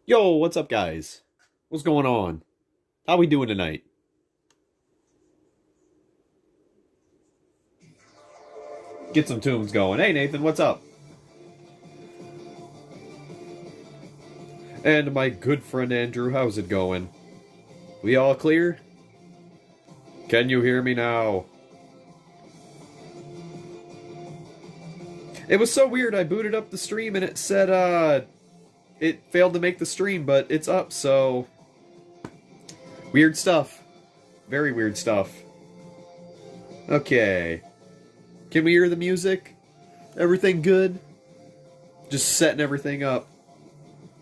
Yo, what's up, guys? What's going on? How we doing tonight? Get some tunes going. Hey, Nathan, what's up? And my good friend Andrew, how's it going? We all clear? Can you hear me now? It was so weird. I booted up the stream and it said, it failed to make the stream, but it's up, so... Weird stuff. Very weird stuff. Okay. Can we hear the music? Everything good? Just setting everything up.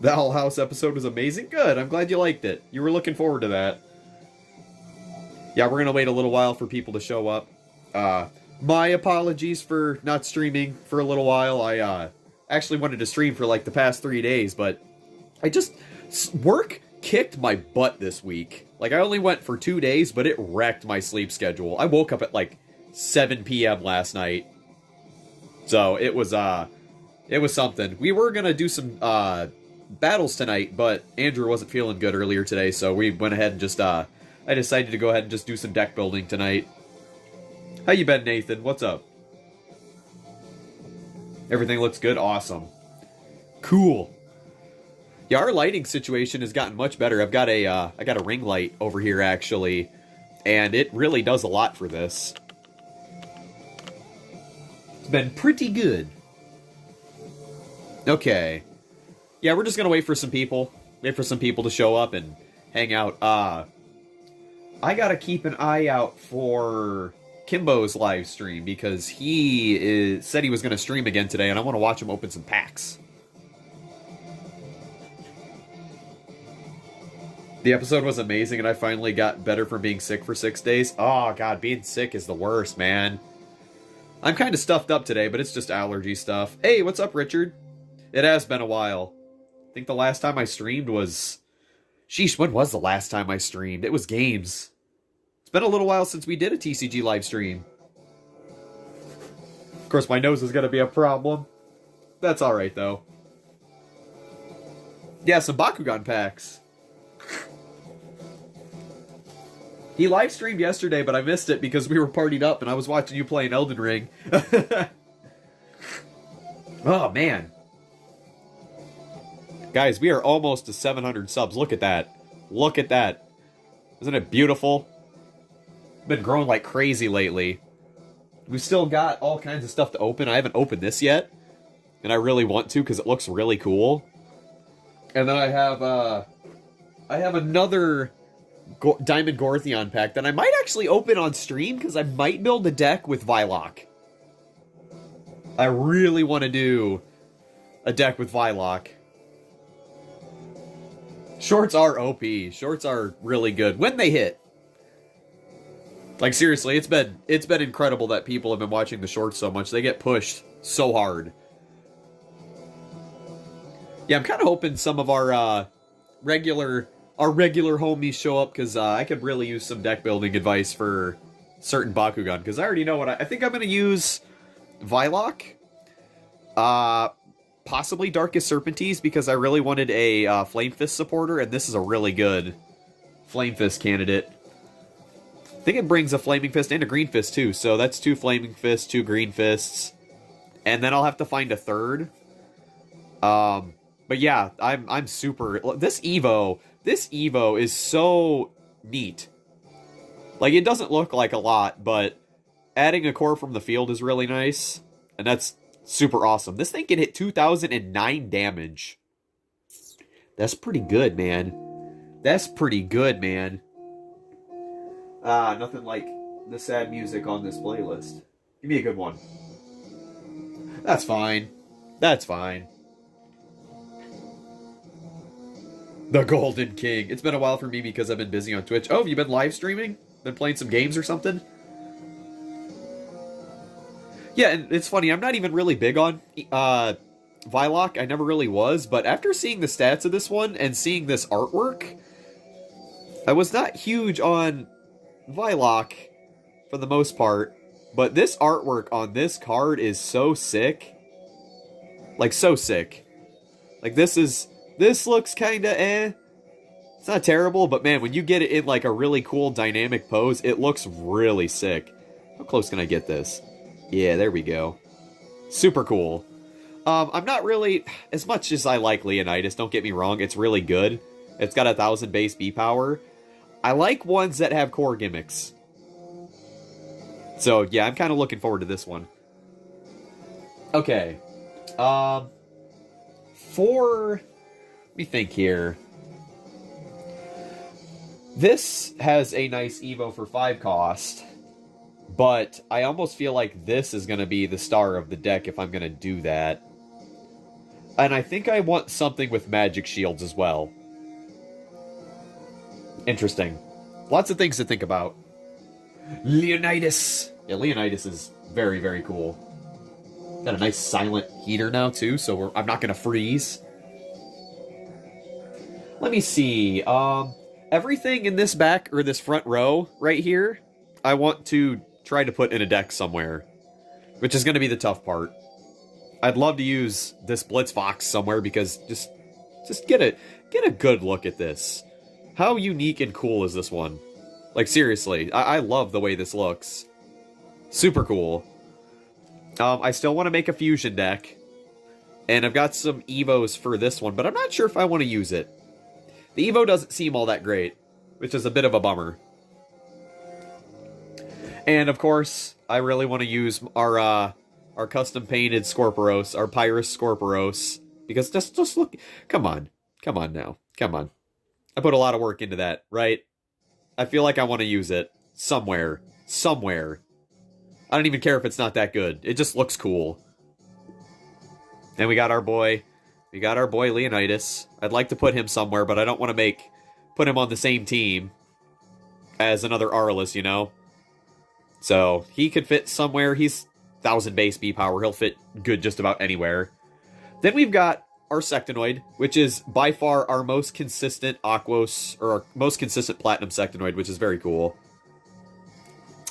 The Owl House episode was amazing? Good, I'm glad you liked it. You were looking forward to that. Yeah, we're gonna wait a little while for people to show up. My apologies for not streaming for a little while. I actually wanted to stream for like the past 3 days, but I just... Work kicked my butt this week. Like, I only went for 2 days, but it wrecked my sleep schedule. I woke up at like 7 p.m. last night. So, it was something. We were gonna do some, battles tonight, but Andrew wasn't feeling good earlier today, so we went ahead and just, I decided to go ahead and just do some deck building tonight. How you been, Nathan? What's up? Everything looks good? Awesome. Cool. Yeah, our lighting situation has gotten much better. I've got I got a ring light over here, actually, and it really does a lot for this. It's been pretty good. Okay. Yeah, we're just gonna wait for some people. Wait for some people to show up and hang out. I gotta keep an eye out for Kimbo's live stream because he said he was gonna stream again today, and I want to watch him open some packs. The episode was amazing, and I finally got better from being sick for 6 days. Oh, God, being sick is the worst, man. I'm kind of stuffed up today, but it's just allergy stuff. Hey, what's up, Richard? It has been a while. I think the last time I streamed was... Sheesh, when was the last time I streamed? It was games. It's been a little while since we did a TCG live stream. Of course, my nose is going to be a problem. That's alright, though. Yeah, some Bakugan packs. He live streamed yesterday, but I missed it because we were partied up and I was watching you playing Elden Ring. Oh, man. Guys, we are almost to 700 subs. Look at that. Look at that. Isn't it beautiful? Been growing like crazy lately. We've still got all kinds of stuff to open. I haven't opened this yet. And I really want to because it looks really cool. And then I have another... Diamond Gortheon pack that I might actually open on stream because I might build a deck with Vylock. I really want to do a deck with Vylock. Shorts are OP. Shorts are really good when they hit. Like, seriously, it's been incredible that people have been watching the shorts so much. They get pushed so hard. Yeah, I'm kind of hoping some of our regular homies show up, because I could really use some deck building advice for certain Bakugan, because I already know what I think I'm going to use Vylock, possibly Darkest Serpentine, because I really wanted a Flame Fist supporter, and this is a really good Flame Fist candidate. I think it brings a Flaming Fist and a Green Fist, too, so that's 2 Flaming Fists, 2 Green Fists, and then I'll have to find a third. But yeah, I'm super... This Evo is so neat. Like, it doesn't look like a lot, but adding a core from the field is really nice. And that's super awesome. This thing can hit 2009 damage. That's pretty good, man. That's pretty good, man. Nothing like the sad music on this playlist. Give me a good one. That's fine. That's fine. The Golden King. It's been a while for me because I've been busy on Twitch. Oh, have you been live streaming? Been playing some games or something? Yeah, and it's funny, I'm not even really big on Vylock. I never really was, but after seeing the stats of this one and seeing this artwork, I was not huge on Vylock for the most part, but this artwork on this card is so sick. Like, so sick. Like, this is This looks kinda eh. It's not terrible, but man, when you get it in like a really cool dynamic pose, it looks really sick. How close can I get this? Yeah, there we go. Super cool. I'm not really, as much as I like Leonidas, don't get me wrong, it's really good. It's got 1,000 base B power. I like ones that have core gimmicks. So, yeah, I'm kind of looking forward to this one. Okay. Let me think here. This has a nice Evo for 5 cost, but I almost feel like this is going to be the star of the deck if I'm going to do that. And I think I want something with magic shields as well. Interesting. Lots of things to think about. Leonidas! Yeah, Leonidas is very, very cool. Got a nice silent heater now, too, so I'm not going to freeze. Let me see. Everything in this back, or this front row right here, I want to try to put in a deck somewhere. Which is going to be the tough part. I'd love to use this Blitz Fox somewhere because just get a good look at this. How unique and cool is this one? Like, seriously, I love the way this looks. Super cool. I still want to make a fusion deck. And I've got some Evos for this one, but I'm not sure if I want to use it. The Evo doesn't seem all that great, which is a bit of a bummer. And, of course, I really want to use our custom painted Scorpiros, our Pyrus Scorpiros, because just look, come on now, come on. I put a lot of work into that, right? I feel like I want to use it somewhere. I don't even care if it's not that good. It just looks cool. And we got our boy Leonidas. I'd like to put him somewhere, but I don't want to put him on the same team as another Arliss, you know? So, he could fit somewhere. He's 1,000 base B power. He'll fit good just about anywhere. Then we've got our Sectonoid, which is by far our most consistent Aquos, or our most consistent Platinum Sectonoid, which is very cool.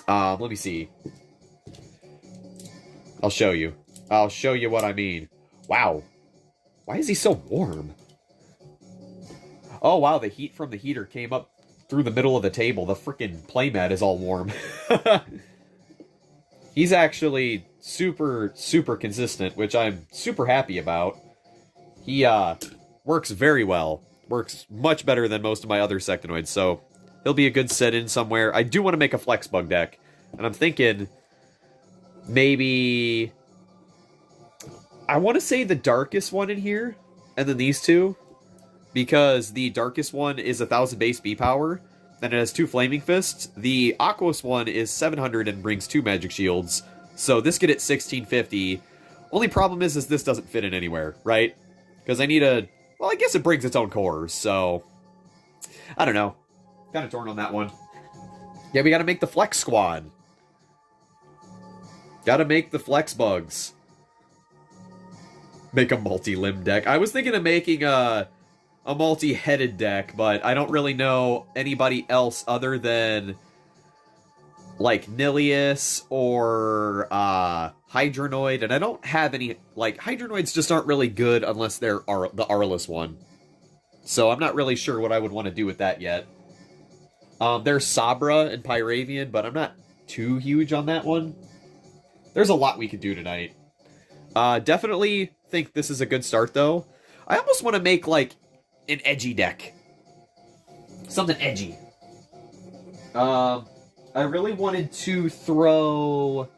Let me see. I'll show you what I mean. Wow. Why is he so warm? Oh, wow, the heat from the heater came up through the middle of the table. The freaking playmat is all warm. He's actually super, super consistent, which I'm super happy about. He works very well. Works much better than most of my other Sectonoids, so he'll be a good set-in somewhere. I do want to make a Flex Bug deck, and I'm thinking maybe I want to say the darkest one in here, and then these two, because the darkest one is 1,000 base B power, and it has 2 Flaming Fists. The Aquos one is 700 and brings 2 Magic Shields, so this get it 1650. Only problem is this doesn't fit in anywhere, right? Because I need well, I guess it brings its own cores, so I don't know. Kind of torn on that one. Yeah, we gotta make the Flex Squad. Gotta make the Flex Bugs. Make a multi-limb deck. I was thinking of making a multi-headed deck, but I don't really know anybody else other than like Nilius or Hydronoid, and I don't have any, like, Hydronoids just aren't really good unless they're the Arliss one. So I'm not really sure what I would want to do with that yet. There's Sabra and Pyravian, but I'm not too huge on that one. There's a lot we could do tonight. Definitely think this is a good start, though. I almost want to make, like, an edgy deck. Something edgy. I really wanted to throw...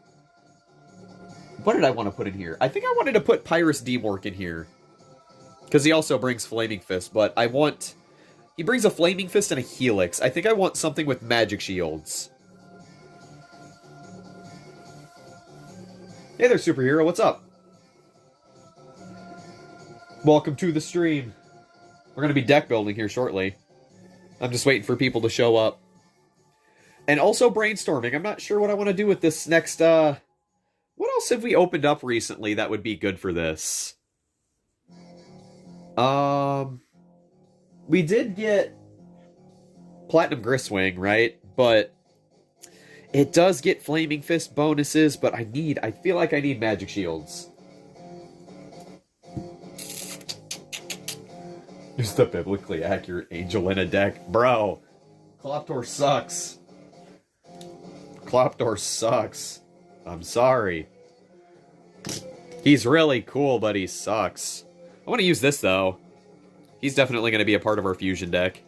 What did I want to put in here? I think I wanted to put Pyrus Demork in here. Because he also brings Flaming Fist, but I want... He brings a Flaming Fist and a Helix. I think I want something with Magic Shields. Hey there, superhero. What's up? Welcome to the stream. We're going to be deck building here shortly. I'm just waiting for people to show up. And also brainstorming. I'm not sure what I want to do with this next, What else have we opened up recently that would be good for this? We did get Platinum Griswing, right? But it does get Flaming Fist bonuses, but I feel like I need Magic Shields. Just a biblically accurate angel in a deck. Bro, Kloptor sucks. Kloptor sucks. I'm sorry. He's really cool, but he sucks. I want to use this, though. He's definitely going to be a part of our fusion deck.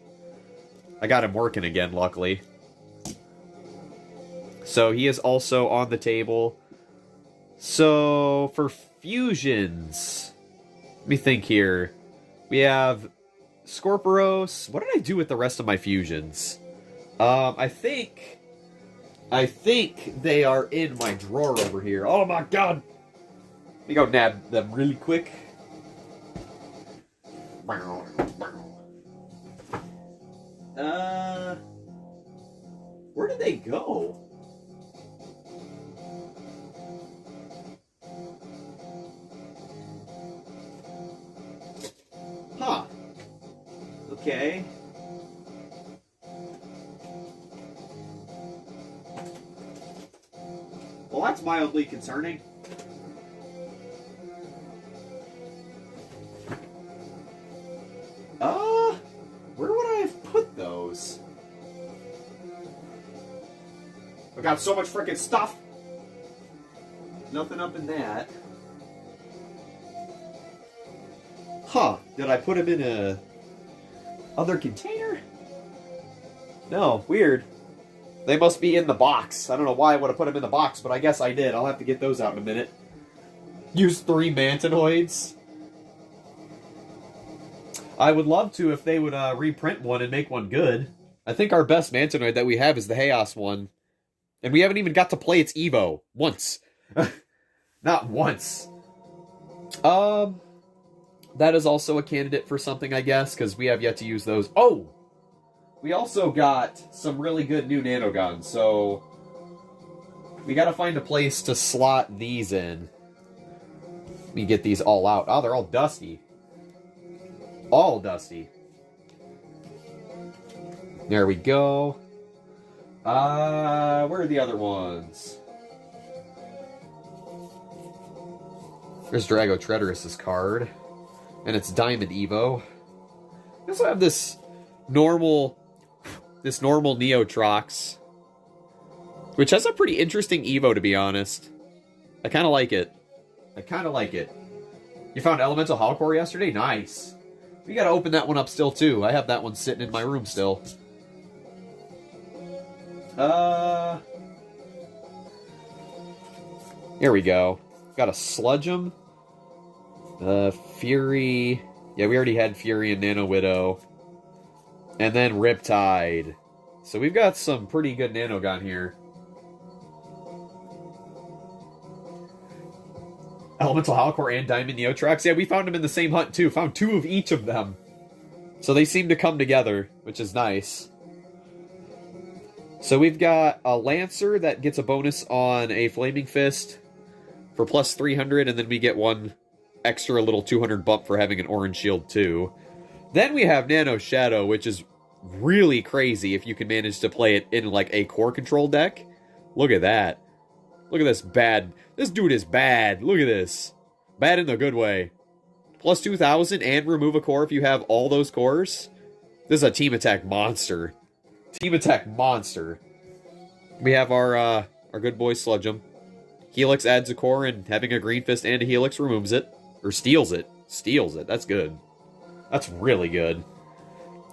I got him working again, luckily. So he is also on the table. So, for fusions... Let me think here. We have Scorpiros. What did I do with the rest of my fusions? I think they are in my drawer over here. Oh my god! Let me go nab them really quick. Where did they go? Huh. Okay. Well, that's mildly concerning. Where would I have put those? I got so much freaking stuff. Nothing up in that. Huh. Did I put them in a other container? No, weird. They must be in the box. I don't know why I would have put them in the box, but I guess I did. I'll have to get those out in a minute. Use 3 Mantinoids. I would love to if they would reprint one and make one good. I think our best Mantinoid that we have is the Chaos one. And we haven't even got to play its Evo. Once. Not once. That is also a candidate for something, I guess, because we have yet to use those. Oh! We also got some really good new nanoguns, so... we gotta find a place to slot these in. Let me get these all out. Oh, they're all dusty. All dusty. There we go. Where are the other ones? There's Drago Treacherous' card. And it's Diamond Evo. We also have this normal Neotrox. Which has a pretty interesting Evo, to be honest. I kind of like it. You found Elemental Holocore yesterday? Nice. We gotta open that one up still, too. I have that one sitting in my room still. Here we go. Got a Sludgeum. Fury. Yeah, we already had Fury and Nano Widow. And then Riptide. So we've got some pretty good Nanogon here. Elemental Holocore and Diamond Neotrox. Yeah, we found them in the same hunt, too. Found 2 of each of them. So they seem to come together, which is nice. So we've got a Lancer that gets a bonus on a Flaming Fist for plus 300, and then we get one extra little 200 bump for having an Orange Shield, too. Then we have Nano Shadow, which is really crazy if you can manage to play it in, like, a core control deck. Look at that. Look at this bad. This dude is bad. Look at this. Bad in the good way. Plus 2,000 and remove a core if you have all those cores. This is a team attack monster. Team attack monster. We have our good boy Sludgeum. Helix adds a core, and having a Green Fist and a Helix removes it. Or steals it. Steals it. That's good. That's really good.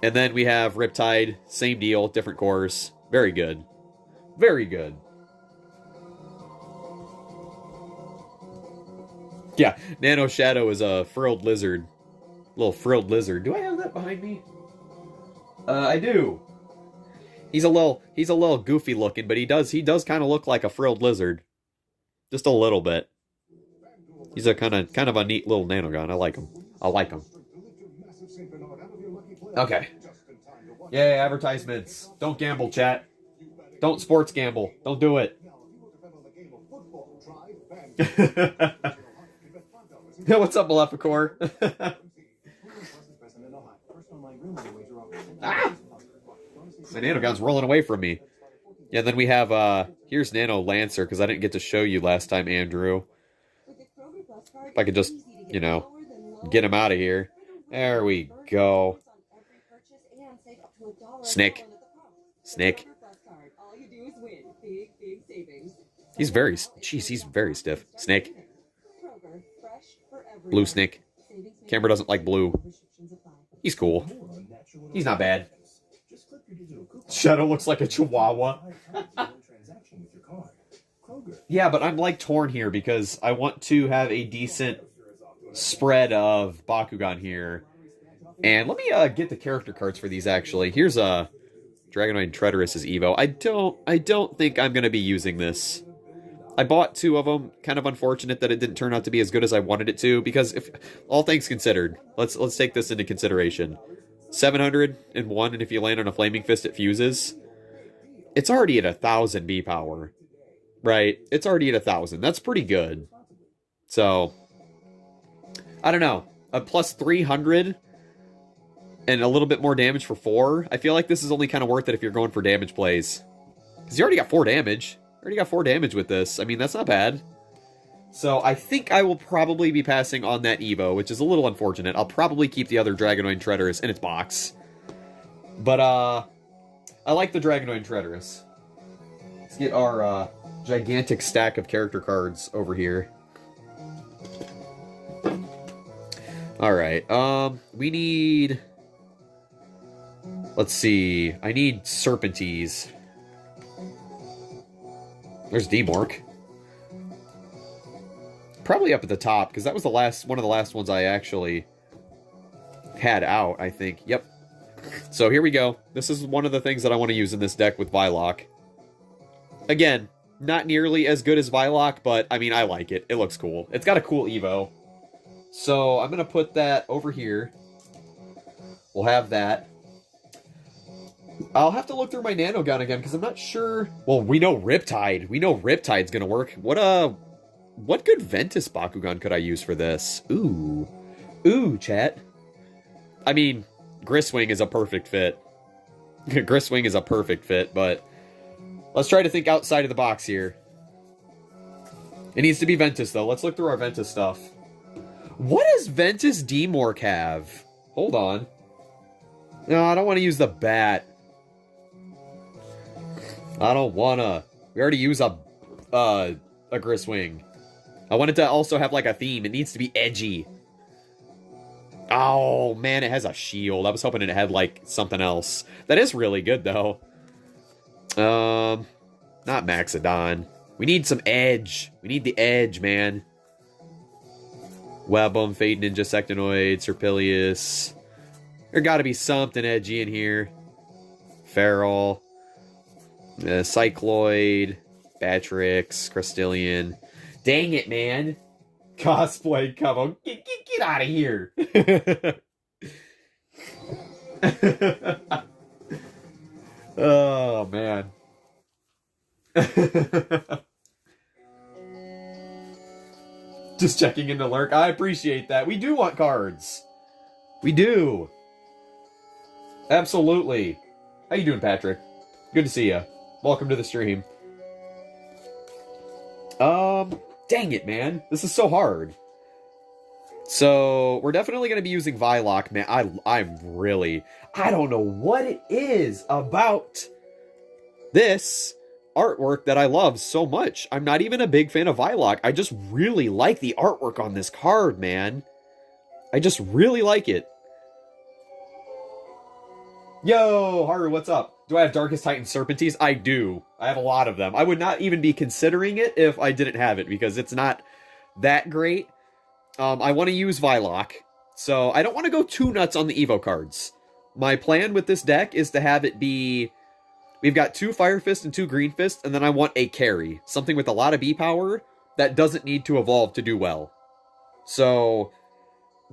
And then we have Riptide. Same deal. Different cores. Very good. Very good. Yeah, Nano Shadow is a frilled lizard. Little frilled lizard. Do I have that behind me? I do. He's a little goofy looking, but he does kind of look like a frilled lizard. Just a little bit. He's a kind of a neat little nanogon. I like him. I like him. Okay. Yay, advertisements. Don't gamble, chat. Don't sports gamble. Don't do it. Yeah, what's up, Maleficor? Ah! My nanogon's rolling away from me. Yeah, then we have, here's Nano Lancer, because I didn't get to show you last time, Andrew. If I could just, you know, get him out of here. There we go. Snick. Snick. He's very... Jeez, he's very stiff. Snick. Blue Snick. Camera doesn't like blue. He's cool. He's not bad. Shadow looks like a chihuahua. Yeah, but I'm like torn here because I want to have a decent spread of Bakugan here. And let me get the character cards for these actually. Here's a Dragonoid Treacherous' Evo. I don't think I'm gonna be using this. I bought 2 of them. Kind of unfortunate that it didn't turn out to be as good as I wanted it to, because if all things considered, let's take this into consideration. 701, and if you land on a Flaming Fist, it fuses. It's already at 1,000 B power. Right? It's already at 1,000. That's pretty good. So, I don't know. A plus 300 and a little bit more damage for 4. I feel like this is only kind of worth it if you're going for damage plays. Because you already got 4 damage. Already got 4 damage with this. I mean, that's not bad. So I think I will probably be passing on that Evo, which is a little unfortunate. I'll probably keep the other Dragonoid Treacherous in its box. But, I like the Dragonoid Treacherous. Let's get our, gigantic stack of character cards over here. Alright, we need... Let's see. I need Serpentees. There's D-Mork. Probably up at the top, because that was the one of the last ones I actually had out, I think. Yep. So here we go. This is one of the things that I want to use in this deck with Vilock. Again, not nearly as good as Vilock, but, I mean, I like it. It looks cool. It's got a cool Evo. So I'm going to put that over here. We'll have that. I'll have to look through my Nanogun again, because I'm not sure... Well, we know Riptide. We know Riptide's going to work. What good Ventus Bakugan could I use for this? Ooh. Ooh, chat. I mean, Griswing is a perfect fit. Griswing is a perfect fit, but... Let's try to think outside of the box here. It needs to be Ventus, though. Let's look through our Ventus stuff. What does Ventus D-Mork have? Hold on. No, I don't want to use the bat. I don't wanna. We already use a Griswing. I want it to also have, like, a theme. It needs to be edgy. Oh, man, it has a shield. I was hoping it had, like, something else. That is really good, though. Not Maxodon. We need some edge. We need the edge, man. Webum, Fade Ninja, Sectonoid, Serpilius. There gotta be something edgy in here. Feral. Cycloid. Batrix. Crystallian. Dang it, man. Cosplay Cubbo. Get out of here. Oh, man. Just checking in to lurk. I appreciate that. We do want cards. We do. Absolutely. How you doing, Patrick? Good to see you. Welcome to the stream. Dang it, man. This is so hard. So, we're definitely going to be using Vilock, man. I don't know what it is about this artwork that I love so much. I'm not even a big fan of Vilock. I just really like the artwork on this card, man. I just really like it. Yo, Haru, what's up? Do I have Darkest Titan Serpentees? I do. I have a lot of them. I would not even be considering it if I didn't have it, because it's not that great. I want to use Vilock, so I don't want to go too nuts on the Evo cards. My plan with this deck is to have it be... We've got 2 Fire Fist and 2 Green Fist, and then I want a carry. Something with a lot of B power that doesn't need to evolve to do well. So,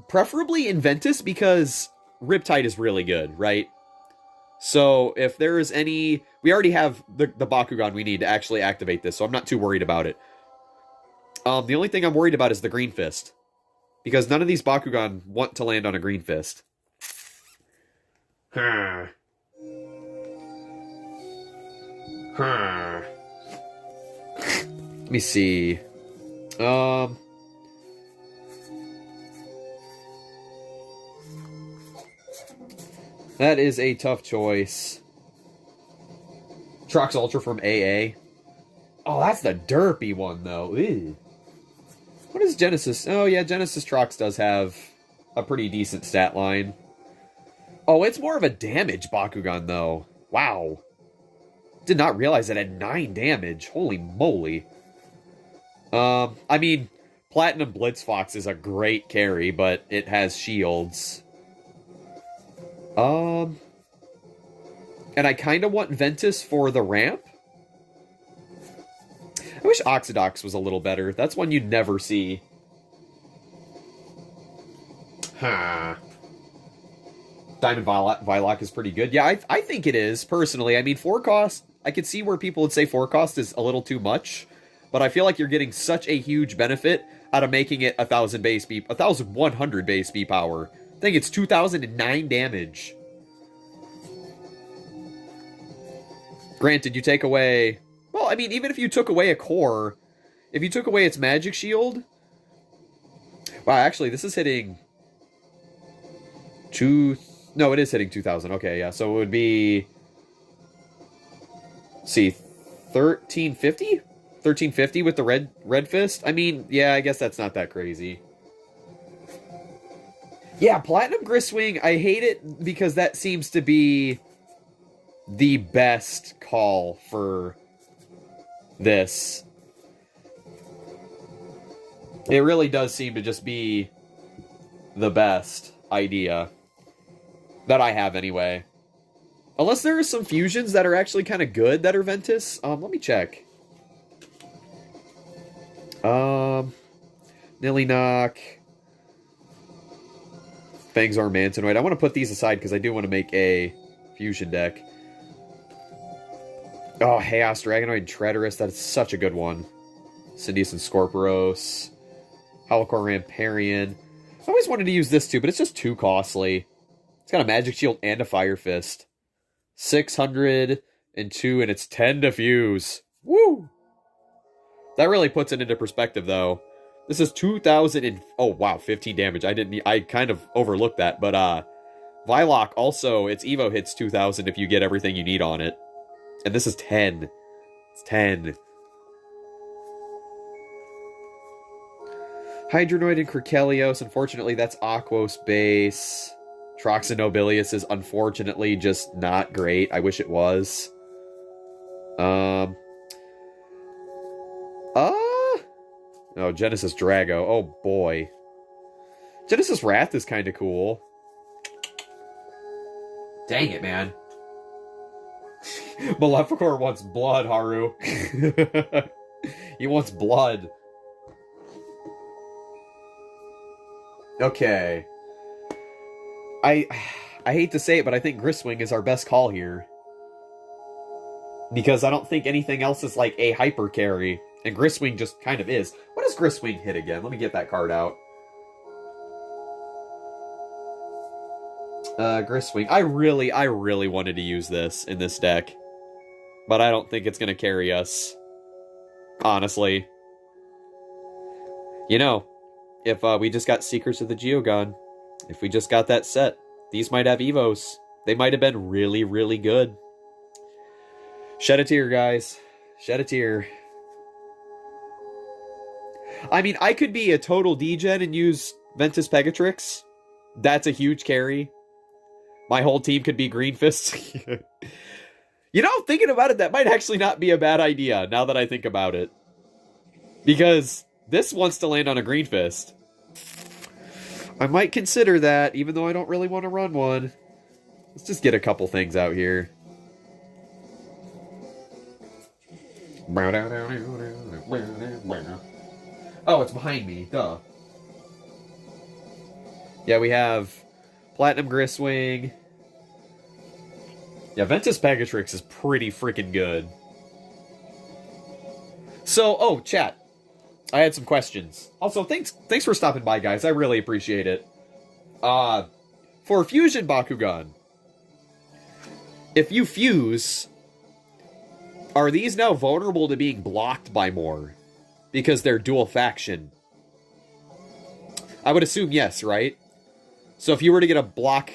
preferably Inventus, because Riptide is really good, right? So, if there is any... We already have the Bakugan we need to actually activate this, so I'm not too worried about it. The only thing I'm worried about is the Green Fist. Because none of these Bakugan want to land on a Green Fist. Let me see. That is a tough choice. Trox Ultra from AA. Oh, that's the derpy one, though. Ew. What is Genesis? Oh, yeah, Genesis Trox does have a pretty decent stat line. Oh, it's more of a damage Bakugan, though. Wow. Did not realize it had 9 damage. Holy moly. I mean, Platinum Blitz Fox is a great carry, but it has shields. And I kind of want Ventus for the ramp. I wish Oxidox was a little better. That's one you'd never see. Huh. Diamond Vilock is pretty good. Yeah, I think it is, personally. I mean, 4 cost, I could see where people would say 4 cost is a little too much, but I feel like you're getting such a huge benefit out of making it 1,000 base B, 1,100 base B power. I think it's 2,009 damage. Granted, you take away... Well, I mean, even if you took away a core, if you took away its magic shield... Wow, actually, this is hitting... No, it is hitting 2,000. Okay, yeah, so it would be... Let's see, 1350? 1350 with the red fist? I mean, yeah, I guess that's not that crazy. Yeah, Platinum Griswing, I hate it because that seems to be the best call for this. It really does seem to just be the best idea that I have anyway. Unless there are some fusions that are actually kind of good that are Ventus. Let me check. Nilly Knock. Fangzor Mantinoid. I want to put these aside because I do want to make a fusion deck. Oh, Chaos Dragonoid and Treacherous. That is such a good one. Cindeus and Scorpiros. Holocore Ramparian. I always wanted to use this too, but it's just too costly. It's got a Magic Shield and a Fire Fist. 602, and it's 10 to fuse. Woo! That really puts it into perspective, though. This is 2,000 and... Oh, wow, 15 damage. I kind of overlooked that, but, Vilock also, its Evo hits 2,000 if you get everything you need on it. And this is 10. It's 10. Hydronoid and Cricelios. Unfortunately, that's Aquos base. Trox and Nobilius is unfortunately just not great. I wish it was. Oh, Genesis Drago. Oh, boy. Genesis Wrath is kind of cool. Dang it, man. Maleficor wants blood, Haru. He wants blood. Okay. I hate to say it, but I think Griswing is our best call here. Because I don't think anything else is like a hyper carry. And Griswing just kind of is. What does Griswing hit again? Let me get that card out. Griswing. I really wanted to use this in this deck. But I don't think it's going to carry us. Honestly. You know, if we just got Secrets of the Geogon, if we just got that set, these might have Evos. They might have been really, really good. Shed a tear, guys. Shed a tear. I mean, I could be a total degen and use Ventus Pegatrix. That's a huge carry. My whole team could be Green Fist. You know, thinking about it, that might actually not be a bad idea, now that I think about it. Because this wants to land on a Green Fist. I might consider that, even though I don't really want to run one. Let's just get a couple things out here. Oh, it's behind me. Duh. Yeah, we have Platinum Griswing. Yeah, Ventus Pegatrix is pretty freaking good. So, oh, chat. I had some questions. Also, thanks for stopping by, guys. I really appreciate it. For Fusion Bakugan, if you fuse, are these now vulnerable to being blocked by more? Because they're dual faction. I would assume yes, right? So if you were to get a block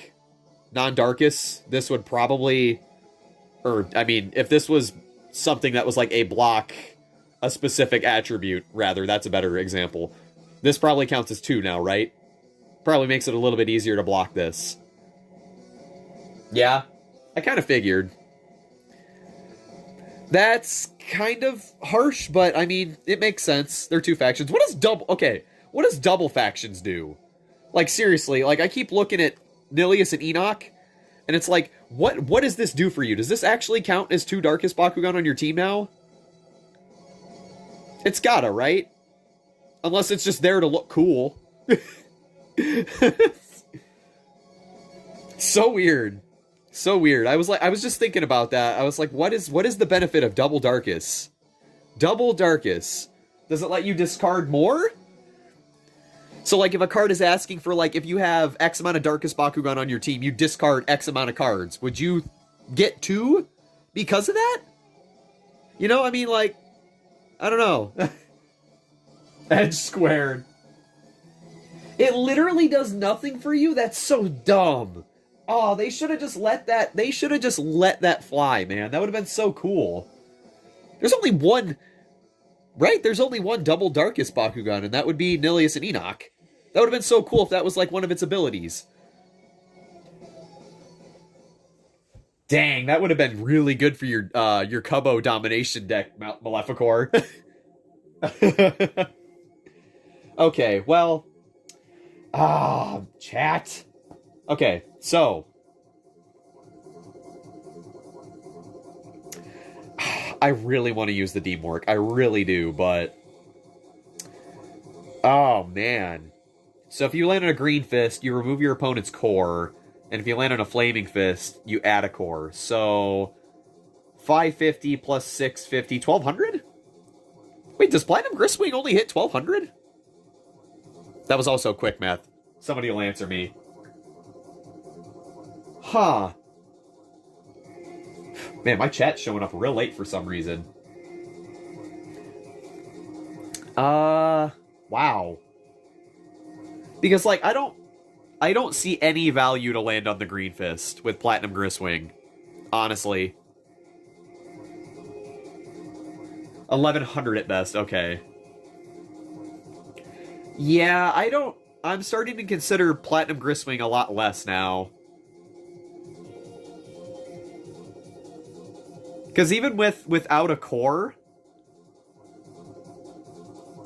non-Darkus, this would probably... Or, I mean, if this was something that was like a block, a specific attribute, rather, that's a better example. This probably counts as 2 now, right? Probably makes it a little bit easier to block this. Yeah, I kind of figured. That's kind of harsh, but, I mean, it makes sense. They're 2 factions. What does double... Okay, what does double factions do? Like, seriously, like, I keep looking at Nilius and Enoch, and it's like, what does this do for you? Does this actually count as 2 Darkest Bakugan on your team now? It's gotta, right? Unless it's just there to look cool. So weird. So weird. I was just thinking about that. I was like, what is the benefit of double Darkus? Double Darkus. Does it let you discard more? So, like, if a card is asking for, like, if you have X amount of Darkest Bakugan on your team, you discard X amount of cards. Would you get 2 because of that? You know, I mean, like, I don't know. Edge squared. It literally does nothing for you? That's so dumb. Oh, they should have just let that... They should have just let that fly, man. That would have been so cool. There's only one... Right? There's only one double Darkest Bakugan, and that would be Nilius and Enoch. That would have been so cool if that was, like, one of its abilities. Dang, that would have been really good for your Kubo domination deck, Maleficor. Okay, well... chat. Okay, so... I really want to use the Demork. I really do, but... Oh, man. So if you land on a Green Fist, you remove your opponent's core. And if you land on a Flaming Fist, you add a core. So... 550 plus 650, 1200? Wait, does Platinum Griswing only hit 1200? That was also quick math. Somebody will answer me. Huh. Man, my chat's showing up real late for some reason. Wow. Because, like, I don't see any value to land on the Green Fist with Platinum Griswing. Honestly. 1100 at best, okay. Yeah, I'm starting to consider Platinum Griswing a lot less now. Because even without a core...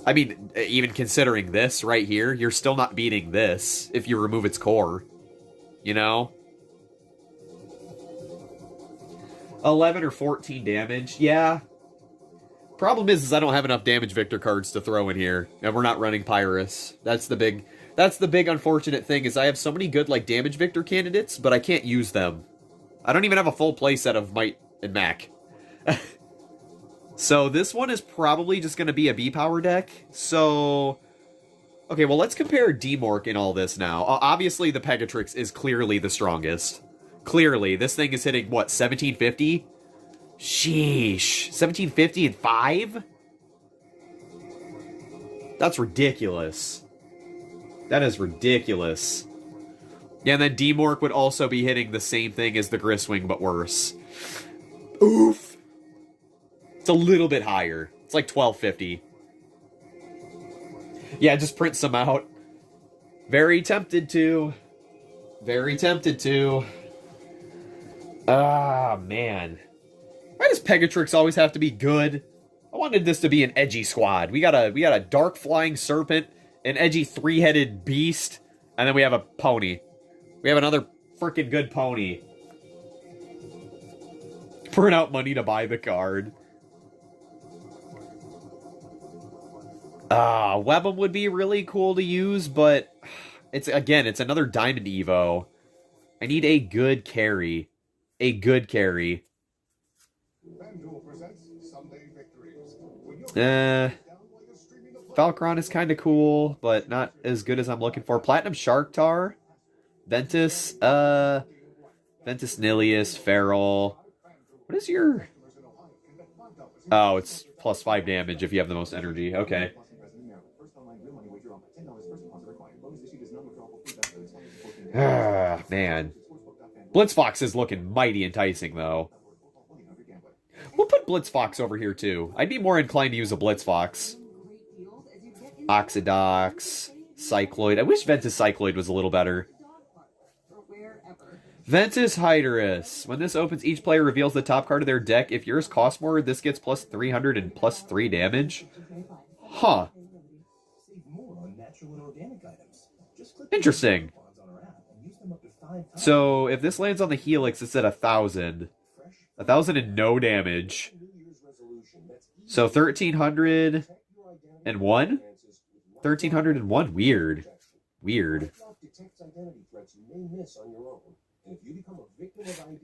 I mean, even considering this right here, you're still not beating this if you remove its core. You know? 11 or 14 damage, yeah. Problem is I don't have enough damage Victor cards to throw in here, and we're not running Pyrus. That's the big unfortunate thing, is I have so many good, like, damage Victor candidates, but I can't use them. I don't even have a full playset of Might and Mac. So this one is probably just going to be a B-Power deck. So, okay, well, let's compare Demork in all this now. Obviously, the Pegatrix is clearly the strongest. Clearly. This thing is hitting, what, 1750? Sheesh. 1750 and 5? That's ridiculous. That is ridiculous. Yeah, and then Demork would also be hitting the same thing as the Griswing, but worse. Oof. It's a little bit higher. It's like 1250. Yeah, just print some out. Very tempted to. Very tempted to. Ah, man. Why does Pegatrix always have to be good? I wanted this to be an edgy squad. We got a dark flying serpent, an edgy 3-headed beast, and then we have a pony. We have another freaking good pony. Print out money to buy the card. Web'em would be really cool to use, but it's another Diamond Evo. I need a good carry. A good carry. Falcron is kind of cool, but not as good as I'm looking for. Platinum Sharktar, Ventus, Ventus Nilius, Feral. What is your... Oh, it's plus 5 damage if you have the most energy. Okay. Ah, man. Blitzfox is looking mighty enticing, though. We'll put Blitzfox over here, too. I'd be more inclined to use a Blitzfox. Oxidox, Cycloid. I wish Ventus Cycloid was a little better. Ventus Hyderus. When this opens, each player reveals the top card of their deck. If yours costs more, this gets plus 300 and plus 3 damage. Huh. Interesting. So, if this lands on the Helix, it's at 1,000. 1,000 and no damage. So, 1,301? 1,301? Weird. Weird.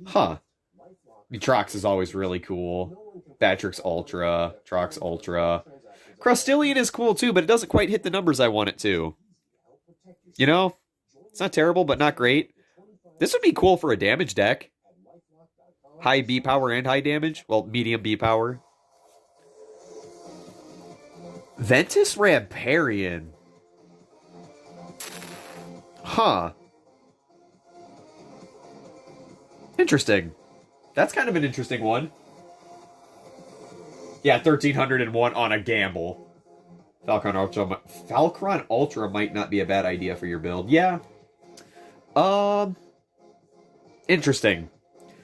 Huh. I mean, Trox is always really cool. Batrix Ultra. Trox Ultra. Crustillion is cool too, but it doesn't quite hit the numbers I want it to. You know? It's not terrible, but not great. This would be cool for a damage deck. High B power and high damage. Well, medium B power. Ventus Ramparian. Huh. Interesting. That's kind of an interesting one. Yeah, 1,301 on a gamble. Falcron Ultra might not be a bad idea for your build. Yeah. Interesting.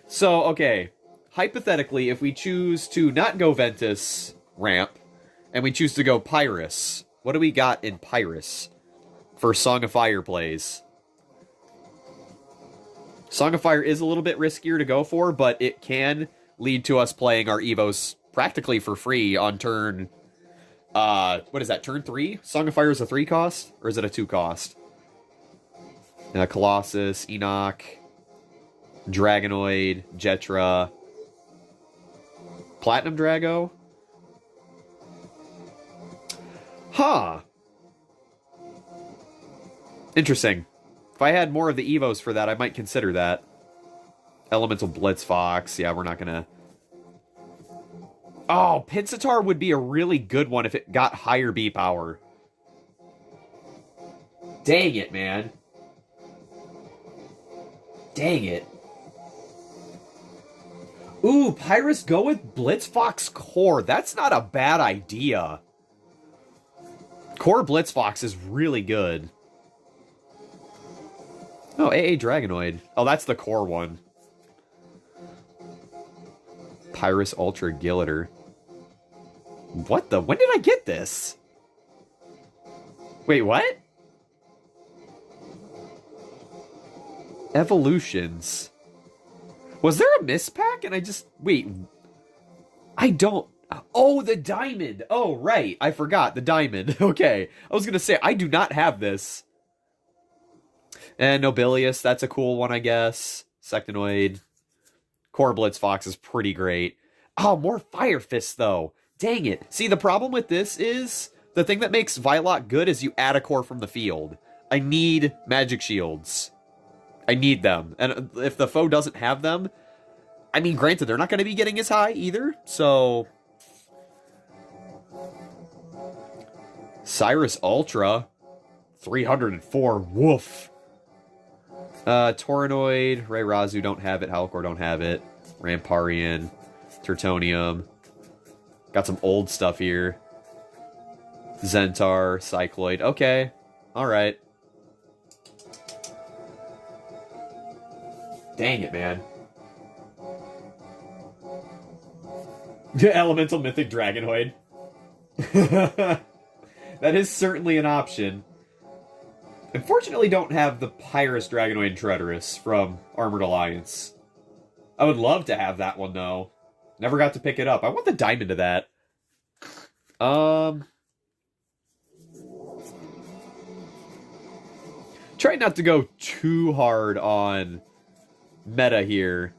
So, okay. Hypothetically, if we choose to not go Ventus Ramp, and we choose to go Pyrus, what do we got in Pyrus for Song of Fire plays? Song of Fire is a little bit riskier to go for, but it can lead to us playing our Evos practically for free on turn... what is that, turn 3? Song of Fire is a 3 cost? Or is it a 2 cost? Colossus, Enoch, Dragonoid, Jetra, Platinum Drago? Huh. Interesting. If I had more of the Evos for that, I might consider that. Elemental Blitzfox. Yeah, we're not gonna... Oh, Pinsittar would be a really good one if it got higher B power. Dang it, man. Dang it. Ooh, Pyrus, go with Blitzfox Core. That's not a bad idea. Core Blitzfox is really good. Oh, AA Dragonoid. Oh, that's the core one. Pyrus Ultra Gilliter. What the? When did I get this? Wait, what? Evolutions. Was there a mispack? And I just... Wait. I don't... Oh, the diamond. Oh, right. I forgot. The diamond. Okay. I was going to say, I do not have this. And Nobilius, that's a cool one, I guess. Sectonoid. Core Blitzfox is pretty great. Oh, more Fire Fist, though. Dang it. See, the problem with this is... The thing that makes Vylok good is you add a core from the field. I need Magic Shields. I need them. And if the foe doesn't have them... I mean, granted, they're not going to be getting as high either, so... Cyrus Ultra. 304. Woof. Toranoid, Rairazu don't have it, Halcor don't have it, Ramparian, Tertonium. Got some old stuff here. Zentar, Cycloid. Okay. Alright. Dang it, man. Elemental Mythic Dragonoid. That is certainly an option. Unfortunately, don't have the Pyrus Dragonoid Treacherous from Armored Alliance. I would love to have that one, though. Never got to pick it up. I want the diamond of that. Try not to go too hard on meta here.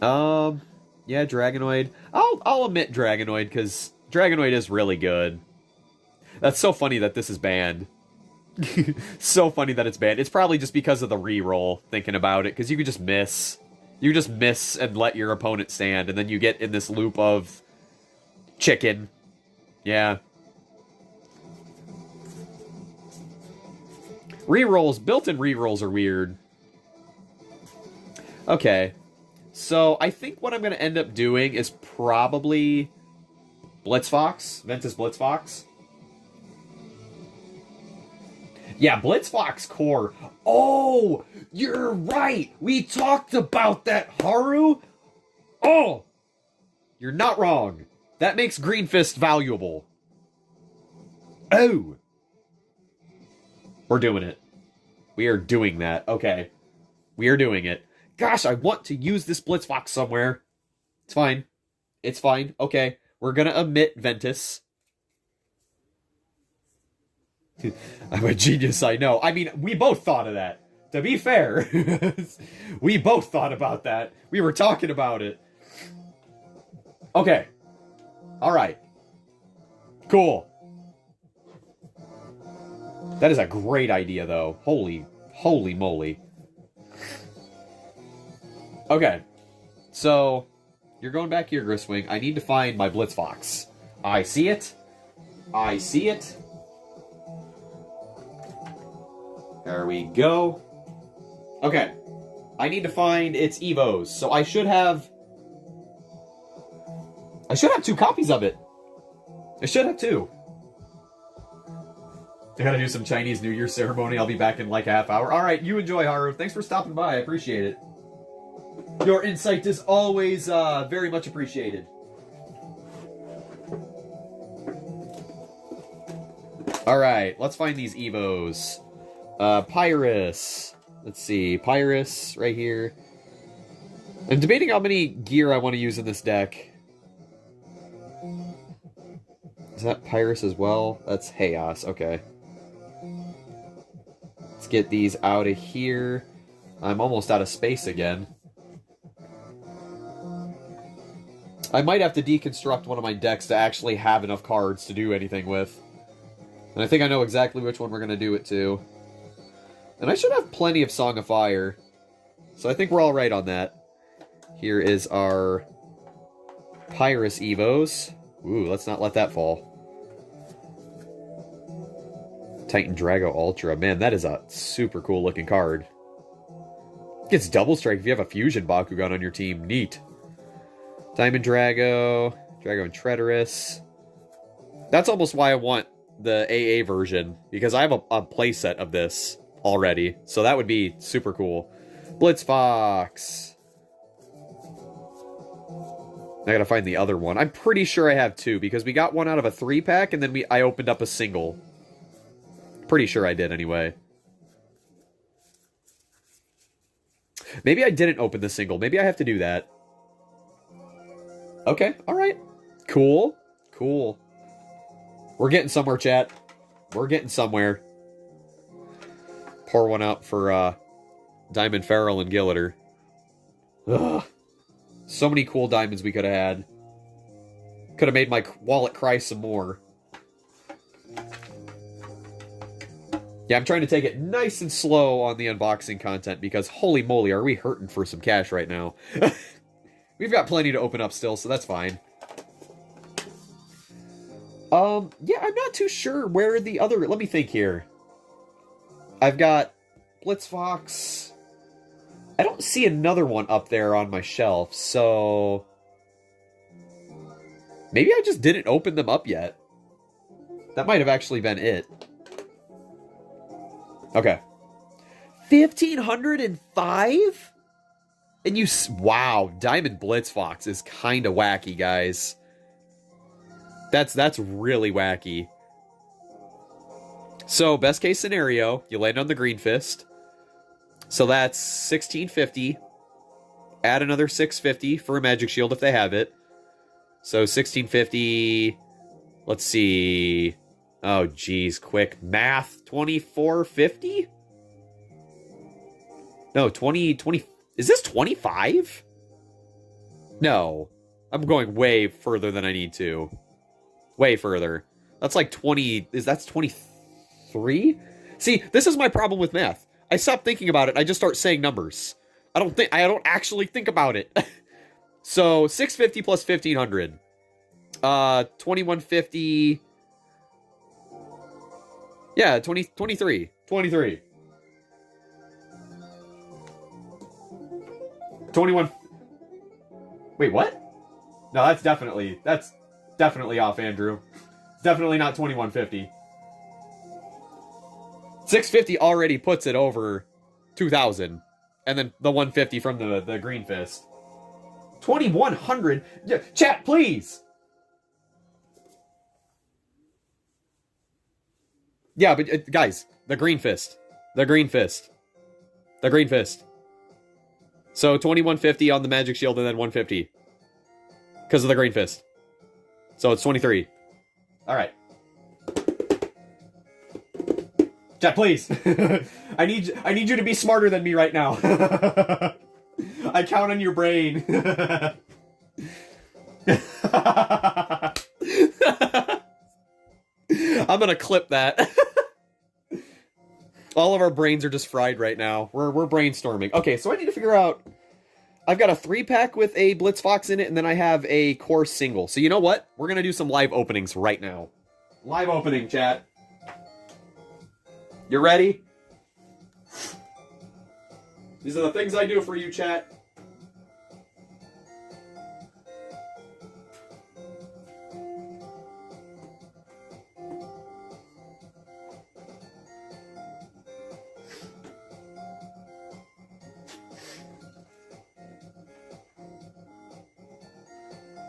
Yeah, Dragonoid. I'll admit Dragonoid, because Dragonoid is really good. That's so funny that this is banned. So funny that it's banned. It's probably just because of the reroll, thinking about it, because you could just miss. You just miss and let your opponent stand, and then you get in this loop of chicken. Yeah. Rerolls, built-in rerolls are weird. Okay. So, I think what I'm going to end up doing is probably Blitzfox. Ventus Blitzfox. Yeah, Blitzfox core. Oh, you're right. We talked about that, Haru. Oh, you're not wrong. That makes Green Fist valuable. Oh. We're doing it. We are doing that. Okay. We are doing it. Gosh, I want to use this Blitzfox somewhere. It's fine. It's fine. Okay. We're going to omit Ventus. I'm a genius, I know. I mean, we both thought of that. To be fair. We both thought about that. We were talking about it. Okay. Alright. Cool. That is a great idea, though. Holy moly. Okay. So, you're going back here, Griswing. I need to find my Blitzfox. I see it. I see it. There we go. Okay. I need to find its Evos. So I should have 2 copies of it. I should have 2. I gotta do some Chinese New Year ceremony. I'll be back in like a half hour. Alright, you enjoy, Haru. Thanks for stopping by. I appreciate it. Your insight is always very much appreciated. Alright, let's find these Evos. Pyrus. Let's see. Pyrus, right here. I'm debating how many gear I want to use in this deck. Is that Pyrus as well? That's Chaos. Okay. Let's get these out of here. I'm almost out of space again. I might have to deconstruct one of my decks to actually have enough cards to do anything with. And I think I know exactly which one we're going to do it to. And I should have plenty of Song of Fire. So I think we're all right on that. Here is our Pyrus Evos. Ooh, let's not let that fall. Titan Drago Ultra. Man, that is a super cool looking card. Gets double strike if you have a Fusion Bakugan on your team. Neat. Diamond Drago. Drago and Treacherous. That's almost why I want the AA version. Because I have a playset of this already. So that would be super cool. Blitzfox. I gotta find the other one. I'm pretty sure I have 2, because we got one out of a 3-pack, and then I opened up a single. Pretty sure I did, anyway. Maybe I didn't open the single. Maybe I have to do that. Okay, alright. Cool. Cool. We're getting somewhere, chat. We're getting somewhere. Pour one out for, Diamond Feral and Gilliter. Ugh. So many cool diamonds we could have had. Could have made my wallet cry some more. Yeah, I'm trying to take it nice and slow on the unboxing content because holy moly, are we hurting for some cash right now. We've got plenty to open up still, so that's fine. Yeah, I'm not too sure where the other... Let me think here. I've got Blitzfox. I don't see another one up there on my shelf, so... Maybe I just didn't open them up yet. That might have actually been it. Okay. 1,505? And you... Wow, Diamond Blitzfox is kind of wacky, guys. That's really wacky. So, best case scenario, you land on the Green Fist. So that's 1,650. Add another 650 for a Magic Shield if they have it. So 1,650. Let's see. Oh, geez. Quick math. 2,450? No, 20. Is this 25? No. I'm going way further than I need to. Way further. That's like 20. That's 23? See, this is my problem with math. I stop thinking about it. I just start saying numbers. I don't actually think about it. So 650 plus 1,500. 2150. Yeah, 23. 21. Wait, what? No, that's definitely off, Andrew. It's definitely not 2150. 650 already puts it over 2000. And then the 150 from the Green Fist. 2100? Yeah, chat, please! Yeah, but guys, the Green Fist. The Green Fist. The Green Fist. So 2150 on the Magic Shield and then 150. Because of the Green Fist. So it's 23. Alright. Chat, please. I need you to be smarter than me right now. I count on your brain. I'm gonna clip that. All of our brains are just fried right now. We're brainstorming. Okay, so I need to figure out... I've got a 3-pack with a Blitz Fox in it, and then I have a core single. So you know what? We're gonna do some live openings right now. Live opening, chat. You ready? These are the things I do for you, chat.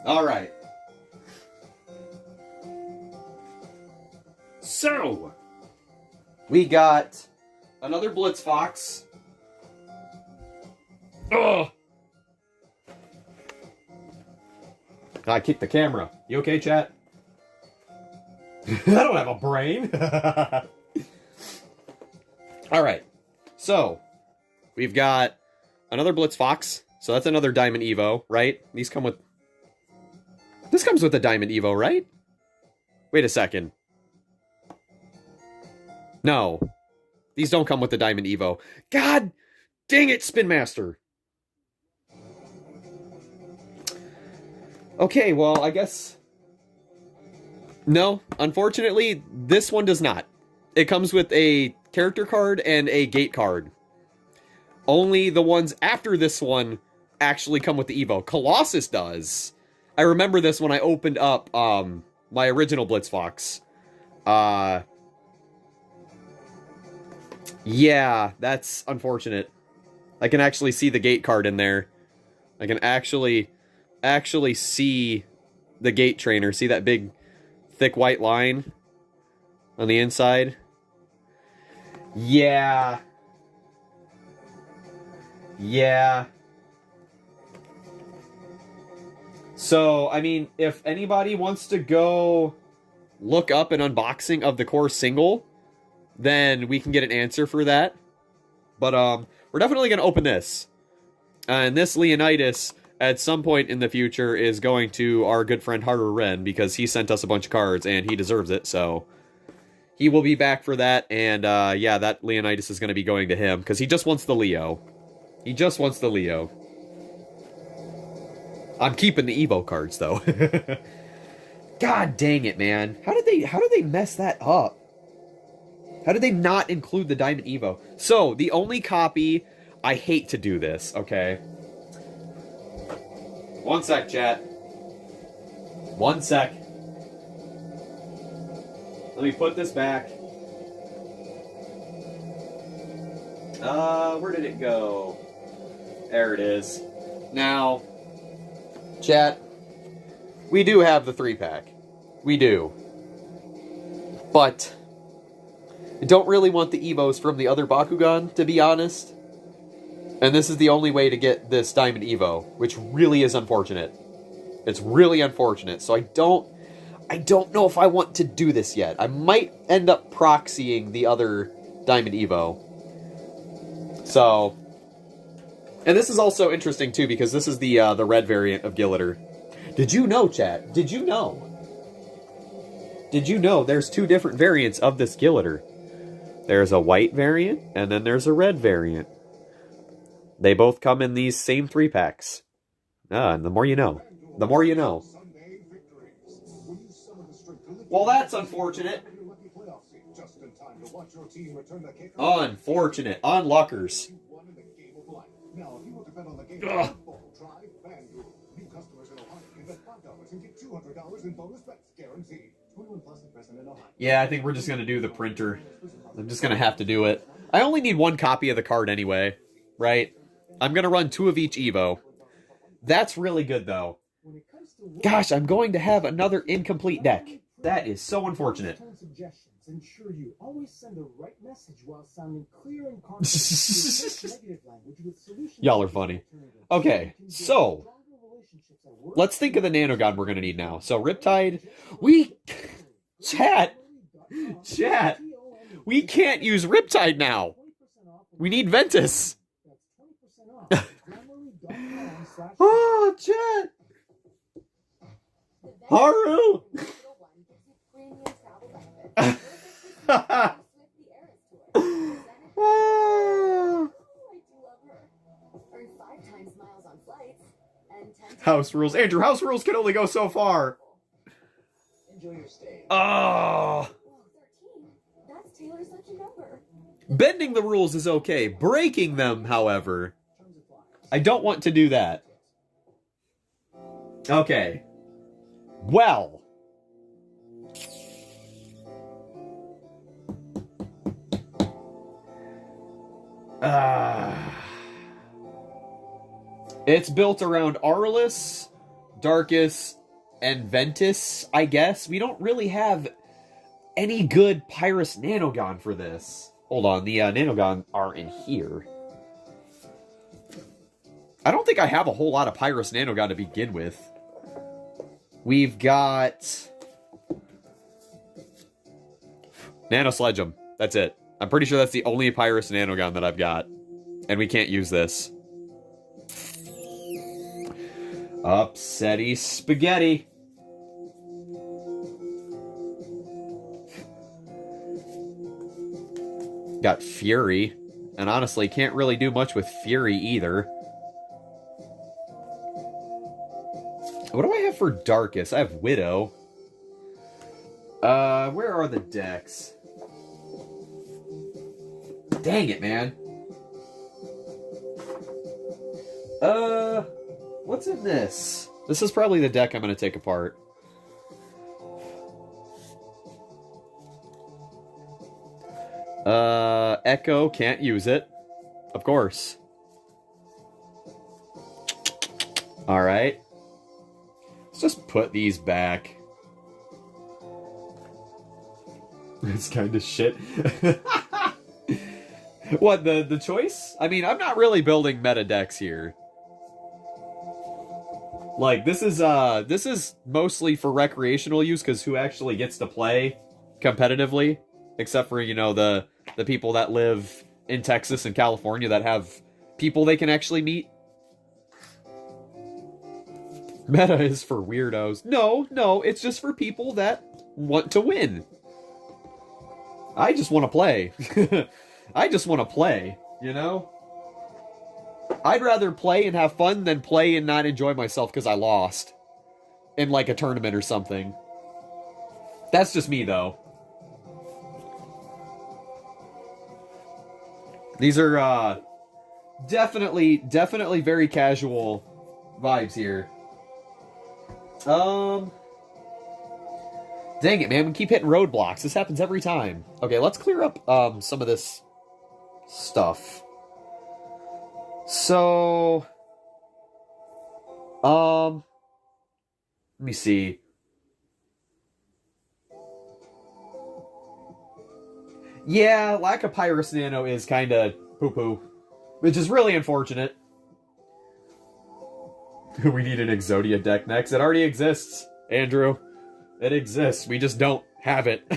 All right. So, we got another Blitz Fox. Ugh! I kicked the camera. You okay, chat? I don't have a brain. Alright. So, we've got another Blitz Fox. So that's another Diamond Evo, right? These come with... This comes with the Diamond Evo, right? Wait a second. No. These don't come with the Diamond Evo. God dang it, Spin Master! Okay, well, I guess... No, unfortunately, this one does not. It comes with a character card and a gate card. Only the ones after this one actually come with the Evo. Colossus does. I remember this when I opened up my original Blitz Fox. Yeah, that's unfortunate. I can actually see the gate card in there. I can actually see the gate trainer. See that big, thick white line on the inside? Yeah. Yeah. So, I mean, if anybody wants to go look up an unboxing of the core single, then we can get an answer for that. But we're definitely going to open this. And this Leonidas, at some point in the future, is going to our good friend Haru Ren, because he sent us a bunch of cards, and he deserves it, so... He will be back for that, and yeah, that Leonidas is going to be going to him, because he just wants the Leo. He just wants the Leo. I'm keeping the Evo cards, though. God dang it, man. How did they mess that up? How did they not include the Diamond Evo? So, the only copy... I hate to do this, okay? One sec, chat. One sec. Let me put this back. Where did it go? There it is. Now, chat, we do have the 3-pack. We do. But I don't really want the Evos from the other Bakugan, to be honest. And this is the only way to get this Diamond Evo, which really is unfortunate. It's really unfortunate. So I don't know if I want to do this yet. I might end up proxying the other Diamond Evo. So, and this is also interesting too, because this is the red variant of Gillitor. Did you know, chat? Did you know? Did you know there's 2 different variants of this Gillitor? There's a white variant, and then there's a red variant. They both come in these same 3-packs. And the more you know. The more you know. Well, that's unfortunate. Unfortunate. Unluckers. Ugh. Yeah, I think we're just going to do the printer. I'm just going to have to do it. I only need one copy of the card anyway, right? I'm going to run 2 of each Evo. That's really good, though. Gosh, I'm going to have another incomplete deck. That is so unfortunate. Ensure you always send the right message while sounding clear and confident. Y'all are funny. Okay, so let's think of the nanogon we're gonna need now. So Riptide, chat, we can't use Riptide now. We need Ventus. Oh, chat. Haru. House rules. Andrew, house rules can only go so far. Enjoy your stay. Oh. Bending the rules is okay. Breaking them, however, I don't want to do that. Okay. Well. It's built around Arliss, Darkus, and Ventus, I guess. We don't really have any good Pyrus Nanogon for this. Hold on, the Nanogon are in here. I don't think I have a whole lot of Pyrus Nanogon to begin with. We've got Nano Sledge'em. That's it. I'm pretty sure that's the only Pyrus Nanogon that I've got. And we can't use this. Upsetty spaghetti. Got Fury. And honestly, can't really do much with Fury either. What do I have for Darkus? I have Widow. Where are the decks? Dang it, man. What's in this? This is probably the deck I'm going to take apart. Echo, can't use it. Of course. Alright. Let's just put these back. It's kind of shit. What, the choice? I mean, I'm not really building meta decks here. Like, this is mostly for recreational use, because who actually gets to play competitively? Except for, you know, the people that live in Texas and California that have people they can actually meet. Meta is for weirdos. No, it's just for people that want to win. I just want to play. I just want to play, you know? I'd rather play and have fun than play and not enjoy myself because I lost in, like, a tournament or something. That's just me, though. These are, definitely very casual vibes here. Dang it, man. We keep hitting roadblocks. This happens every time. Okay, let's clear up, some of this stuff. So, let me see. Yeah, lack of Pyrus Nano is kind of poo-poo, which is really unfortunate. We need an Exodia deck next. It already exists, Andrew. It exists. We just don't have it.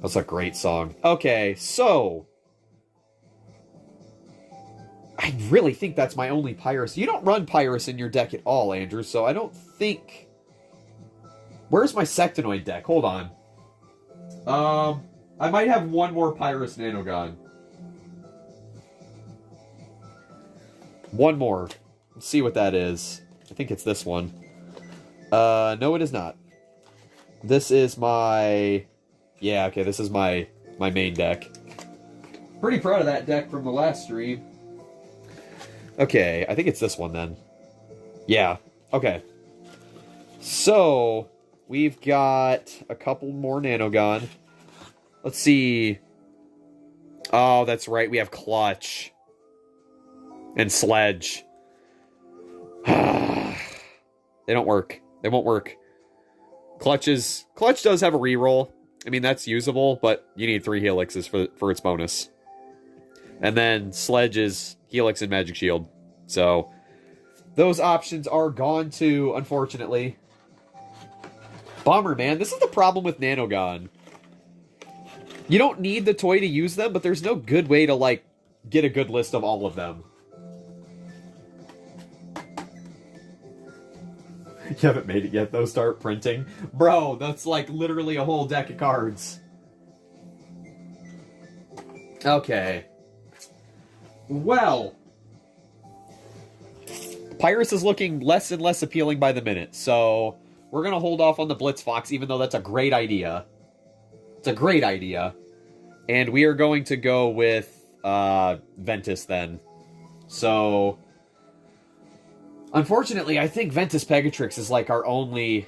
That's a great song. Okay, so I really think that's my only Pyrus. You don't run Pyrus in your deck at all, Andrew, so I don't think... Where's my Sectinoid deck? Hold on. I might have one more Pyrus Nanogon. One more. Let's see what that is. I think it's this one. No, it is not. This is my... Yeah, okay, this is my main deck. Pretty proud of that deck from the last stream. Okay, I think it's this one then. Yeah, okay. So, we've got a couple more Nanogon. Let's see. Oh, that's right, we have Clutch. And Sledge. They don't work. They won't work. Clutch does have a reroll. I mean, that's usable, but you need 3 Helixes for its bonus. And then Sledge is Helix and Magic Shield. So, those options are gone too, unfortunately. Bummer, man. This is the problem with Nanogon. You don't need the toy to use them, but there's no good way to, like, get a good list of all of them. You haven't made it yet, though. Start printing. Bro, that's, like, literally a whole deck of cards. Okay. Well, Pyrus is looking less and less appealing by the minute, so we're going to hold off on the Blitz Fox, even though that's a great idea. It's a great idea. And we are going to go with Ventus then. So, unfortunately, I think Ventus Pegatrix is like our only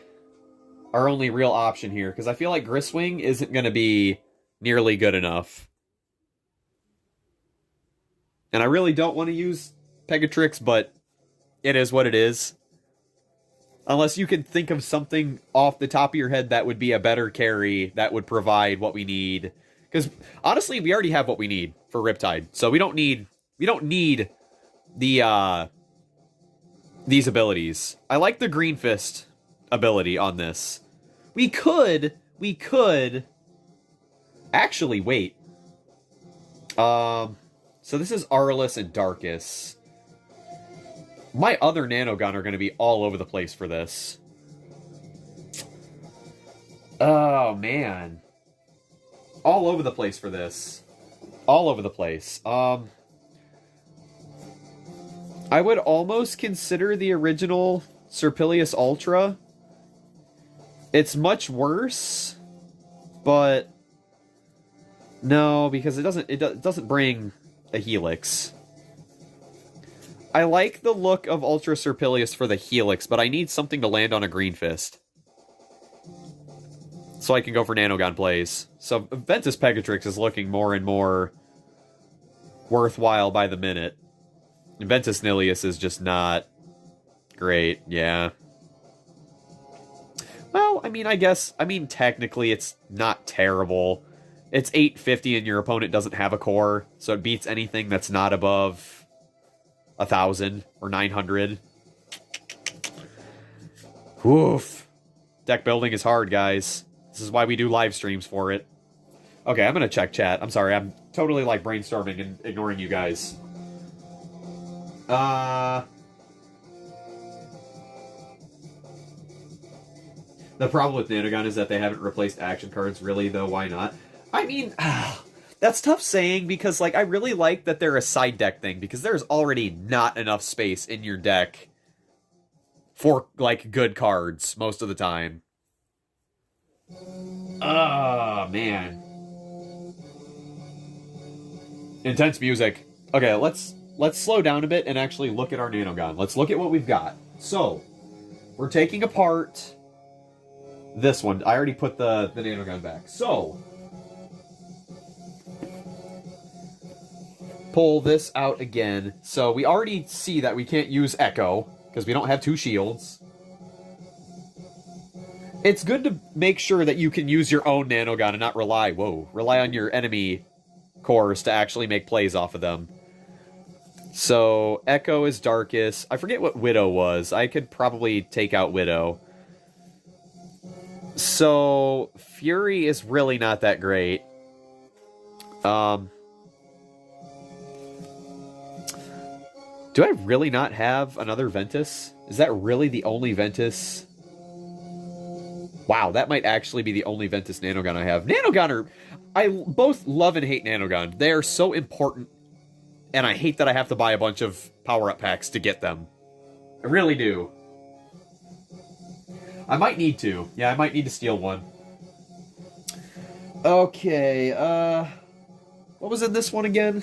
real option here, because I feel like Griswing isn't going to be nearly good enough. And I really don't want to use Pegatrix, but it is what it is. Unless you can think of something off the top of your head that would be a better carry that would provide what we need. Because honestly, we already have what we need for Riptide, so we don't need the these abilities. I like the Green Fist ability on this. We could actually wait. So this is Arliss and Darkus. My other Nanogon are going to be all over the place for this. Oh, man. All over the place for this. All over the place. I would almost consider the original Serpilius Ultra. It's much worse, but no, because it doesn't bring a Helix. I like the look of Ultra Serpilius for the Helix, but I need something to land on a Green Fist. So I can go for Nanogon plays. So Ventus Pegatrix is looking more and more worthwhile by the minute. And Ventus Nilius is just not great, yeah. Well, I mean, technically it's not terrible. It's 850 and your opponent doesn't have a core, so it beats anything that's not above 1,000 or 900. Woof. Deck building is hard, guys. This is why we do live streams for it. Okay, I'm gonna check chat. I'm sorry, I'm totally, like, brainstorming and ignoring you guys. The problem with Nanogon is that they haven't replaced action cards. Really, though, why not? I mean, that's tough saying, because, like, I really like that they're a side deck thing, because there's already not enough space in your deck for, like, good cards most of the time. Ah, man. Intense music. Okay, let's slow down a bit and actually look at our Nanogon. Let's look at what we've got. So, we're taking apart this one. I already put the Nanogon back. So, pull this out again. So, we already see that we can't use Echo, because we don't have 2 shields. It's good to make sure that you can use your own Nanogon and not rely on your enemy cores to actually make plays off of them. So, Echo is Darkus. I forget what Widow was. I could probably take out Widow. So, Fury is really not that great. Do I really not have another Ventus? Is that really the only Ventus? Wow, that might actually be the only Ventus Nanogon I have. I both love and hate Nanogon. They are so important, and I hate that I have to buy a bunch of power-up packs to get them. I really do. I might need to. Yeah, I might need to steal one. Okay, What was in this one again?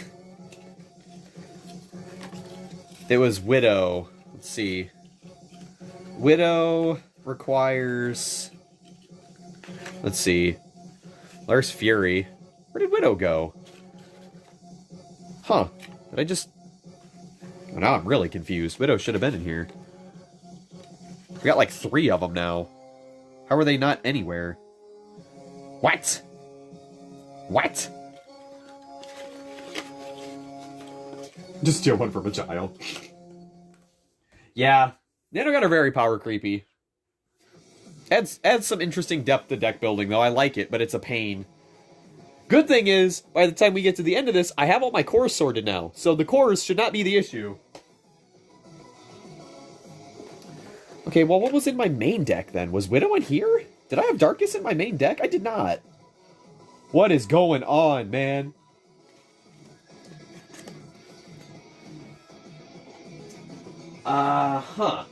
It was Widow. Let's see. Widow requires... Let's see. There's Fury. Where did Widow go? Huh. Did I just... Oh, now I'm really confused. Widow should have been in here. We got like 3 of them now. How are they not anywhere? What? What? Just steal one from a child. Yeah. Nanogun are very power creepy. Adds some interesting depth to deck building, though. I like it, but it's a pain. Good thing is, by the time we get to the end of this, I have all my cores sorted now. So the cores should not be the issue. Okay, well, what was in my main deck, then? Was Widow in here? Did I have Darkness in my main deck? I did not. What is going on, man? Huh.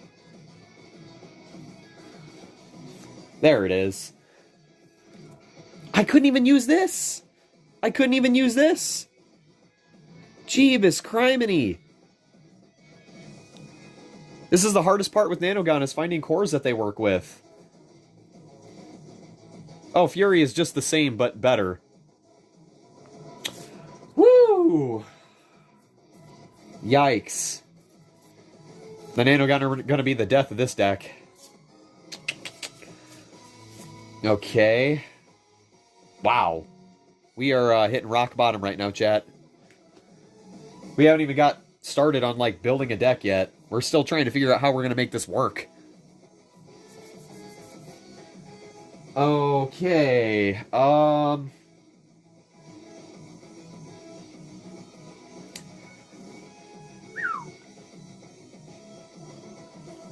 There it is. I couldn't even use this! I couldn't even use this! Jeebus criminy! This is the hardest part with Nanogun, is finding cores that they work with. Oh, Fury is just the same, but better. Woo! Yikes. The Nanogun are going to be the death of this deck. Okay. Wow. We are hitting rock bottom right now, chat. We haven't even got started on, like, building a deck yet. We're still trying to figure out how we're going to make this work. Okay.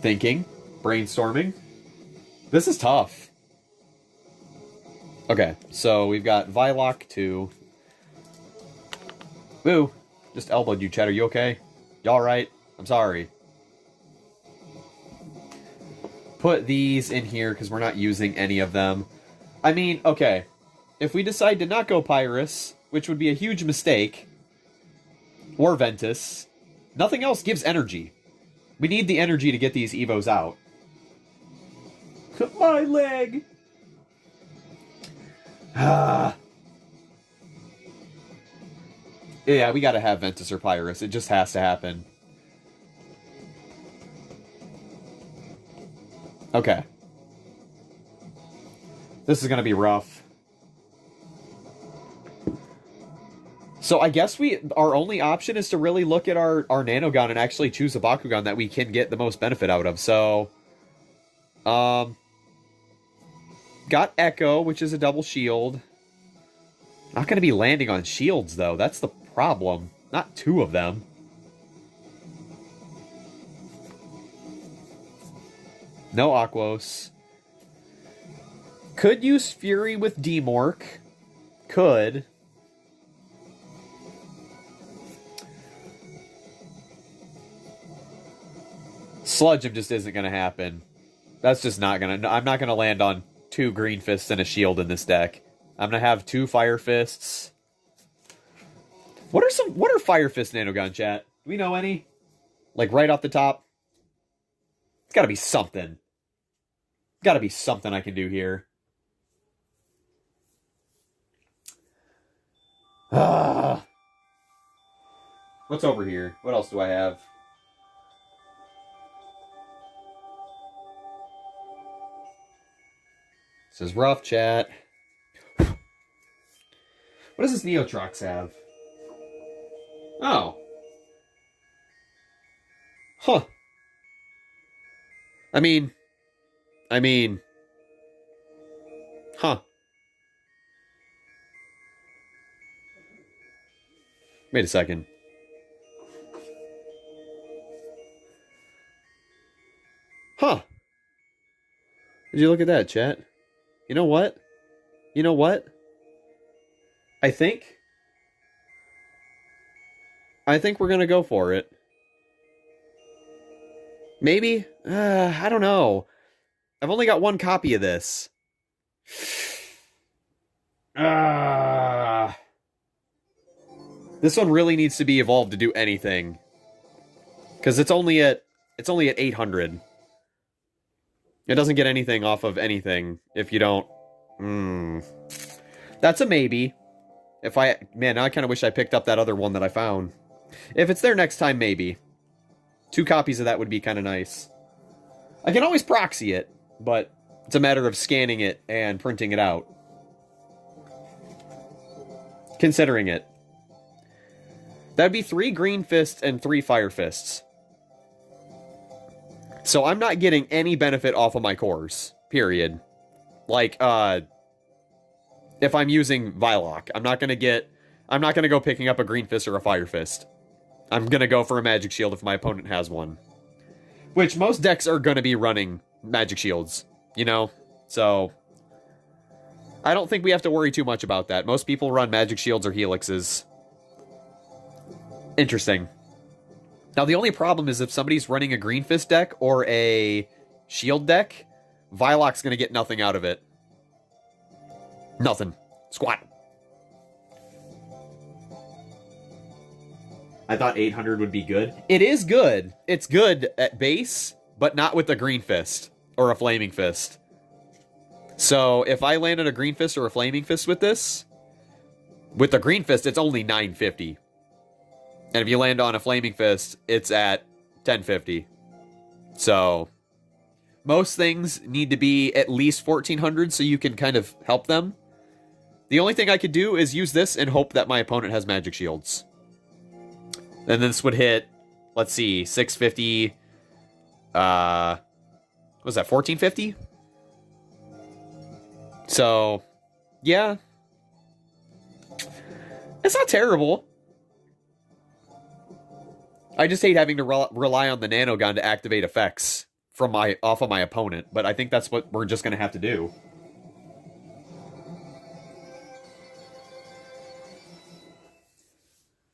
Thinking. Brainstorming. This is tough. Okay, so we've got Vilok 2. Woo! Just elbowed you, Chet. Are you okay? You alright? I'm sorry. Put these in here because we're not using any of them. I mean, okay. If we decide to not go Pyrus, which would be a huge mistake, or Ventus, nothing else gives energy. We need the energy to get these Evos out. My leg! Yeah, we gotta have Ventus or Pyrus. It just has to happen. Okay. This is gonna be rough. So I guess our only option is to really look at our Nanogun and actually choose a Bakugan that we can get the most benefit out of. So, got Echo, which is a double shield. Not going to be landing on shields, though. That's the problem. Not 2 of them. No Aquos. Could use Fury with Demork. Could. Sludge him just isn't going to happen. That's just not going to... I'm not going to land on 2 Green Fists and a shield in this deck. I'm going to have 2 Fire Fists. What are Fire Fist Nanogun, chat? Do we know any? Like, right off the top? It's got to be something. Got to be something I can do here. What's over here? What else do I have? This is rough, chat. What does this Neotrox have? Oh. Huh. I mean... Huh. Wait a second. Huh. Did you look at that, chat? You know what? You know what? I think we're gonna go for it. Maybe? I don't know. I've only got 1 copy of this. This one really needs to be evolved to do anything. Because it's only at 800. It doesn't get anything off of anything if you don't... That's a maybe. Man, now I kind of wish I picked up that other one that I found. If it's there next time, maybe. 2 copies of that would be kind of nice. I can always proxy it, but it's a matter of scanning it and printing it out. Considering it. That'd be 3 green fists and 3 fire fists. So I'm not getting any benefit off of my cores. Period. Like, if I'm using Vilok, I'm not gonna go picking up a green fist or a fire fist. I'm gonna go for a magic shield if my opponent has one. Which most decks are gonna be running magic shields, you know? So I don't think we have to worry too much about that. Most people run magic shields or helixes. Interesting. Now the only problem is if somebody's running a green fist deck or a shield deck, Vilok's gonna get nothing out of it. Nothing. Squat. I thought 800 would be good. It is good. It's good at base, but not with a green fist or a flaming fist. So if I landed a green fist or a flaming fist with this, with the green fist, it's only 950. And if you land on a flaming fist, it's at 1050. So most things need to be at least 1400 so you can kind of help them. The only thing I could do is use this and hope that my opponent has magic shields. And this would hit, let's see, 650. What was that, 1450? So, yeah. It's not terrible. I just hate having to rely on the nanogun to activate effects from off of my opponent, but I think that's what we're just going to have to do.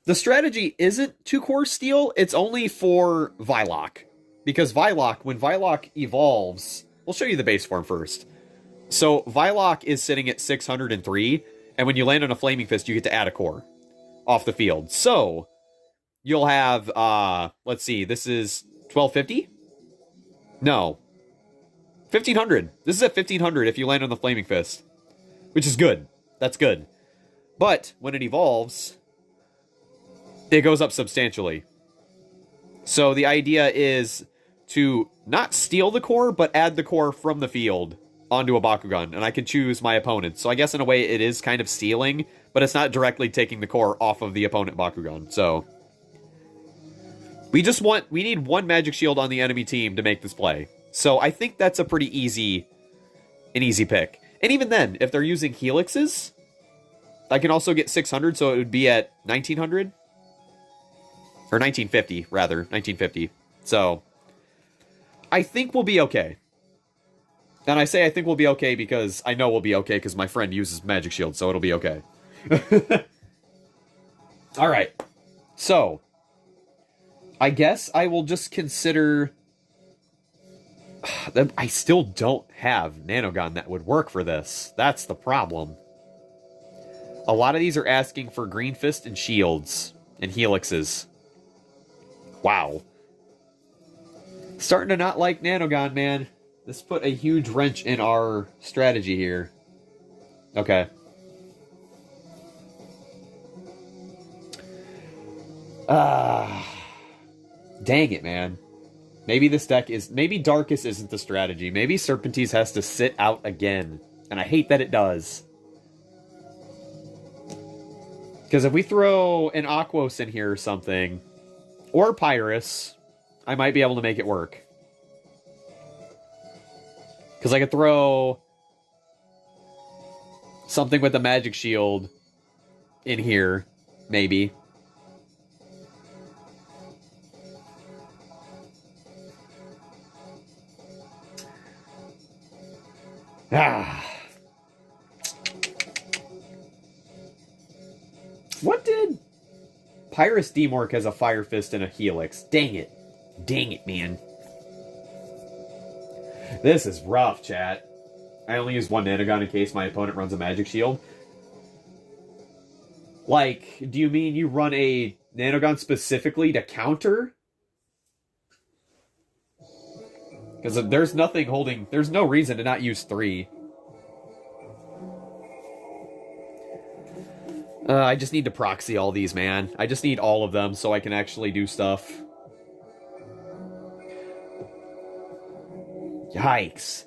The strategy isn't 2-core steal, it's only for Vilok. Because Vilok, when Vilok evolves... We'll show you the base form first. So, Vilok is sitting at 603, and when you land on a Flaming Fist, you get to add a core off the field. So, you'll have, let's see, this is 1250? No. 1500. This is at 1500 if you land on the Flaming Fist. Which is good. That's good. But, when it evolves... it goes up substantially. So the idea is to not steal the core, but add the core from the field onto a Bakugan, and I can choose my opponent. So I guess in a way it is kind of stealing, but it's not directly taking the core off of the opponent Bakugan. So we need 1 magic shield on the enemy team to make this play. So I think that's a pretty easy pick. And even then, if they're using helixes, I can also get 600, so it would be at 1900. Or 1950, rather. 1950. So, I think we'll be okay. And I say I think we'll be okay because I know we'll be okay because my friend uses Magic Shield, so it'll be okay. Alright. So, I guess I will just consider... I still don't have Nanogun that would work for this. That's the problem. A lot of these are asking for Green Fist and Shields and Helixes. Wow. Starting to not like Nanogon, man. This put a huge wrench in our strategy here. Okay. Dang it, man. Maybe this deck is... maybe Darkus isn't the strategy. Maybe Serpentine has to sit out again. And I hate that it does. Because if we throw an Aquos in here or something... or Pyrus, I might be able to make it work. Because I could throw something with a magic shield in here, maybe. What did... Pyrus Demork has a Fire Fist and a Helix. Dang it. Dang it, man. This is rough, chat. I only use 1 Nanogon in case my opponent runs a Magic Shield. Like, do you mean you run a Nanogon specifically to counter? Because there's nothing holding... There's no reason to not use 3. I just need to proxy all these, man. I just need all of them so I can actually do stuff. Yikes.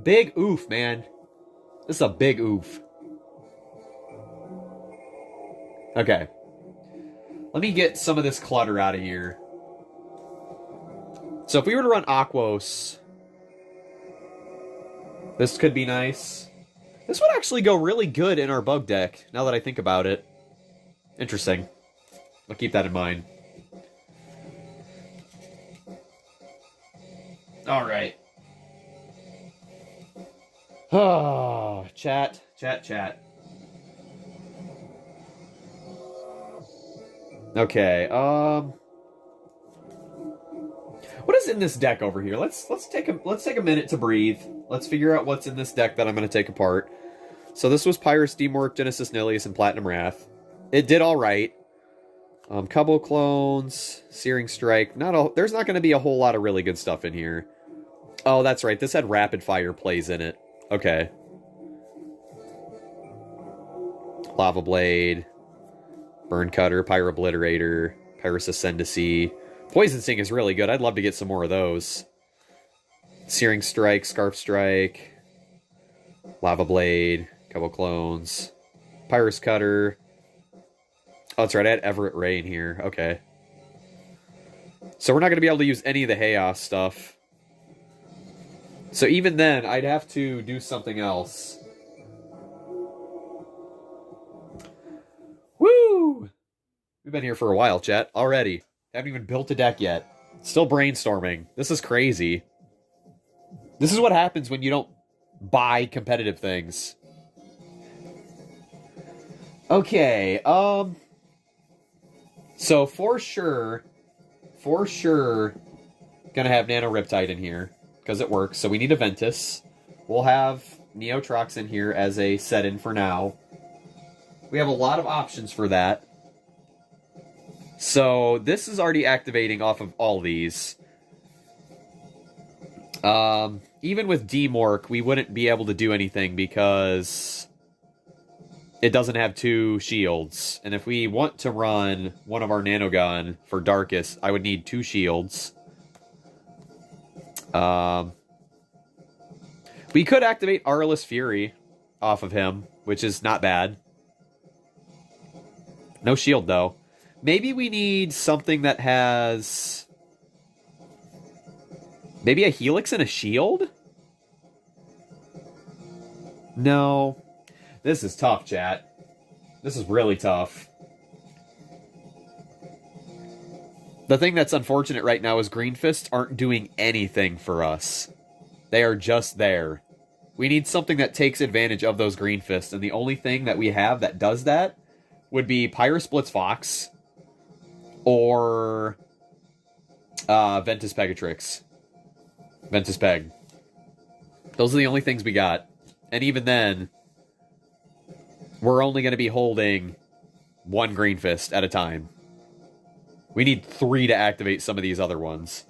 Big oof, man. This is a big oof. Okay. Let me get some of this clutter out of here. So if we were to run Aquos, this could be nice. This would actually go really good in our bug deck, now that I think about it. Interesting. I'll keep that in mind. Alright. Oh, chat. Okay, what is in this deck over here? Let's take a minute to breathe. Let's figure out what's in this deck that I'm going to take apart. So this was Pyrus, Steamwork, Genesis Nihilius, and Platinum Wrath. It did all right. Couple clones, Searing Strike. There's not going to be a whole lot of really good stuff in here. Oh, that's right. This had Rapid Fire plays in it. Okay. Lava Blade, Burn Cutter, Pyro Obliterator, Pyrus Ascendancy. Poison Sting is really good. I'd love to get some more of those. Searing Strike, Scarf Strike, Lava Blade, couple clones, Pyrus Cutter. Oh, that's right. I had Everett Ray in here. Okay. So we're not going to be able to use any of the Chaos stuff. So even then, I'd have to do something else. Woo! We've been here for a while, chat. Already. Haven't even built a deck yet. Still brainstorming. This is crazy. This is what happens when you don't buy competitive things. Okay, so for sure, gonna have Nano Riptide in here, because it works, so we need a Ventus. We'll have Neotrox in here as a set-in for now. We have a lot of options for that. So, this is already activating off of all these. Even with Demork, we wouldn't be able to do anything because it doesn't have 2 shields. And if we want to run one of our Nanogun for Darkest, I would need 2 shields. We could activate Aurelus Fury off of him, which is not bad. No shield, though. Maybe we need something that has... Maybe a Helix and a shield? No. This is tough, chat. This is really tough. The thing that's unfortunate right now is Green Fists aren't doing anything for us. They are just there. We need something that takes advantage of those Green Fists, and the only thing that we have that does that would be Pyrus Blitzfox or Ventus Pegatrix. Ventus Peg. Those are the only things we got. And even then, we're only going to be holding 1 Green Fist at a time. We need 3 to activate some of these other ones.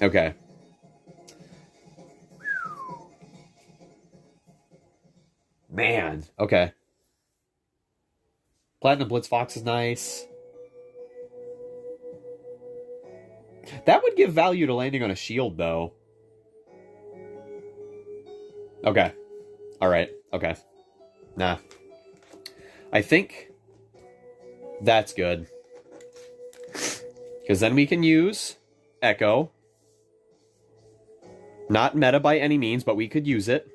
Okay. Man. Okay. Platinum Blitzfox is nice. That would give value to landing on a shield, though. Okay. Alright. Okay. Nah. I think that's good. Because then we can use Echo. Not meta by any means, but we could use it.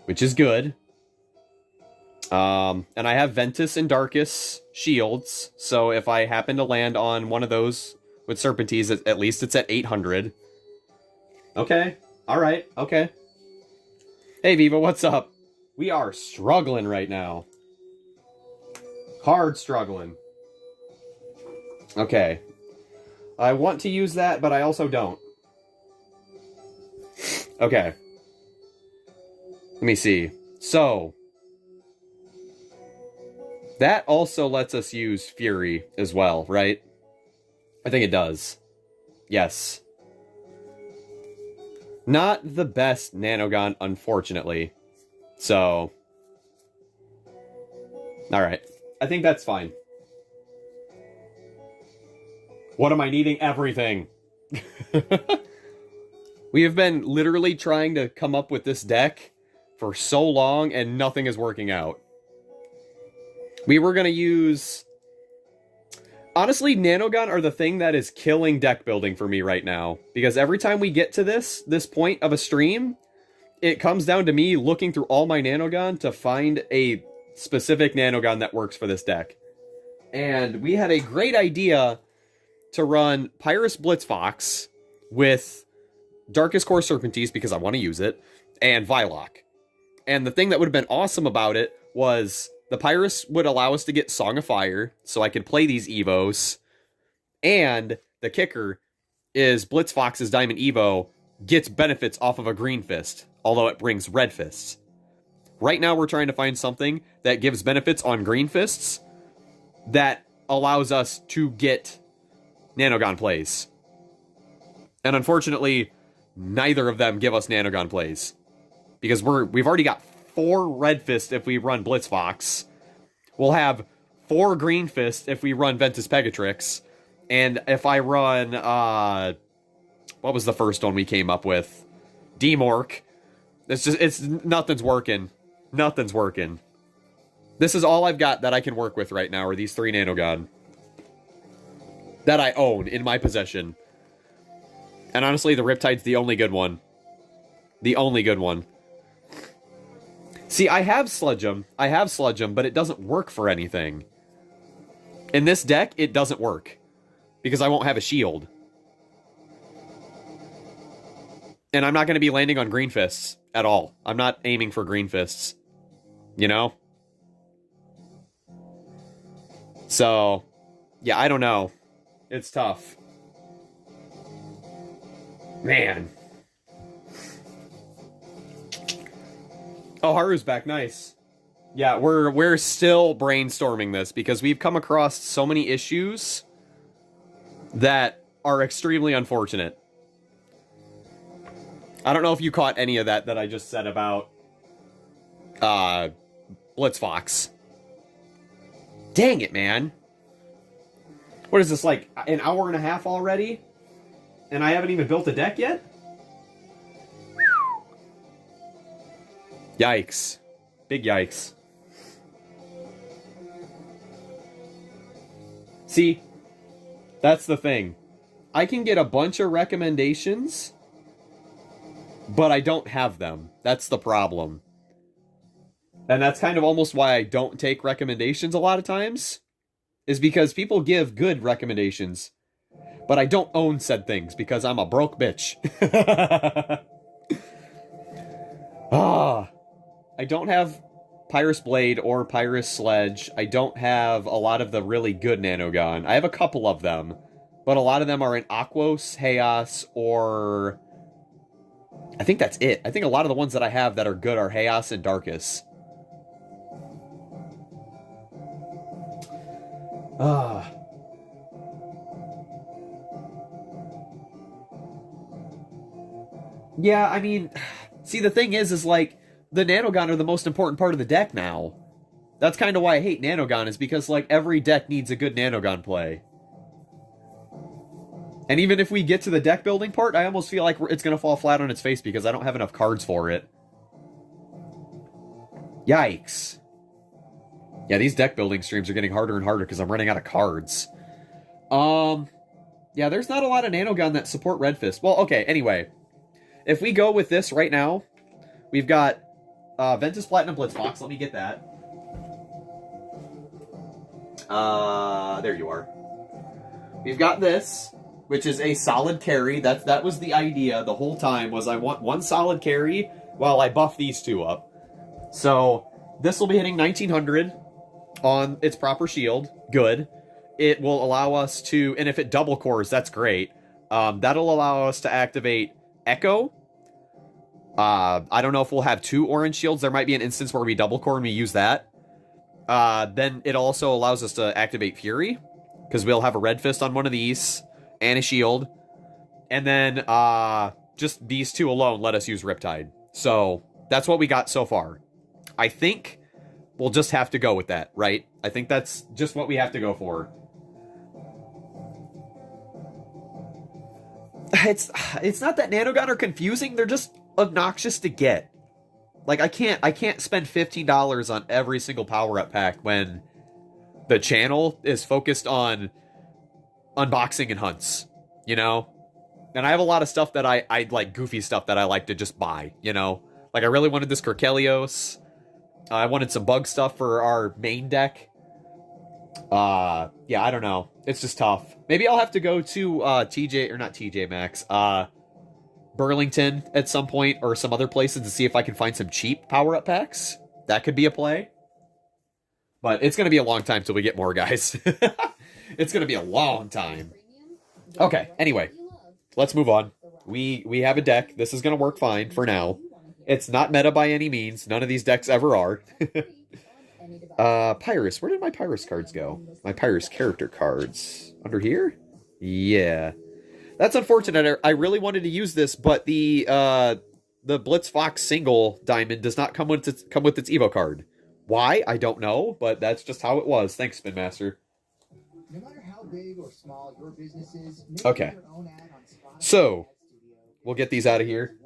Which is good. And I have Ventus and Darkus shields, so if I happen to land on one of those with Serpentines, at least it's at 800. Okay. Alright. Okay. Hey, Viva, what's up? We are struggling right now. Hard struggling. Okay. I want to use that, but I also don't. Okay. Let me see. So, that also lets us use Fury as well, right? I think it does. Yes. Not the best Nanogon, unfortunately. So, alright. I think that's fine. What am I needing? Everything. We have been literally trying to come up with this deck for so long, and nothing is working out. We were going to use... Honestly, Nanogon are the thing that is killing deck building for me right now. Because every time we get to this point of a stream, it comes down to me looking through all my Nanogon to find a specific Nanogon that works for this deck. And we had a great idea to run Pyrus Blitzfox with Darkest Core Serpentise, because I want to use it, and Vilock. And the thing that would have been awesome about it was the Pyrus would allow us to get Song of Fire, so I could play these Evos, and the kicker is Blitzfox's Diamond Evo gets benefits off of a Green Fist, although it brings Red Fists. Right now we're trying to find something that gives benefits on Green Fists that allows us to get Nanogon plays. And unfortunately, neither of them give us Nanogon plays. Because we've already got 4 Red Fist if we run Blitzfox. We'll have 4 Green Fist if we run Ventus Pegatrix. And if I run, what was the first one we came up with? Demork. Nothing's working. Nothing's working. This is all I've got that I can work with right now, are these 3 Nanogon. That I own in my possession. And honestly, the Riptide's the only good one. The only good one. See, I have Sludgeum, but it doesn't work for anything. In this deck, it doesn't work. Because I won't have a shield. And I'm not going to be landing on Green Fists at all. I'm not aiming for Green Fists. You know? So, yeah, I don't know. It's tough. Man. Oh, Haru's back. Nice. Yeah, we're still brainstorming this because we've come across so many issues that are extremely unfortunate. I don't know if you caught any of that I just said about Blitzfox. Dang it, man. What is this, like an hour and a half already? And I haven't even built a deck yet? Yikes. Big yikes. See, that's the thing. I can get a bunch of recommendations, but I don't have them. That's the problem. And that's kind of almost why I don't take recommendations a lot of times, is because people give good recommendations, but I don't own said things because I'm a broke bitch. I don't have Pyrus Blade or Pyrus Sledge. I don't have a lot of the really good Nanogon. I have a couple of them, but a lot of them are in Aquos, Chaos, or... I think that's it. I think a lot of the ones that I have that are good are Chaos and Darkus. Yeah, I mean, see, the thing is like, the Nanogon are the most important part of the deck now. That's kind of why I hate Nanogon, is because, like, every deck needs a good Nanogon play. And even if we get to the deck building part, I almost feel like it's going to fall flat on its face because I don't have enough cards for it. Yikes. Yeah, these deck building streams are getting harder and harder because I'm running out of cards. Yeah, there's not a lot of Nanogon that support Red Fist. Well, okay, anyway. If we go with this right now, we've got Ventus Platinum Blitzfox. Let me get that. There you are. We've got this, which is a solid carry. That was the idea the whole time, was I want one solid carry while I buff these two up. So, this will be hitting 1900 on its proper shield. Good. It will allow us to, and if it double cores, that's great. That'll allow us to activate Echo, I don't know if we'll have 2 orange shields. There might be an instance where we double core and we use that. Then it also allows us to activate Fury, because we'll have a red fist on one of these, and a shield. And then, just these 2 alone let us use Riptide. So, that's what we got so far. I think we'll just have to go with that, right? I think that's just what we have to go for. It's not that Nanogon are confusing, they're just obnoxious to get. Like, I can't spend $15 on every single power-up pack when the channel is focused on unboxing and hunts, you know? And I have a lot of stuff that I like, goofy stuff that I like to just buy, you know? Like, I really wanted this Kerkelios. I wanted some bug stuff for our main deck. Yeah, I don't know. It's just tough. Maybe I'll have to go to, TJ, or not TJ Maxx, Burlington at some point, or some other places to see if I can find some cheap power-up packs. That could be a play. But it's gonna be a long time till we get more, guys. It's gonna be a long time. Okay, anyway. Let's move on. We have a deck. This is gonna work fine for now. It's not meta by any means. None of these decks ever are. Pyrus. Where did my Pyrus cards go? My Pyrus character cards. Under here? Yeah. That's unfortunate. I really wanted to use this, but the Blitz Fox single diamond does not come with its Evo card. Why? I don't know, but that's just how it was. Thanks, Spin Master. No matter how big or small your business is, okay. So, we'll get these out of here.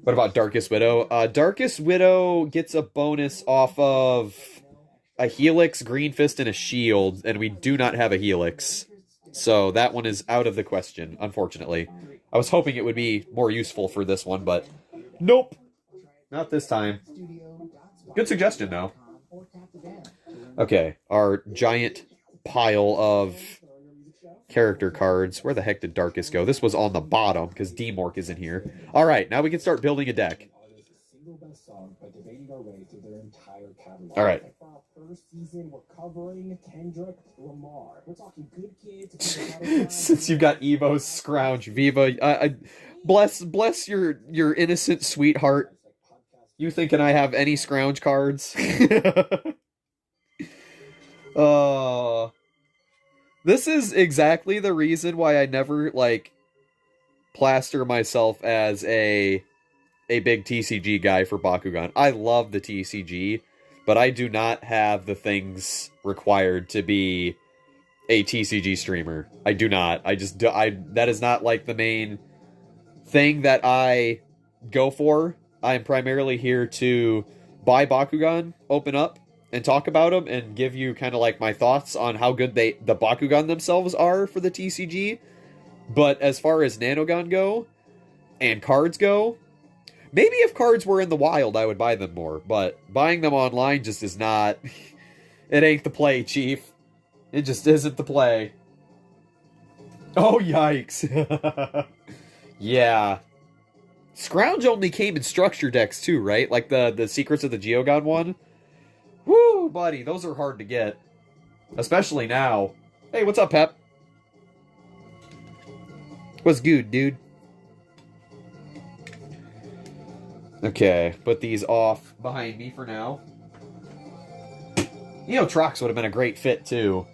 What about Darkest Widow? Darkest Widow gets a bonus off of a Helix, Green Fist, and a Shield, and we do not have a Helix. So that one is out of the question, unfortunately. I was hoping it would be more useful for this one, but nope. Not this time. Good suggestion, though. Okay, our giant pile of character cards. Where the heck did Darkest go? This was on the bottom, because D-Mork is in here. Alright, now we can start building a deck. Alright. Since you've got Evo, Scrouge, Viva, bless your innocent sweetheart. You thinking I have any Scrouge cards? This is exactly the reason why I never, like, plaster myself as a big TCG guy for Bakugan. I love the TCG, but I do not have the things required to be a TCG streamer. I do not. That is not, like, the main thing that I go for. I'm primarily here to buy Bakugan, open up, and talk about them, and give you kind of like my thoughts on how good the Bakugan themselves are for the TCG. But as far as Nanogon go, and cards go, maybe if cards were in the wild, I would buy them more. But buying them online just is not... It ain't the play, Chief. It just isn't the play. Oh, yikes. Yeah. Scrounge only came in structure decks too, right? Like the Secrets of the Geogon one? Woo, buddy, those are hard to get. Especially now. Hey, what's up, Pep? What's good, dude? Okay, put these off behind me for now. You know, Trox would have been a great fit, too.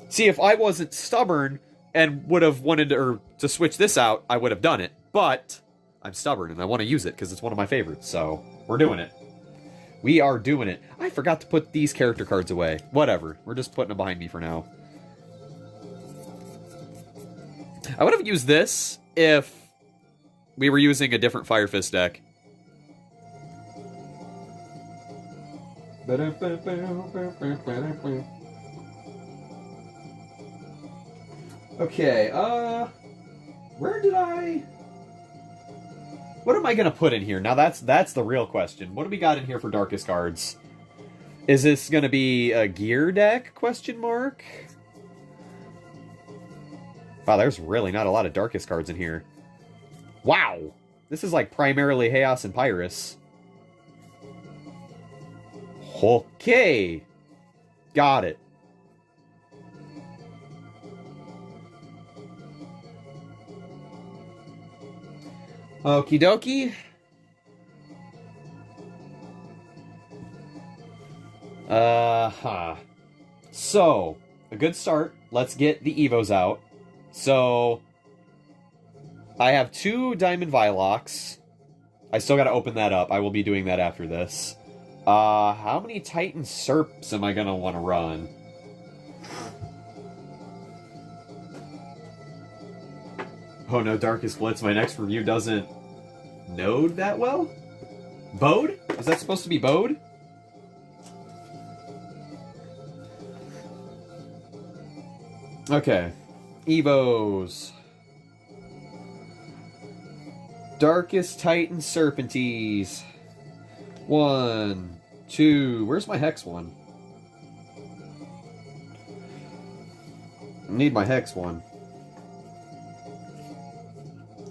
See, if I wasn't stubborn and would have wanted to switch this out, I would have done it. But I'm stubborn, and I want to use it because it's one of my favorites, so we're doing it. We are doing it. I forgot to put these character cards away. Whatever. We're just putting them behind me for now. I would have used this if we were using a different Fire Fist deck. Okay, where did I... What am I going to put in here? Now that's the real question. What do we got in here for Darkest cards? Is this going to be a gear deck? Question mark. Wow, there's really not a lot of Darkest cards in here. Wow. This is like primarily Chaos and Pyrus. Okay. Got it. Okie dokie. So, a good start. Let's get the Evos out. So, I have 2 Diamond Vilox. I still gotta open that up. I will be doing that after this. How many Titan Serps am I gonna want to run? Oh no, Darkest Blitz, my next review doesn't node that well? Bode? Was that supposed to be Bode? Okay. Evos. Darkest Titan Serpentes. 1, 2. Where's my Hex one? I need my Hex one.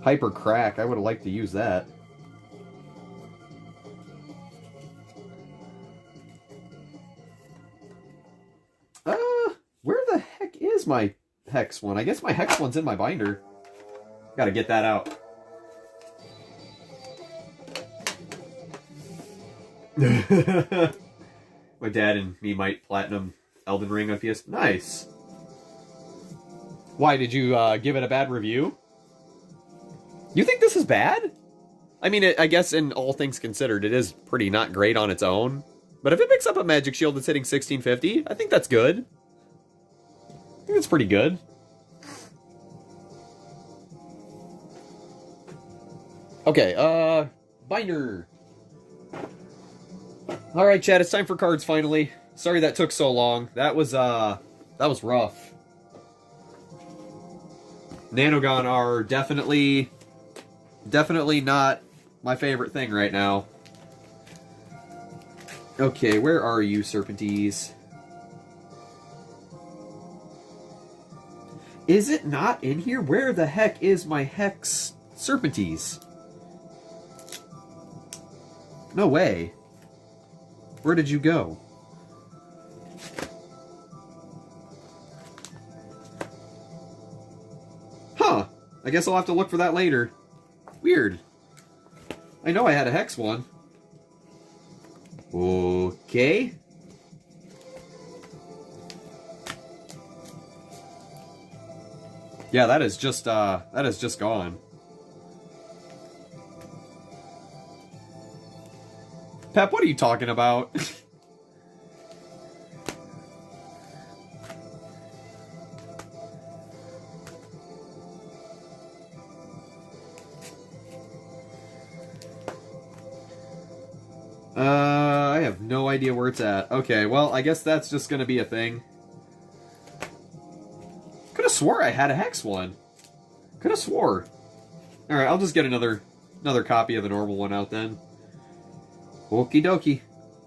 Hyper Crack. I would have liked to use that. Where the heck is my Hex one? I guess my Hex one's in my binder. Gotta get that out. My dad and me might platinum Elden Ring on PS. Nice. Why, did you give it a bad review? You think this is bad? I mean, I guess in all things considered, it is pretty not great on its own. But if it picks up a Magic Shield that's hitting 1650, I think that's good. I think it's pretty good. Okay, binder. Alright, chat, it's time for cards finally. Sorry that took so long. That was rough. Nanogon are definitely not my favorite thing right now. Okay, where are you, Serpentes? Is it not in here? Where the heck is my Hex Serpentes? No way. Where did you go? Huh. I guess I'll have to look for that later. Weird. I know I had a Hex one. Okay. Yeah, that is just gone. Pep, what are you talking about? I have no idea where it's at. Okay, well, I guess that's just gonna be a thing. Could have swore I had a Hex one. Could have swore. Alright, I'll just get another copy of the normal one out then. Okie dokie.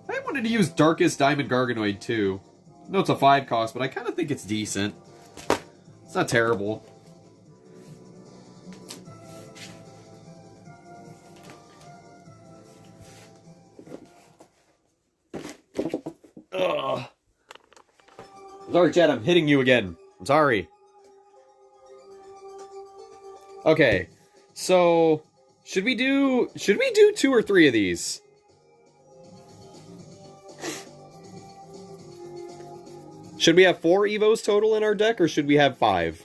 I wanted to use Darkest Diamond Garganoid too. I know it's a 5 cost, but I kind of think it's decent. It's not terrible. Ugh. Sorry, Chad, I'm hitting you again. I'm sorry. Okay, so should we do 2 or 3 of these? Should we have 4 Evos total in our deck, or should we have 5?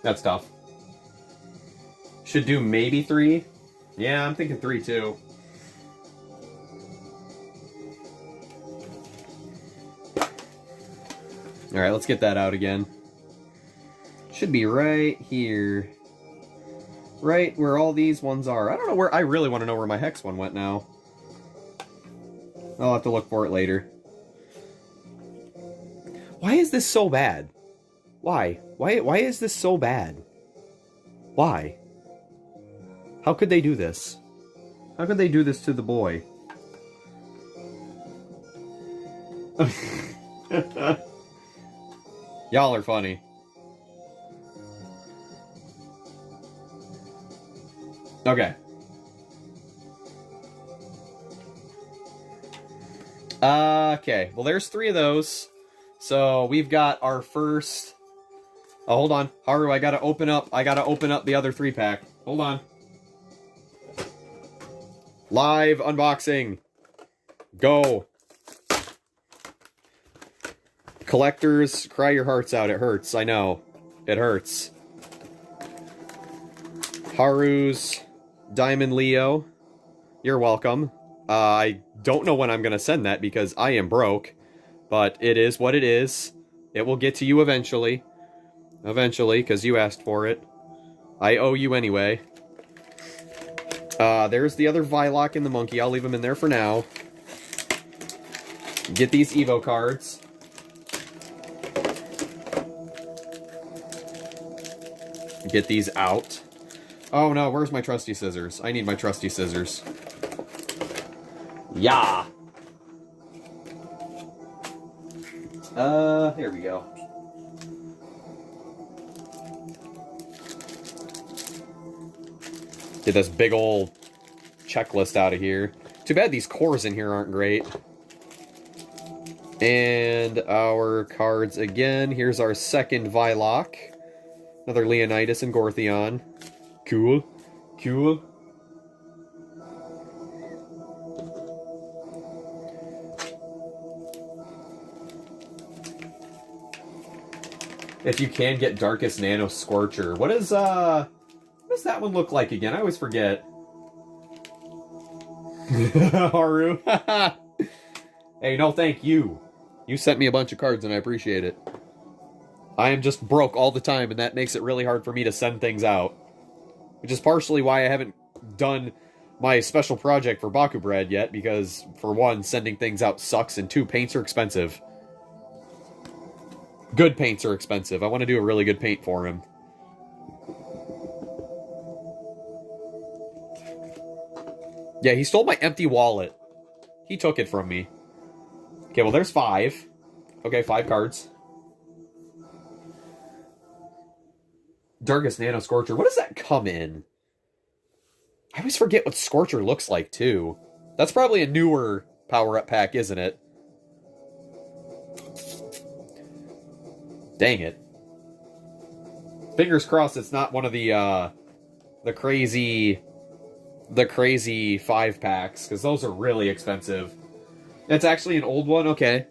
That's tough. Should do maybe 3? Yeah, I'm thinking 3 too. Alright, let's get that out again. Should be right here. Right where all these ones are. I don't know where... I really want to know where my Hex one went now. I'll have to look for it later. Why is this so bad? Why? Why is this so bad? Why? How could they do this? How could they do this to the boy? Y'all are funny. Okay. Okay, well there's 3 of those. So we've got our first... Oh, hold on. Haru, I gotta open up the other 3-pack. Hold on. Live unboxing. Go. Collectors, cry your hearts out. It hurts, I know. It hurts. Haru's Diamond Leo. You're welcome. I don't know when I'm gonna send that because I am broke. But it is what it is. It will get to you eventually. Eventually, because you asked for it. I owe you anyway. There's the other Vilock and the Monkey. I'll leave them in there for now. Get these Evo cards. Get these out. Oh no, where's my trusty scissors? I need my trusty scissors. Yeah! Here we go. Get this big old checklist out of here. Too bad these cores in here aren't great. And our cards again. Here's our second Vilock. Another Leonidas and Gortheon. Cool. Cool. If you can get Darkest Nano Scorcher. What does that one look like again? I always forget. Haru. Hey, no thank you. You sent me a bunch of cards and I appreciate it. I am just broke all the time and that makes it really hard for me to send things out. Which is partially why I haven't done my special project for Baku Bread yet, because for one, sending things out sucks, and 2, paints are expensive. Good paints are expensive. I want to do a really good paint for him. Yeah, he stole my empty wallet. He took it from me. Okay, well, there's 5. Okay, 5 cards. Darkest Nano Scorcher. What does that come in? I always forget what Scorcher looks like, too. That's probably a newer power-up pack, isn't it? Dang it. Fingers crossed it's not one of the crazy 5-packs, because those are really expensive. It's actually an old one? Okay.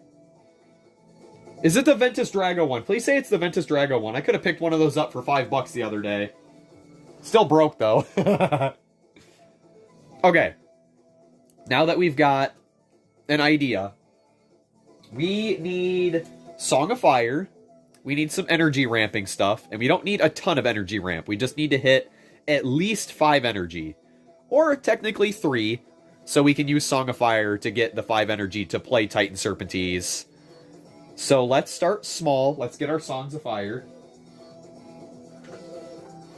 Is it the Ventus Drago one? Please say it's the Ventus Drago one. I could have picked one of those up for $5 the other day. Still broke, though. Okay. Now that we've got an idea, we need Song of Fire. We need some energy ramping stuff. And we don't need a ton of energy ramp. We just need to hit at least 5 energy. Or technically 3. So we can use Song of Fire to get the 5 energy to play Titan Serpentines. So let's start small. Let's get our Songs of Fire.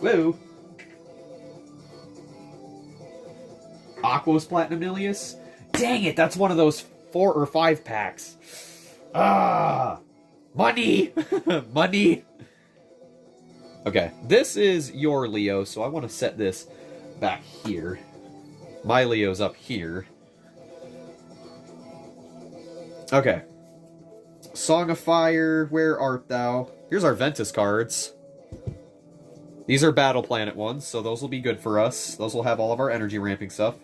Woo! Aquos Platinum Ilius? Dang it, that's one of those 4 or 5 packs. Ah! Money! Money! Okay, this is your Leo, so I want to set this back here. My Leo's up here. Okay. Song of Fire, where art thou? Here's our Ventus cards. These are Battle Planet ones, so those will be good for us. Those will have all of our energy ramping stuff.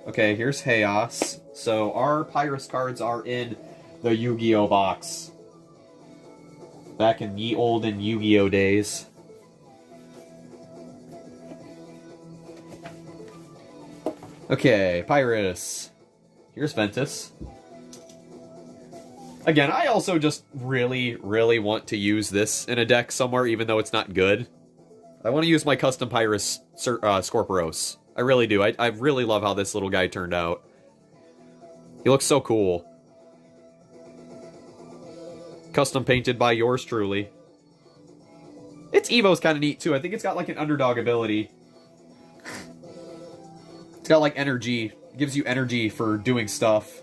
Okay, here's Chaos. So our Pyrus cards are in the Yu-Gi-Oh box. Back in ye olden Yu-Gi-Oh days. Okay, Pyrus. Here's Ventus. Again, I also just really, really want to use this in a deck somewhere, even though it's not good. I want to use my custom Pyrus Scorpios. I really do. I really love how this little guy turned out. He looks so cool. Custom painted by yours truly. Its Evo's kind of neat, too. I think it's got, like, an underdog ability. It's got, like, energy. Gives you energy for doing stuff.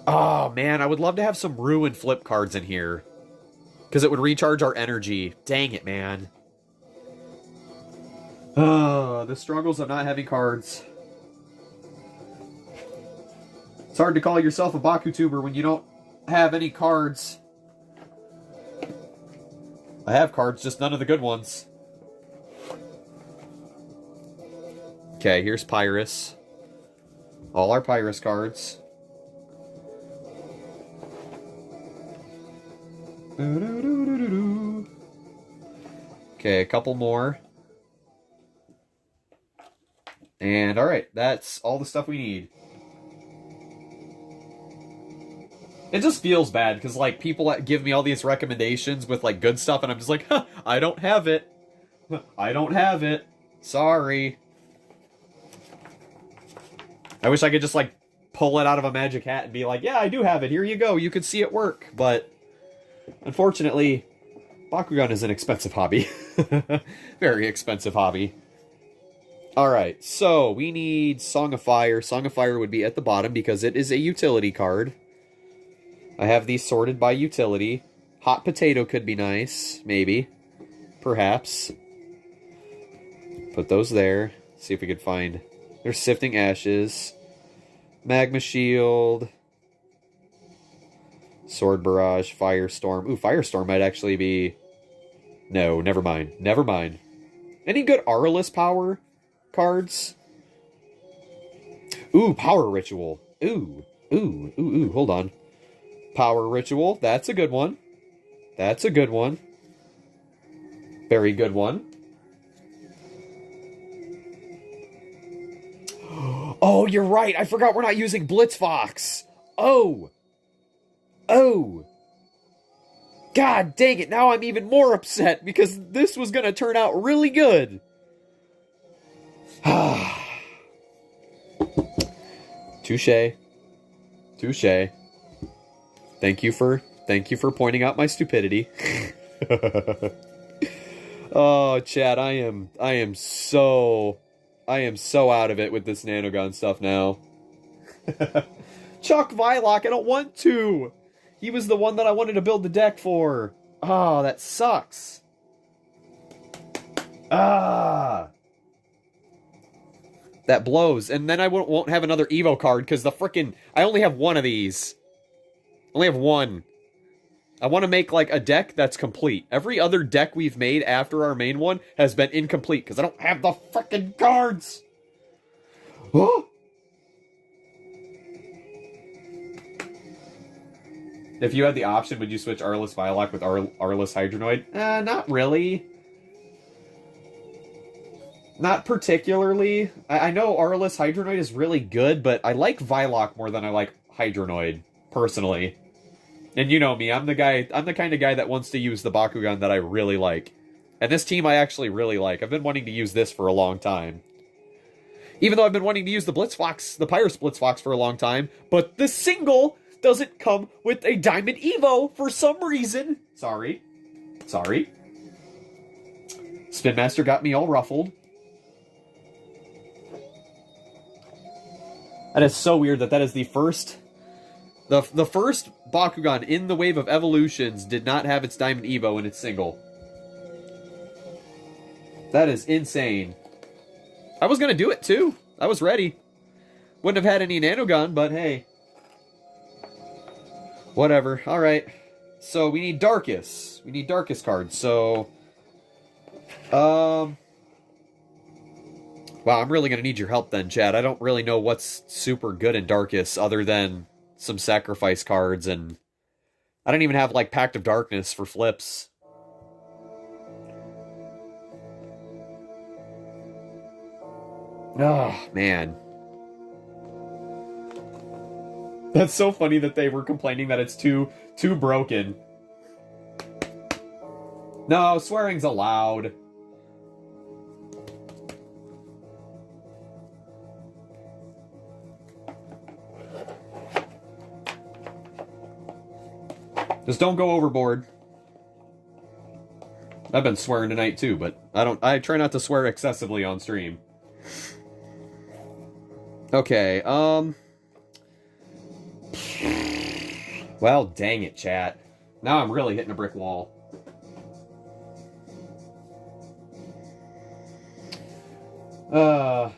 Oh, man, I would love to have some Ruin flip cards in here. Because it would recharge our energy. Dang it, man. The struggles of not having cards. It's hard to call yourself a BakuTuber when you don't have any cards. I have cards, just none of the good ones. Okay, here's Pyrus. All our Pyrus cards. Okay, a couple more. And alright, that's all the stuff we need. It just feels bad, because, like, people give me all these recommendations with, like, good stuff, and I'm just like, huh, I don't have it. I don't have it. Sorry. I wish I could just, like, pull it out of a magic hat and be like, yeah, I do have it. Here you go. You can see it work. But, unfortunately, Bakugan is an expensive hobby. Very expensive hobby. Alright, so we need Song of Fire. Song of Fire would be at the bottom because it is a utility card. I have these sorted by utility. Hot Potato could be nice. Maybe. Perhaps. Put those there. See if we could find... There's Sifting Ashes. Magma Shield. Sword Barrage. Firestorm. Ooh, Firestorm might actually be... No, never mind. Never mind. Any good Aurelus power cards? Ooh, Power Ritual. Ooh. Hold on. Power Ritual. That's a good one. That's a good one. Very good one. Oh, you're right. I forgot we're not using Blitzfox. Oh. God dang it. Now I'm even more upset because this was going to turn out really good. Touché. Thank you for pointing out my stupidity. Oh, chat, I am so out of it with this Nanogon stuff now. Chuck Vylock, I don't want to. He was the one that I wanted to build the deck for. Oh, that sucks. That blows. And then I won't have another Evo card because the frickin' I only have one of these. Only have one. I want to make, like, a deck that's complete. Every other deck we've made after our main one has been incomplete, because I don't have the frickin' cards! Oh! If you had the option, would you switch Arliss Vilock with Arliss Hydronoid? Not really. Not particularly. I know Arliss Hydronoid is really good, but I like Vilock more than I like Hydronoid, personally. And you know me, I'm the kind of guy that wants to use the Bakugan that I really like. And this team I actually really like. I've been wanting to use this for a long time. Even though I've been wanting to use the Blitzfox, the Pyrus Blitzfox for a long time, but the single doesn't come with a Diamond Evo for some reason. Sorry. Spin Master got me all ruffled. That is so weird that is the first... The first Bakugan in the Wave of Evolutions did not have its Diamond Evo in its single. That is insane. I was gonna do it too. I was ready. Wouldn't have had any Nanogon, but hey. Whatever. Alright. So we need Darkus. We need Darkus cards. So... Wow, I'm really gonna need your help then, Chad. I don't really know what's super good in Darkus other than... some sacrifice cards, and I don't even have, like, Pact of Darkness for flips. Oh, man. That's so funny that they were complaining that it's too broken. No, swearing's allowed. Just don't go overboard. I've been swearing tonight too, but I try not to swear excessively on stream. Okay, well, dang it, chat. Now I'm really hitting a brick wall. Uh...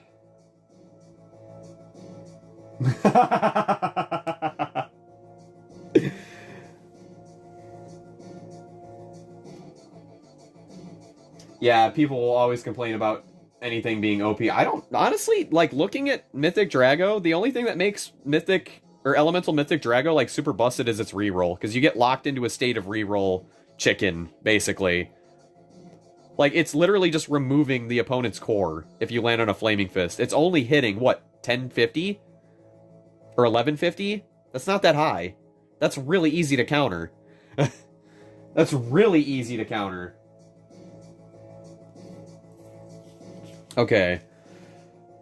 Yeah, people will always complain about anything being OP. I don't... Honestly, like, looking at Mythic Drago, the only thing that makes Mythic... or Elemental Mythic Drago, like, super busted is its reroll. Because you get locked into a state of reroll chicken, basically. Like, it's literally just removing the opponent's core if you land on a Flaming Fist. It's only hitting, what, 1050? Or 1150? That's not that high. That's really easy to counter. That's really easy to counter. Okay.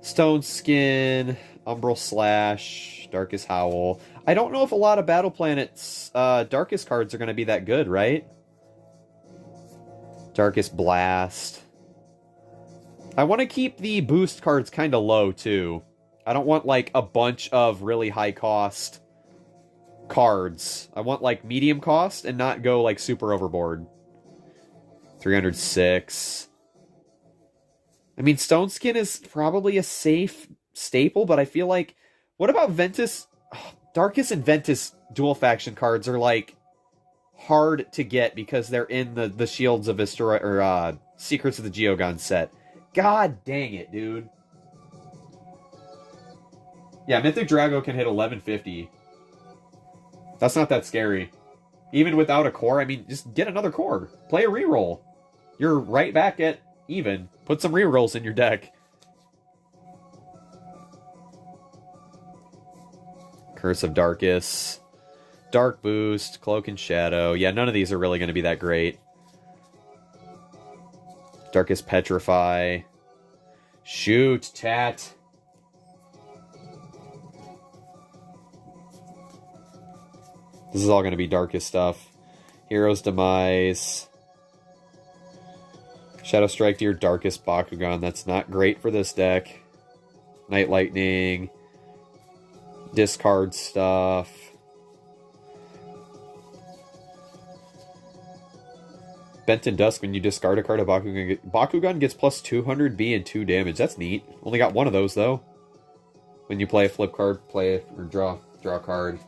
Stone Skin, Umbral Slash, Darkest Howl. I don't know if a lot of Battle Planets Darkest cards are going to be that good, right? Darkest Blast. I want to keep the boost cards kind of low, too. I don't want, like, a bunch of really high-cost cards. I want, like, medium cost and not go, like, super overboard. 306. I mean, Stone Skin is probably a safe staple, but I feel like... What about Ventus? Oh, Darkest and Ventus dual faction cards are, like, hard to get because they're in the Shields of Astora, or Secrets of the Geogon set. God dang it, dude. Yeah, Mythic Drago can hit 1150. That's not that scary. Even without a core, I mean, just get another core. Play a reroll. You're right back at even. Put some rerolls in your deck. Curse of Darkest. Dark Boost, Cloak and Shadow. Yeah, none of these are really going to be that great. Darkest Petrify. Shoot, Tat. This is all going to be Darkest stuff. Hero's Demise. Shadow Strike to your Darkest Bakugan. That's not great for this deck. Night Lightning. Discard stuff. Bent in Dusk, when you discard a card of Bakugan, Bakugan gets plus 200B and 2 damage. That's neat. Only got one of those, though. When you play a flip card, play it, or draw a card.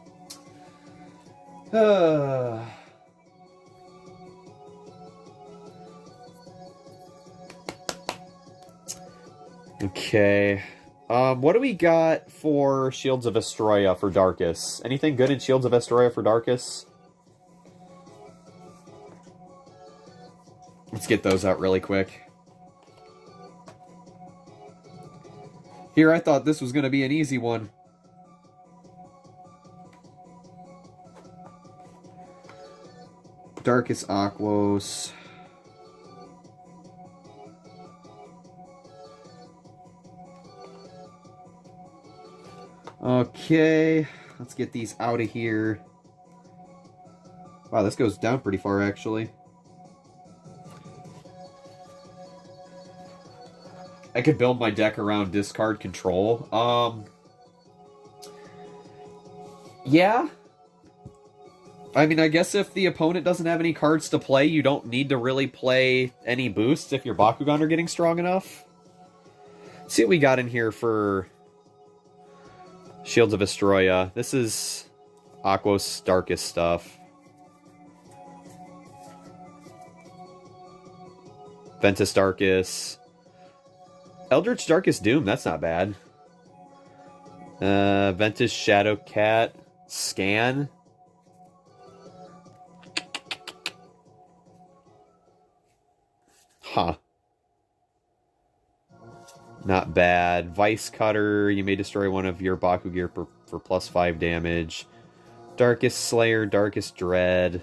Okay. What do we got for Shields of Astroya for Darkus? Anything good in Shields of Astroya for Darkus? Let's get those out really quick. Here, I thought this was going to be an easy one. Darkest Aquos. Okay, let's get these out of here. Wow, this goes down pretty far, actually. I could build my deck around discard control. Yeah. I mean, I guess if the opponent doesn't have any cards to play, you don't need to really play any boosts if your Bakugan are getting strong enough. Let's see what we got in here for Shields of Astroya. This is Aquos Darkest stuff. Ventus Darkest. Eldritch Darkest Doom, that's not bad. Ventus Shadow Cat. Scan. Huh. Not bad. Vice Cutter. You may destroy one of your Baku gear for plus 5 damage. Darkest Slayer. Darkest Dread.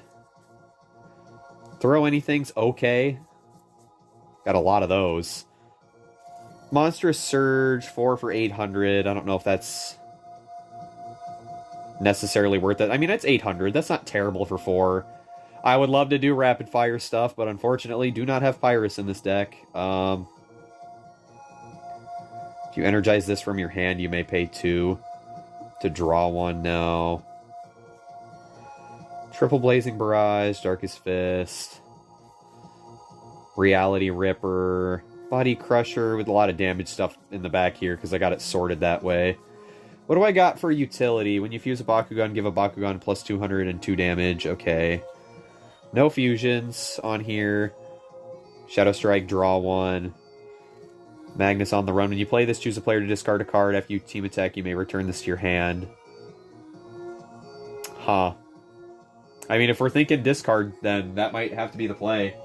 Throw Anything's okay. Got a lot of those. Monstrous Surge. 4 for 800. I don't know if that's necessarily worth it. I mean, it's 800. That's not terrible for 4. I would love to do rapid fire stuff, but unfortunately do not have Pyrus in this deck. If you energize this from your hand, you may pay 2 to draw one now. Triple Blazing Barrage, Darkest Fist, Reality Ripper, Body Crusher with a lot of damage stuff in the back here because I got it sorted that way. What do I got for utility? When you fuse a Bakugan, give a Bakugan plus 202 damage. Okay. No fusions on here. Shadow Strike, draw one. Magnus on the run. When you play this, choose a player to discard a card. After you team attack, you may return this to your hand. Huh. I mean, if we're thinking discard, then that might have to be the play.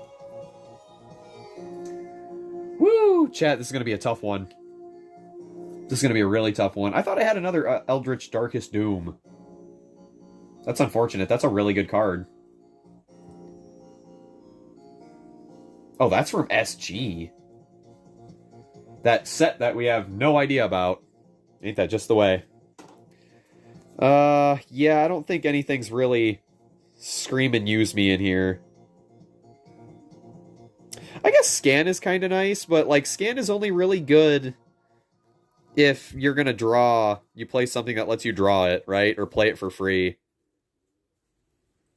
Woo! Chat, this is going to be a tough one. This is going to be a really tough one. I thought I had another Eldritch Darkest Doom. That's unfortunate. That's a really good card. Oh, that's from SG. That set that we have no idea about. Ain't that just the way? Yeah, I don't think anything's really scream and use me in here. I guess Scan is kind of nice, but, like, Scan is only really good if you're gonna draw, you play something that lets you draw it, right? Or play it for free.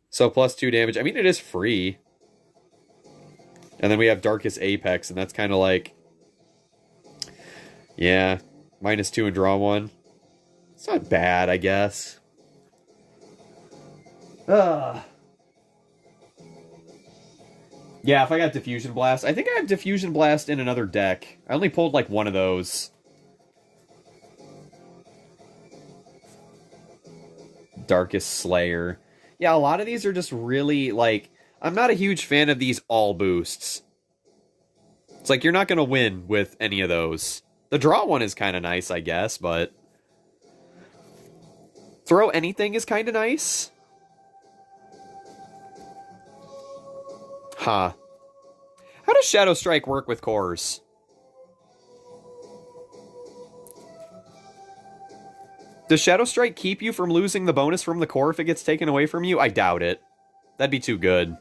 So plus 2 damage. I mean, it is free. And then we have Darkest Apex, and that's kind of like... Yeah, -2 and draw 1. It's not bad, I guess. Yeah, if I got Diffusion Blast. I think I have Diffusion Blast in another deck. I only pulled, like, one of those. Darkest Slayer. Yeah, a lot of these are just really, like... I'm not a huge fan of these all boosts. It's like, you're not going to win with any of those. The draw one is kind of nice, I guess, but... Throw anything is kind of nice. Huh. How does Shadow Strike work with cores? Does Shadow Strike keep you from losing the bonus from the core if it gets taken away from you? I doubt it. That'd be too good.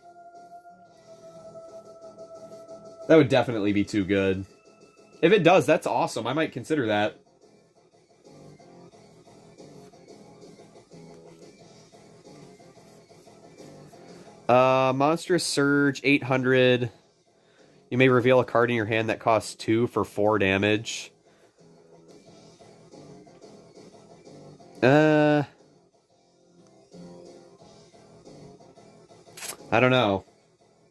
That would definitely be too good. If it does, that's awesome. I might consider that. Monstrous Surge, 800. You may reveal a card in your hand that costs 2 for 4 damage. I don't know.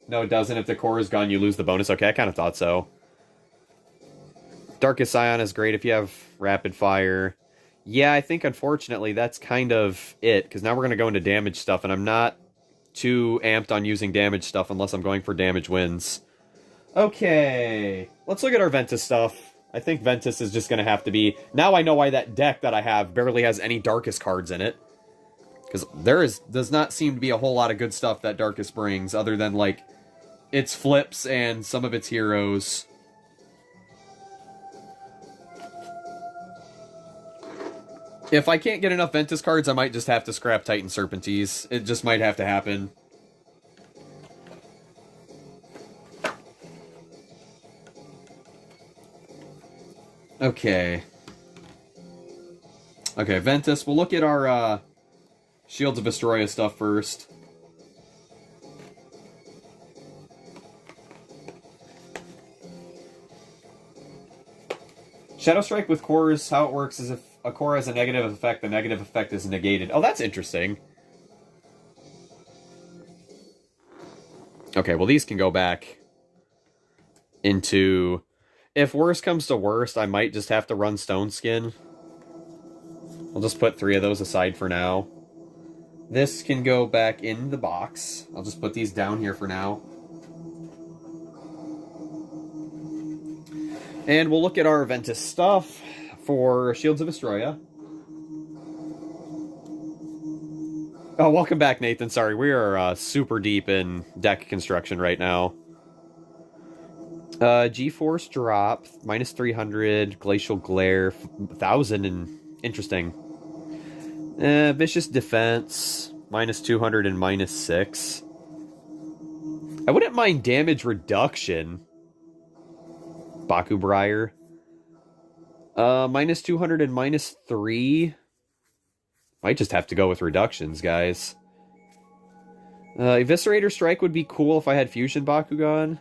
No, it doesn't. If the core is gone, you lose the bonus. Okay, I kind of thought so. Darkest Scion is great if you have Rapid Fire. Yeah, I think, unfortunately, that's kind of it, because now we're going to go into damage stuff, and I'm not too amped on using damage stuff unless I'm going for damage wins. Okay, let's look at our Ventus stuff. I think Ventus is just going to have to be... Now I know why that deck that I have barely has any Darkest cards in it. Because does not seem to be a whole lot of good stuff that Darkest brings, other than, like, its flips and some of its heroes. If I can't get enough Ventus cards, I might just have to scrap Titan Serpentines. It just might have to happen. Okay. Okay, Ventus. We'll look at our Shields of Vestroia stuff first. Shadow Strike with cores, how it works is if a core has a negative effect, the negative effect is negated. Oh, that's interesting. Okay, well, these can go back into... If worst comes to worst, I might just have to run Stone Skin. I'll just put 3 of those aside for now. This can go back in the box. I'll just put these down here for now. And we'll look at our Ventus stuff for Shields of Vestroia. Oh, welcome back, Nathan. Sorry, we are super deep in deck construction right now. G-Force drop, minus 300, Glacial Glare, 1,000, and interesting. Vicious Defense, minus 200 and minus 6. I wouldn't mind damage reduction. Baku Briar. Minus 200 and minus 3. Might just have to go with reductions, guys. Eviscerator Strike would be cool if I had Fusion Bakugan.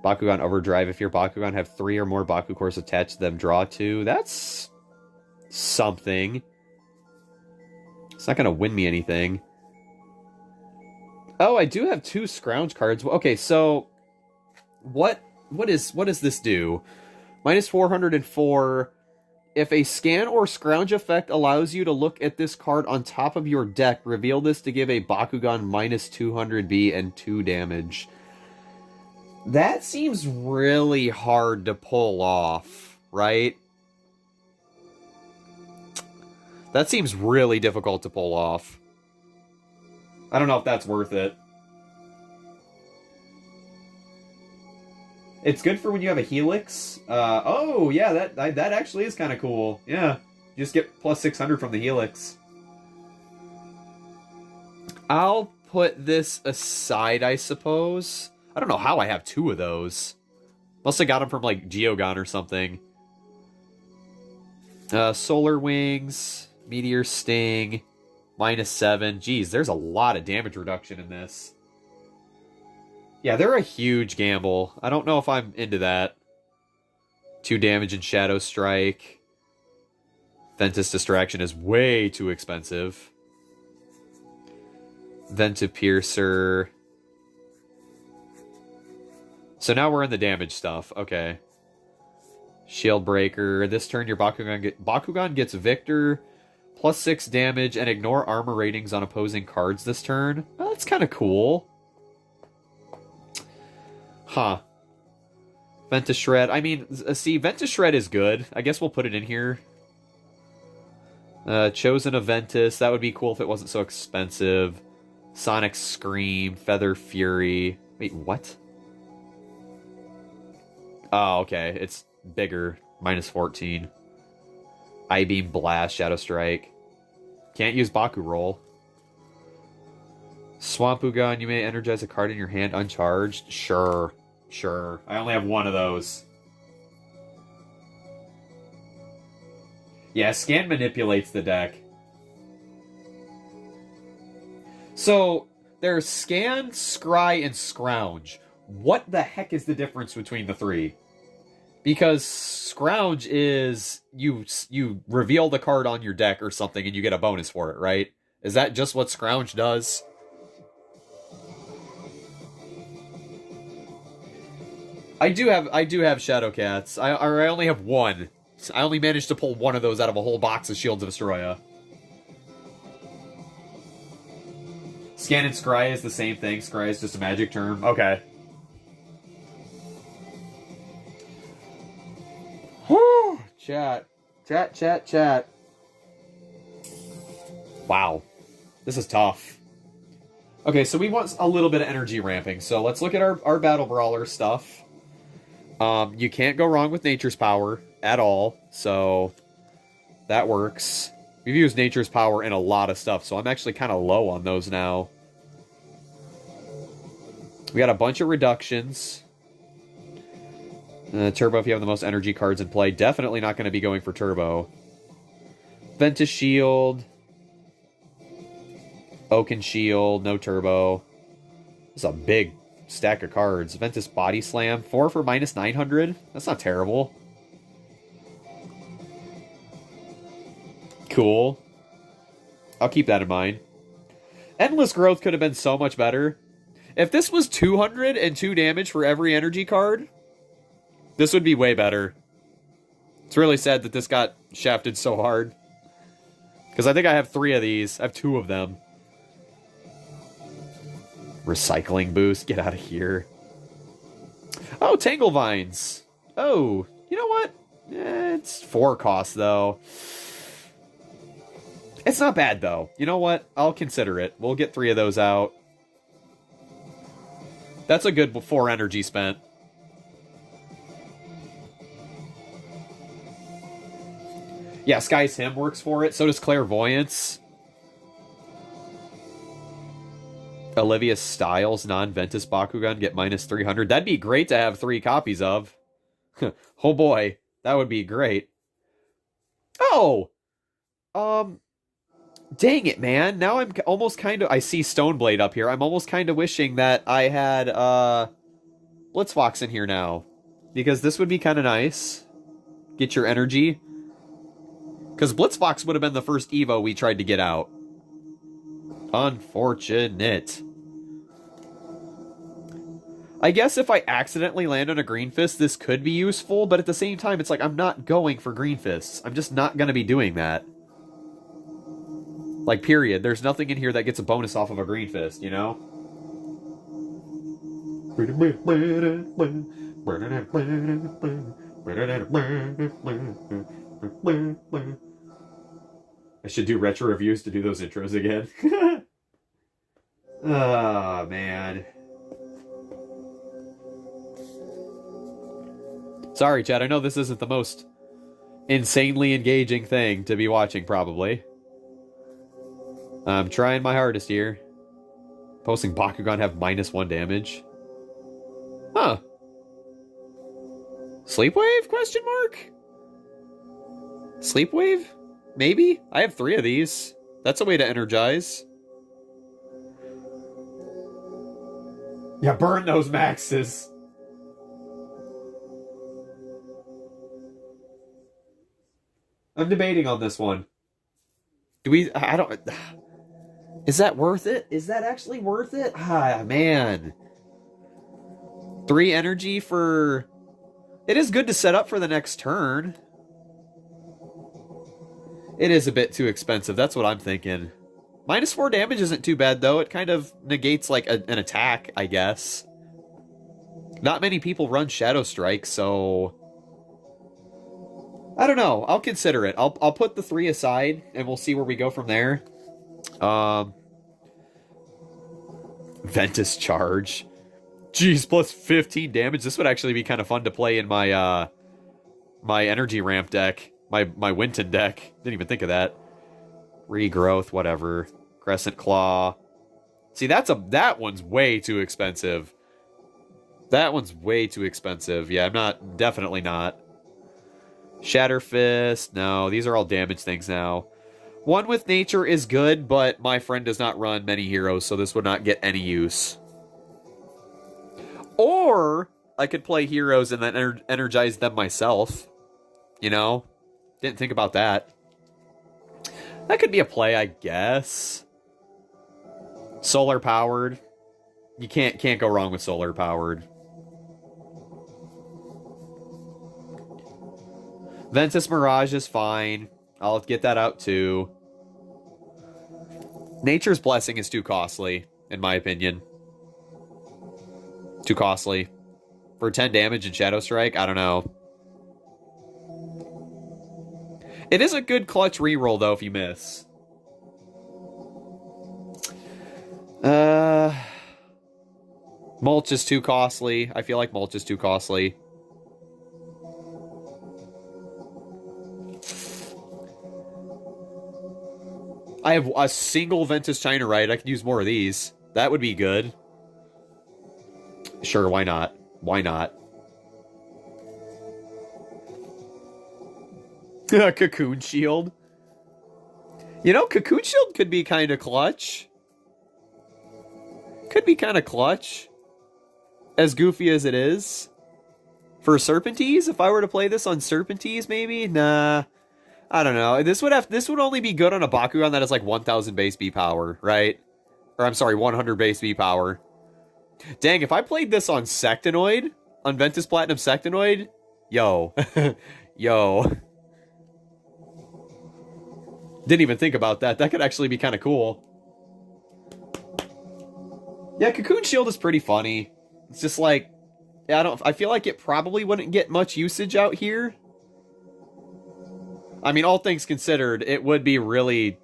Bakugan Overdrive. If your Bakugan have 3 or more Baku cores attached to them, draw 2. That's something. It's not going to win me anything. Oh, I do have 2 Scrounge cards. Okay, so what does this do? Minus 404. If a scan or scrounge effect allows you to look at this card on top of your deck, reveal this to give a Bakugan minus 200B and 2 damage. That seems really hard to pull off, right? That seems really difficult to pull off. I don't know if that's worth it. It's good for when you have a Helix. Oh, yeah, that actually is kind of cool. Yeah, you just get plus 600 from the Helix. I'll put this aside, I suppose. I don't know how I have 2 of those. Must have got them from, like, Geogon or something. Solar Wings, Meteor Sting, minus 7. Geez, there's a lot of damage reduction in this. Yeah, they're a huge gamble. I don't know if I'm into that. 2 damage in Shadow Strike. Ventus Distraction is way too expensive. Ventipiercer. So now we're in the damage stuff. Okay. Shield Breaker. This turn your Bakugan gets Victor, plus 6 damage, and ignore armor ratings on opposing cards this turn. Well, that's kind of cool. Huh. Ventus Shred. I mean, see, Ventus Shred is good. I guess we'll put it in here. Chosen of Ventus. That would be cool if it wasn't so expensive. Sonic Scream. Feather Fury. Wait, what? Oh, okay. It's bigger. Minus 14. I-Beam Blast. Shadow Strike. Can't use Baku Roll. Swampugan. You may energize a card in your hand uncharged. Sure. Sure. I only have 1 of those. Yeah, Scan manipulates the deck. So, there's Scan, Scry, and Scrounge. What the heck is the difference between the 3? Because Scrounge is you reveal the card on your deck or something and you get a bonus for it, right? Is that just what Scrounge does? I do have Shadow Cats. I only have 1. I only managed to pull 1 of those out of a whole box of Shields of Astroya. Scan and Scry is the same thing. Scry is just a magic term. Okay. Whew! Chat. Wow. This is tough. Okay, so we want a little bit of energy ramping. So let's look at our Battle Brawler stuff. You can't go wrong with Nature's Power at all, so that works. We've used Nature's Power in a lot of stuff, so I'm actually kind of low on those now. We got a bunch of reductions. Turbo if you have the most energy cards in play. Definitely not going to be going for Turbo. Ventus Shield. Oaken Shield, no Turbo. This is a big stack of cards. Ventus Body Slam, 4 for minus 900. That's not terrible. Cool. I'll keep that in mind. Endless Growth could have been so much better. If this was 202 damage for every energy card, this would be way better. It's really sad that this got shafted so hard. Because I think I have 3 of these. I have 2 of them. Recycling Boost. Get out of here. Oh, Tangle Vines. Oh, you know what? It's 4 costs, though. It's not bad, though. You know what? I'll consider it. We'll get 3 of those out. That's a good 4 energy spent. Yeah, Sky's Hymn works for it. So does Clairvoyance. Olivia Styles, non-Ventus Bakugan, get minus 300. That'd be great to have 3 copies of. Oh boy, that would be great. Oh! Dang it, man. Now I'm almost kind of... I see Stoneblade up here. I'm almost kind of wishing that I had, Blitzfox in here now. Because this would be kind of nice. Get your energy. Because Blitzfox would have been the first Evo we tried to get out. Unfortunate. I guess if I accidentally land on a Green Fist, this could be useful, but at the same time, it's like, I'm not going for Green Fists. I'm just not going to be doing that. Like, period. There's nothing in here that gets a bonus off of a Green Fist, you know? I should do retro reviews to do those intros again. Oh, man. Sorry, Chad, I know this isn't the most insanely engaging thing to be watching, probably. I'm trying my hardest here. Posting Bakugan have -1 damage. Huh. Sleepwave? Question mark? Sleepwave? Maybe? I have 3 of these. That's a way to energize. Yeah, burn those maxes. I'm debating on this one. Do we... I don't... Is that worth it? Is that actually worth it? Ah, man. 3 energy for... It is good to set up for the next turn. It is a bit too expensive. That's what I'm thinking. -4 damage isn't too bad, though. It kind of negates, like, an attack, I guess. Not many people run Shadow Strike, so... I don't know. I'll consider it. I'll put the 3 aside, and we'll see where we go from there. Ventus Charge. Jeez, plus 15 damage. This would actually be kind of fun to play in my my energy ramp deck. My Winton deck. Didn't even think of that. Regrowth, whatever. Crescent Claw. See, that one's way too expensive. That one's way too expensive. Yeah, definitely not. Shatter Fist. No, these are all damage things now. One with nature is good, but my friend does not run many heroes, so this would not get any use. Or I could play heroes and then energize them myself. You know? Didn't think about that. That could be a play, I guess. Solar powered. You can't go wrong with solar powered. Ventus Mirage is fine. I'll get that out too. Nature's Blessing is too costly, in my opinion. Too costly. For 10 damage and Shadow Strike, I don't know. It is a good clutch reroll, though, if you miss. Mulch is too costly. I feel like Mulch is too costly. I have a single Ventus China Ride. I could use more of these. That would be good. Sure, why not? Why not? Cocoon Shield. You know, Cocoon Shield could be kind of clutch. Could be kind of clutch. As goofy as it is. For Serpentines, if I were to play this on Serpentines, maybe? Nah. I don't know. This would only be good on a Bakugan that has like 1000 base B power, right? Or I'm sorry, 100 base B power. Dang, if I played this on Sectinoid, on Ventus Platinum Sectinoid, yo. Yo. Didn't even think about that. That could actually be kind of cool. Yeah, Cocoon Shield is pretty funny. It's just like, I feel like it probably wouldn't get much usage out here. I mean, all things considered, it would be really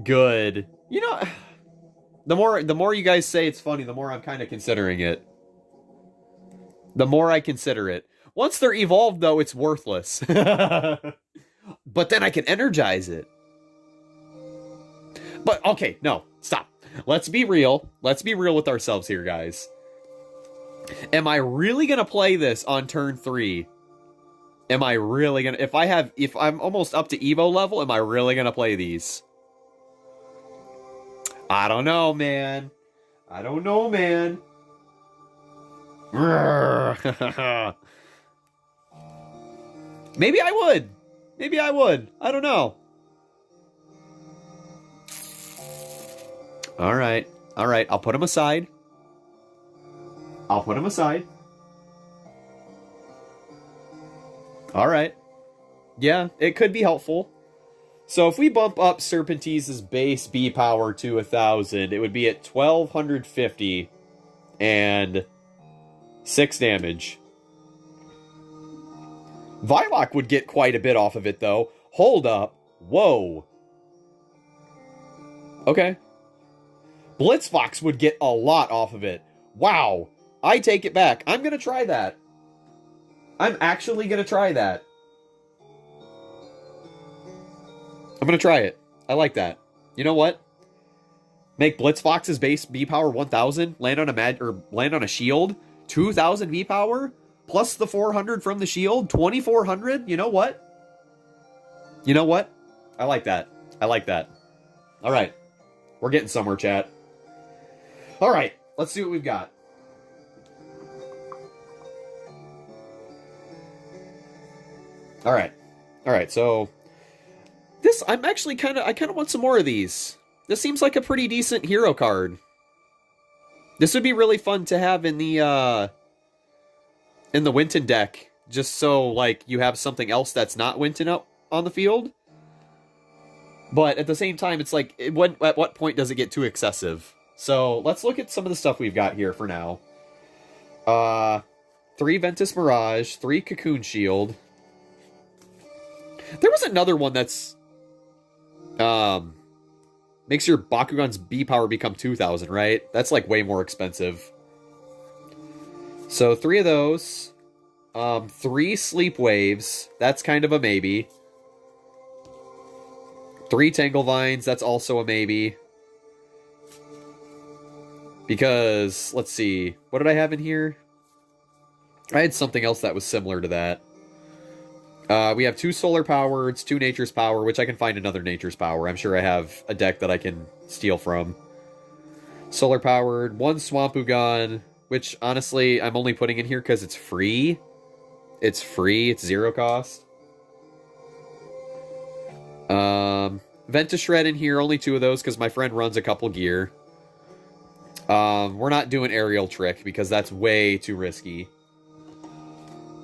good. You know, the more you guys say it's funny, the more I'm kind of considering it. The more I consider it. Once they're evolved, though, it's worthless. But then I can energize it. But, okay, no, stop. Let's be real. Let's be real with ourselves here, guys. Am I really going to play this on turn 3? Am I really gonna... If I'm almost up to Evo level, am I really gonna play these? I don't know, man. I don't know, man. Maybe I would. Maybe I would. I don't know. All right. All right. I'll put him aside. I'll put him aside. All right. Yeah, it could be helpful. So if we bump up Serpentee's base B power to 1,000, it would be at 1,250 and 6 damage. Vilok would get quite a bit off of it, though. Hold up. Whoa. Okay. Blitzfox would get a lot off of it. Wow. I take it back. I'm going to try that. I'm actually going to try that. I'm going to try it. I like that. You know what? Make Blitzfox's base B power 1,000, land on a shield, 2,000 B power, plus the 400 from the shield, 2,400. You know what? You know what? I like that. I like that. All right. We're getting somewhere, chat. All right. Let's see what we've got. All right. All right. So this, I kind of want some more of these. This seems like a pretty decent hero card. This would be really fun to have in the Winton deck, just so like you have something else that's not Winton up on the field. But at the same time, it's like, at what point does it get too excessive? So let's look at some of the stuff we've got here for now. 3 Ventus Mirage, 3 Cocoon Shield. There was another one that's makes your Bakugan's B power become 2,000, right? That's like way more expensive. So 3 of those. 3 Sleep Waves. That's kind of a maybe. 3 Tangle Vines. That's also a maybe. Because, let's see. What did I have in here? I had something else that was similar to that. We have 2 Solar Powereds, 2 Nature's Power, which I can find another Nature's Power. I'm sure I have a deck that I can steal from. Solar Powered, 1 Swampugan, which, honestly, I'm only putting in here because it's free. It's free. It's 0 cost. Ventashred in here, only 2 of those because my friend runs a couple gear. We're not doing Aerial Trick because that's way too risky.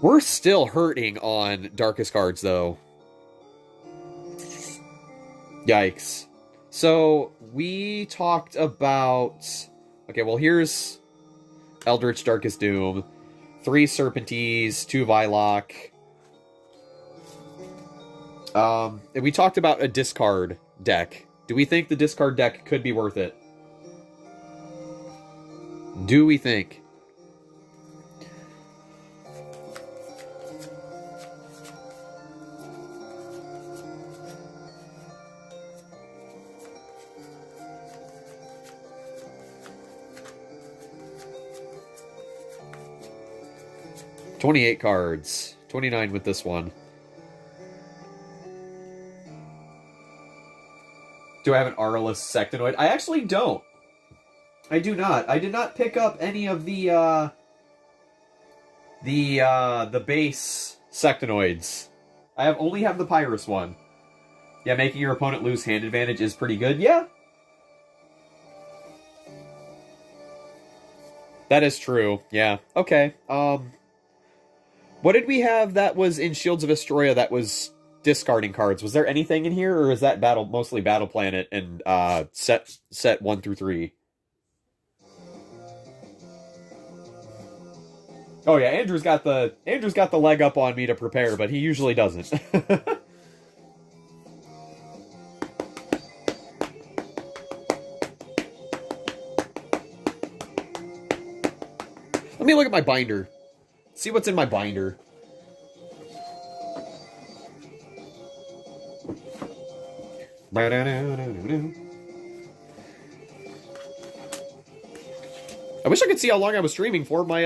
We're still hurting on Darkest Cards, though. Yikes. So, we talked about... Okay, well, here's Eldritch Darkest Doom. 3 Serpentees, 2 Vilok. And we talked about a discard deck. Do we think the discard deck could be worth it? Do we think? $28 cards. 29 with this one. Do I have an Aurelus Sectonoid? I actually don't. I do not. I did not pick up any of the base Sectonoids. I only have the Pyrus one. Yeah, making your opponent lose hand advantage is pretty good. Yeah. That is true. Yeah. Okay. What did we have that was in Shields of Astroya that was discarding cards? Was there anything in here, or is that mostly Battle Planet and set 1 through 3? Oh yeah, Andrew's got the leg up on me to prepare, but he usually doesn't. Let me look at my binder. See what's in my binder. I wish I could see how long I was streaming for. My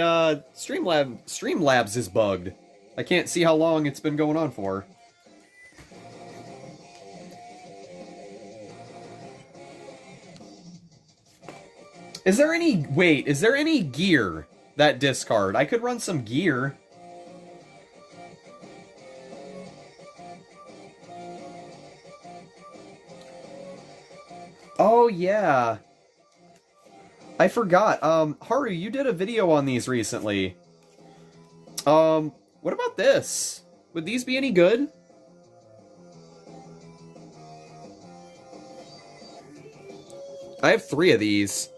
Streamlabs is bugged. I can't see how long it's been going on for. Is there any gear that discard. I could run some gear. Oh, yeah. I forgot. Haru, you did a video on these recently. What about this? Would these be any good? I have 3 of these.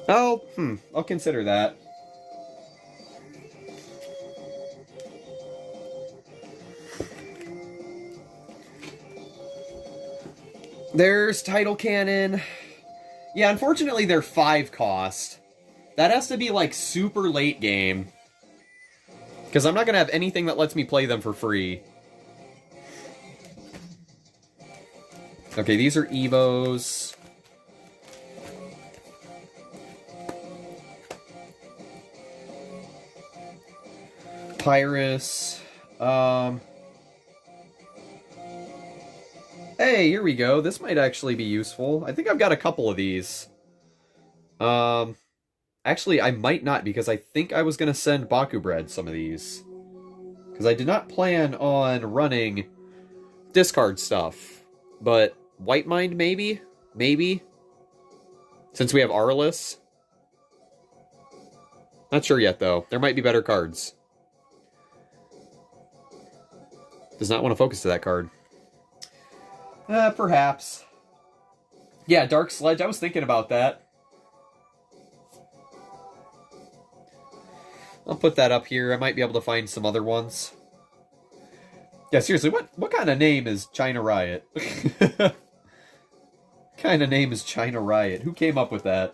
Oh, I'll consider that. There's Tidal Cannon. Yeah, unfortunately they're 5 cost. That has to be like super late game. Because I'm not going to have anything that lets me play them for free. Okay, these are Evos. Pyrus. Hey, here we go. This might actually be useful. I think I've got a couple of these. Actually, I might not, because I think I was going to send Bakubred some of these. Because I did not plan on running discard stuff. But White Mind, maybe? Maybe? Since we have Arliss? Not sure yet, though. There might be better cards. Does not want to focus to that card. Perhaps. Yeah, Dark Sledge. I was thinking about that. I'll put that up here. I might be able to find some other ones. Yeah, seriously, what kind of name is China Riot? Kind of name is China Riot? Who came up with that?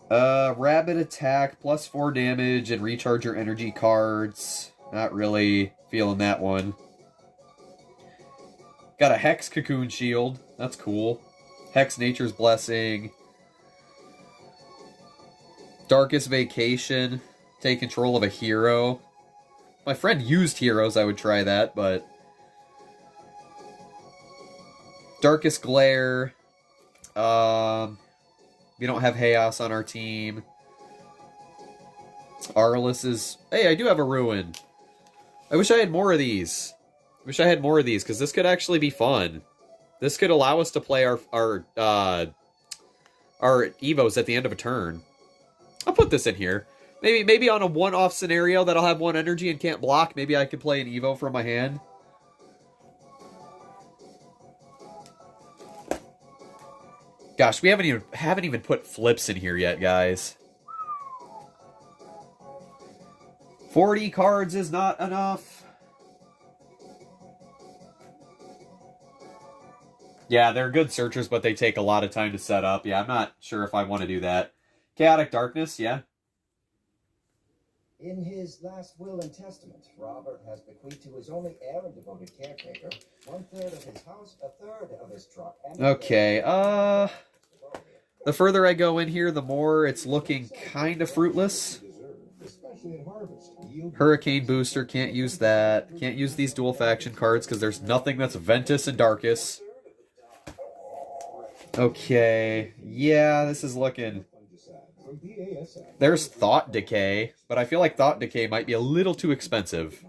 Rapid attack, plus 4 damage, and recharge your energy cards. Not really feeling that one. Got a Hex Cocoon Shield. That's cool. Hex Nature's Blessing. Darkest Vacation. Take control of a hero. My friend used heroes, I would try that, but... Darkest Glare. We don't have Chaos on our team. Arliss is... Hey, I do have a Ruin. I wish I had more of these. Wish I had more of these, because this could actually be fun. This could allow us to play our Evos at the end of a turn. I'll put this in here. Maybe on a one-off scenario that I'll have 1 energy and can't block, maybe I could play an Evo from my hand. Gosh, we haven't even put flips in here yet, guys. 40 cards is not enough. Yeah, they're good searchers, but they take a lot of time to set up. Yeah, I'm not sure if I want to do that. Chaotic Darkness, yeah. In his last will and testament, Robert has bequeathed to his only heir and devoted caretaker 1/3 of his house, 1/3 of his truck, and Okay, the further I go in here, the more it's looking kind of fruitless. Hurricane Booster, can't use that. Can't use these dual faction cards because there's nothing that's Ventus and Darkus. Okay, yeah, this is looking... There's Thought Decay, but I feel like Thought Decay might be a little too expensive.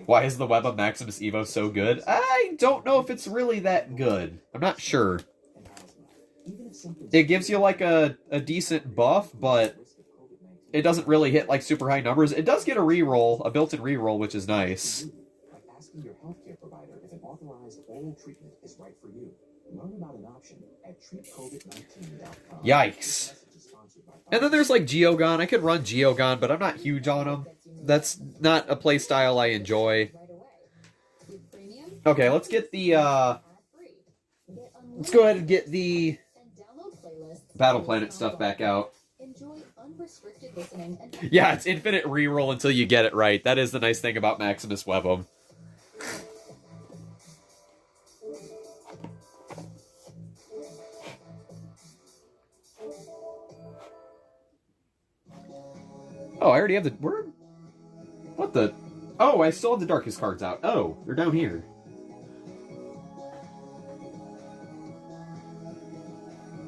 Why is the Web of Maximus Evo so good? I don't know if it's really that good. I'm not sure. It gives you like a decent buff, but it doesn't really hit like super high numbers. It does get a reroll, a built-in reroll, which is nice. Asking your healthcare provider if an authorized oral treatment is right for you. Learn about an option at treatcovid19.com. Yikes. And then there's like Geogon. I could run Geogon, but I'm not huge on him. That's not a playstyle I enjoy. Okay, let's get the, let's go ahead and get the Battle Planet stuff back out. Yeah, it's infinite reroll until you get it right. That is the nice thing about Maximus Webum. Oh, I already have the... What the... Oh, I still have the darkest cards out. Oh, they're down here.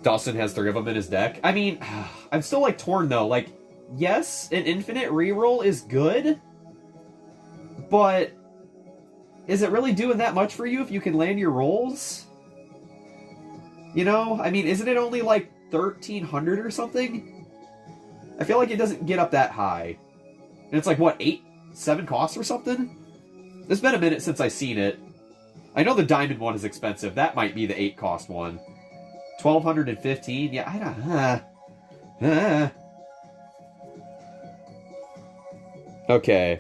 Dawson has 3 of them in his deck. I mean, I'm still, like, torn, though. Like, yes, an infinite reroll is good, but is it really doing that much for you if you can land your rolls? You know? I mean, isn't it only, like, 1,300 or something? I feel like it doesn't get up that high. And it's like, what, 7 costs or something? It's been a minute since I've seen it. I know the diamond one is expensive. That might be the 8 cost one. 1,215? Yeah, I don't... Okay.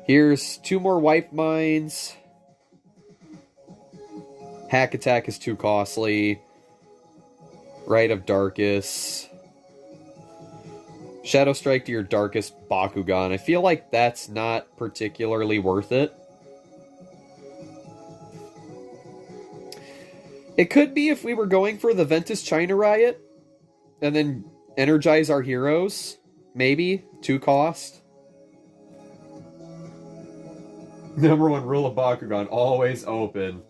Here's 2 more wipe mines. Hack attack is too costly. Rite of Darkest. Shadow Strike to your Darkest Bakugan. I feel like that's not particularly worth it. It could be if we were going for the Ventus China Riot, and then energize our heroes. Maybe. 2 cost. Number 1 rule of Bakugan, always open.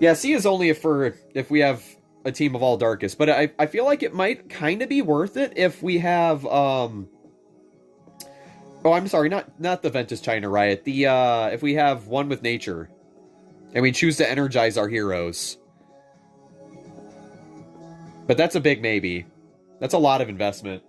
Yeah, C is only for if we have a team of all Darkest, but I feel like it might kind of be worth it if we have, oh, I'm sorry, not the Ventus China Riot, if we have one with Nature, and we choose to energize our heroes. But that's a big maybe. That's a lot of investment.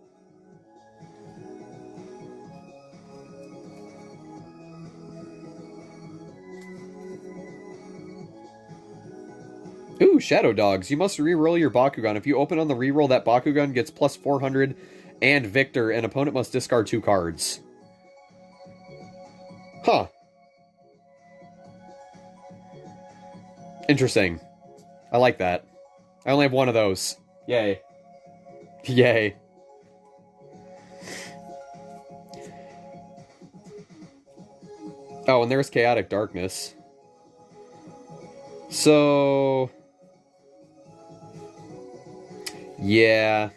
Ooh, Shadow Dogs. You must re-roll your Bakugan. If you open on the re-roll, that Bakugan gets plus 400 and Victor, and opponent must discard 2 cards. Huh. Interesting. I like that. I only have 1 of those. Yay. Yay. Oh, and there's Chaotic Darkness. So... yeah.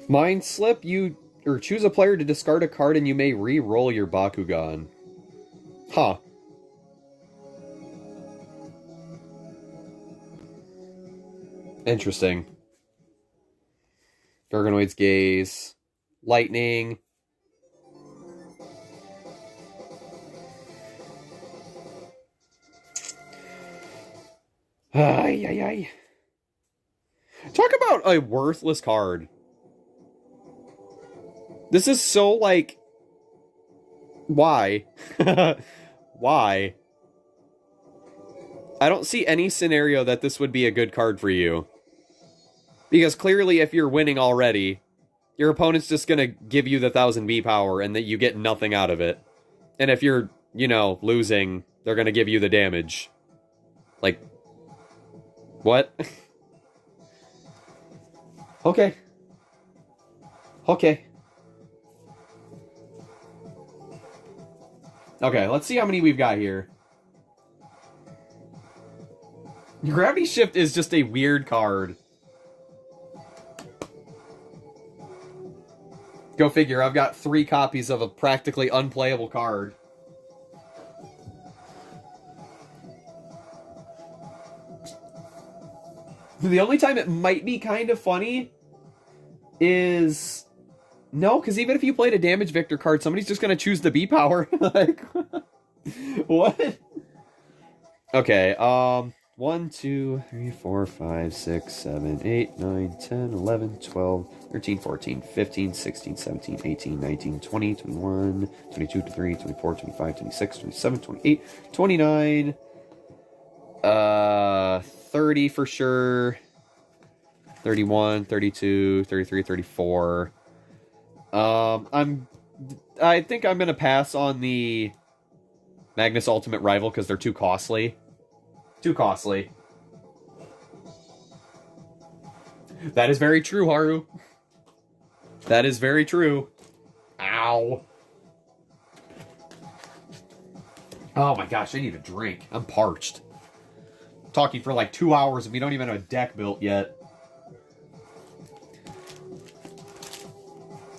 Mind Slip, you... or choose a player to discard a card and you may re-roll your Bakugan. Huh. Interesting. Garganoid's Gaze. Lightning. Ay, ay, ay. Talk about a worthless card. This is so, like... why? Why? I don't see any scenario that this would be a good card for you. Because clearly, if you're winning already, your opponent's just gonna give you the 1000 B power and that you get nothing out of it. And if you're, you know, losing, they're gonna give you the damage. Like... what? Okay. Okay. Okay, let's see how many we've got here. Gravity Shift is just a weird card. Go figure, I've got 3 copies of a practically unplayable card. The only time it might be kind of funny is... no, because even if you played a Damage Victor card, somebody's just going to choose the B power. Like, what? Okay, 1, 2, 3, 4, 5, 6, 7, 8, 9, 10, 11, 12, 13, 14, 15, 16, 17, 18, 19, 20, 21, 22, 23, 24, 25, 26, 27, 28, 29, 30 for sure, 31, 32, 33, 34. I think I'm gonna pass on the Magnus Ultimate Rival because they're too costly. Too costly. That is very true, Haru. That is very true. Ow. Oh my gosh, I need a drink. I'm parched. talking for like 2 hours and we don't even have a deck built yet.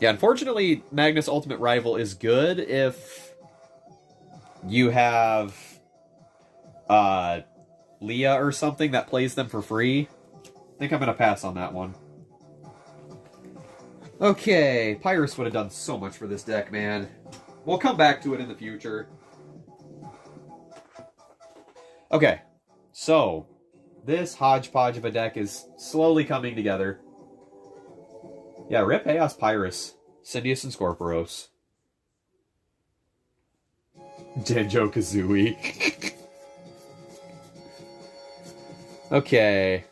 Yeah, unfortunately, Magnus Ultimate Rival is good if you have Leah or something that plays them for free. I think I'm going to pass on that one. Okay, Pyrus would have done so much for this deck, man. We'll come back to it in the future. Okay, so this hodgepodge of a deck is slowly coming together. Yeah, rip Chaos Pyrus, Syndius and Scorpiros. Banjo-Kazooie. Okay.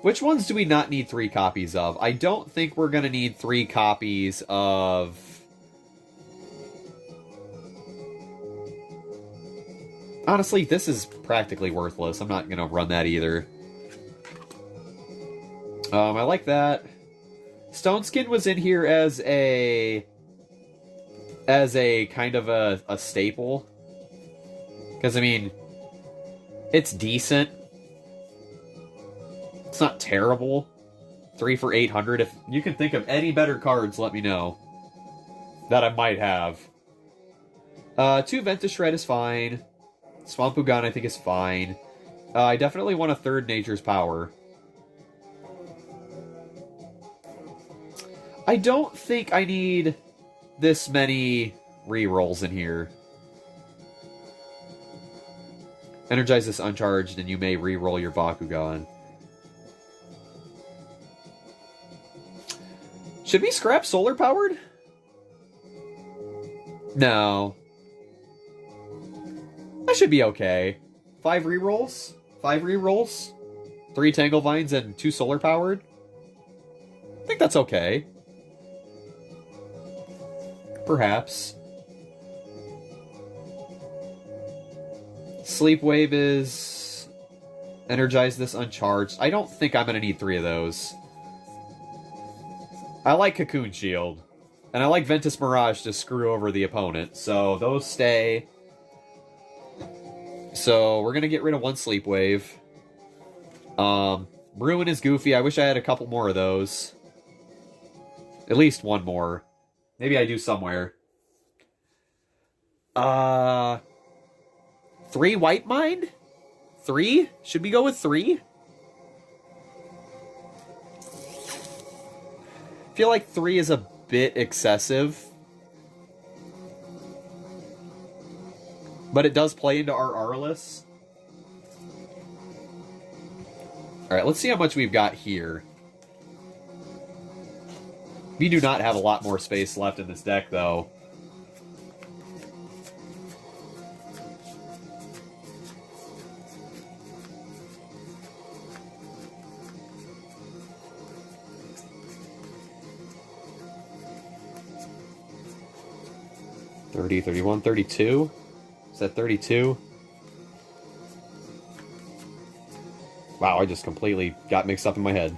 Which ones do we not need 3 copies of? I don't think we're going to need 3 copies of... Honestly, this is practically worthless. I'm not going to run that either. I like that. Stone Skin was in here as a kind of a staple. Because, I mean, it's decent. It's not terrible. 3 for 800. If you can think of any better cards, let me know. That I might have. 2 Ventus Shred is fine. Swampugan I think is fine. I definitely want a 3rd Nature's Power. I don't think I need this many rerolls in here. Energize this uncharged and you may reroll your Bakugan. Should we scrap solar powered? No. That should be okay. 5 rerolls? 5 rerolls? 3 Tangle Vines and 2 solar powered? I think that's okay. Perhaps. Sleep Wave is... Energize this uncharged. I don't think I'm going to need 3 of those. I like Cocoon Shield. And I like Ventus Mirage to screw over the opponent. So those stay. So we're going to get rid of 1 Sleep Wave. Ruin is goofy. I wish I had a couple more of those. At least 1 more. Maybe I do somewhere. 3 White Mind? 3? Should we go with 3? I feel like 3 is a bit excessive. But it does play into our Arliss. Alright, let's see how much we've got here. We do not have a lot more space left in this deck, though. $30, $31, $32? Is that 32? Wow, I just completely got mixed up in my head.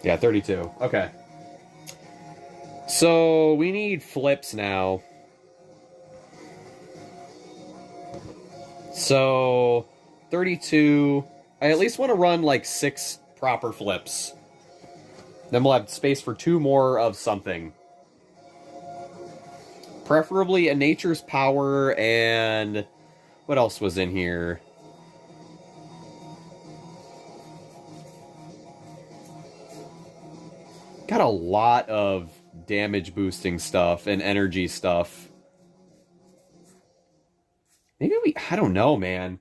Yeah, 32. Okay. So, we need flips now. So, 32... I at least want to run, like, 6 proper flips. Then we'll have space for 2 more of something. Preferably a Nature's Power and... What else was in here? Got a lot of damage boosting stuff and energy stuff. Maybe we... I don't know, man.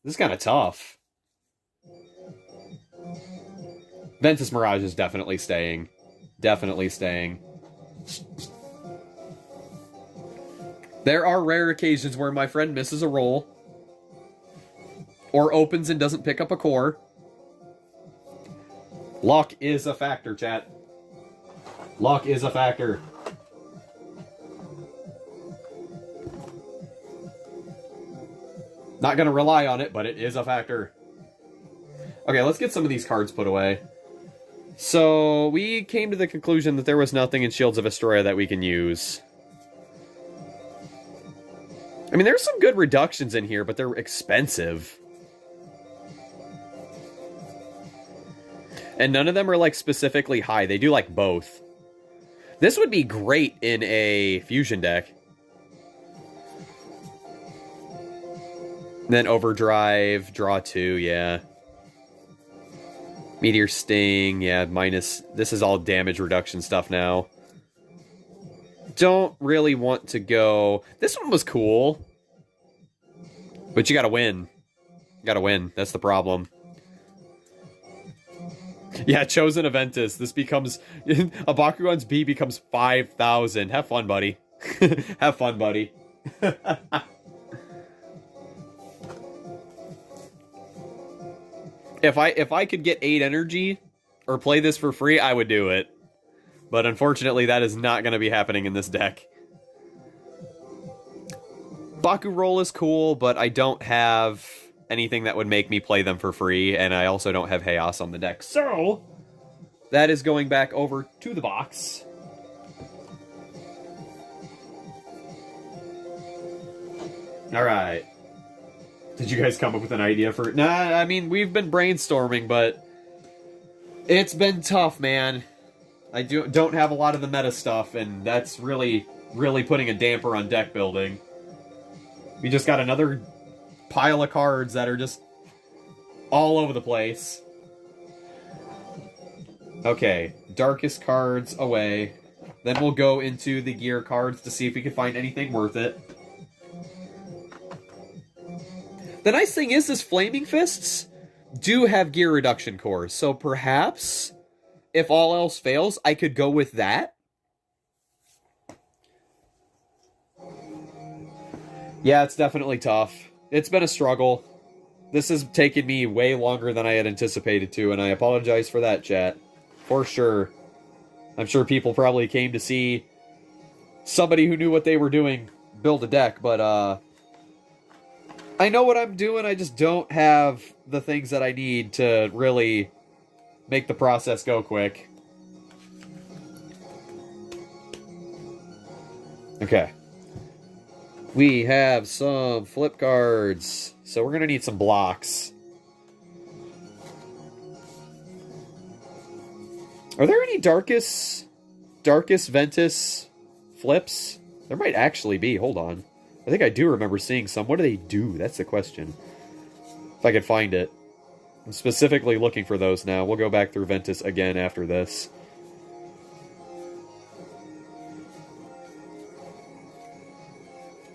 This is kind of tough. Ventus Mirage is definitely staying. Definitely staying. There are rare occasions where my friend misses a roll. Or opens and doesn't pick up a core. Luck is a factor, chat. Luck is a factor. Not going to rely on it, but it is a factor. Okay, let's get some of these cards put away. So, we came to the conclusion that there was nothing in Shields of Astoria that we can use. I mean, there's some good reductions in here, but they're expensive. And none of them are, like, specifically high. They do, like, both. This would be great in a fusion deck. Then Overdrive, draw 2, yeah. Meteor Sting, yeah, minus... This is all damage reduction stuff now. Don't really want to go... This one was cool. But you gotta win. You gotta win, that's the problem. Yeah, Chosen Aventus. This becomes... a Bakugan's B becomes 5,000. Have fun, buddy. Have fun, buddy. If I could get 8 energy or play this for free, I would do it. But unfortunately, that is not going to be happening in this deck. Baku Roll is cool, but I don't have anything that would make me play them for free, and I also don't have Chaos on the deck. So, that is going back over to the box. Alright. Did you guys come up with an idea for... Nah, I mean, we've been brainstorming, but... It's been tough, man. I don't have a lot of the meta stuff, and that's really, really putting a damper on deck building. We just got another pile of cards that are just all over the place. Okay, darkest cards away. Then we'll go into the gear cards to see if we can find anything worth it. The nice thing is, this Flaming Fists do have gear reduction cores, so perhaps, if all else fails, I could go with that. Yeah, it's definitely tough. It's been a struggle. This has taken me way longer than I had anticipated to, and I apologize for that, chat. For sure. I'm sure people probably came to see somebody who knew what they were doing build a deck, but, I know what I'm doing, I just don't have the things that I need to really make the process go quick. Okay. We have some flip cards, so we're going to need some blocks. Are there any Darkest Ventus flips? There might actually be, hold on. I think I do remember seeing some. What do they do? That's the question. If I could find it. I'm specifically looking for those now. We'll go back through Ventus again after this.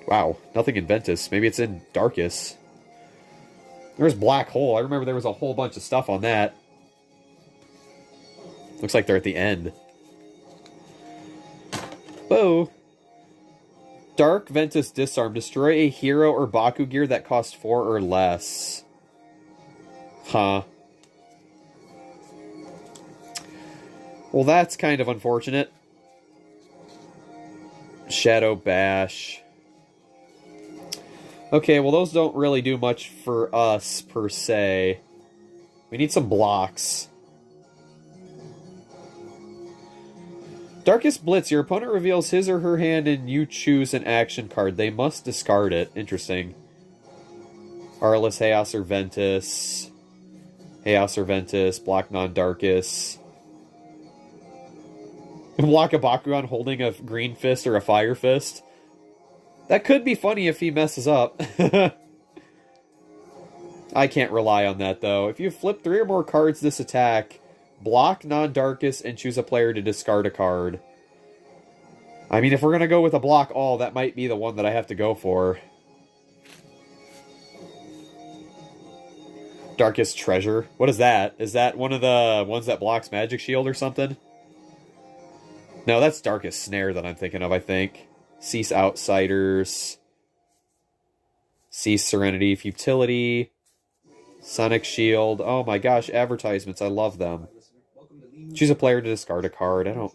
Wow, nothing in Ventus. Maybe it's in Darkest. There's Black Hole. I remember there was a whole bunch of stuff on that. Looks like they're at the end. Whoa. Dark Ventus Disarm. Destroy a hero or Baku gear that costs 4 or less. Huh. Well, that's kind of unfortunate. Shadow Bash. Okay, well, those don't really do much for us, per se. We need some blocks. Darkest Blitz. Your opponent reveals his or her hand and you choose an action card. They must discard it. Interesting. Arliss, Chaos, or Ventus. Chaos or Ventus. Block non-Darkest. Block a Bakugan holding a green fist or a fire fist. That could be funny if he messes up. I can't rely on that, though. If you flip 3 or more cards this attack... Block non-Darkest and choose a player to discard a card. I mean, if we're going to go with a block all, that might be the one that I have to go for. Darkest Treasure. What is that? Is that one of the ones that blocks Magic Shield or something? No, that's Darkest Snare that I'm thinking of, I think. Cease Outsiders. Cease Serenity. Futility. Sonic Shield. Oh my gosh, advertisements. I love them. Choose a player to discard a card. I don't...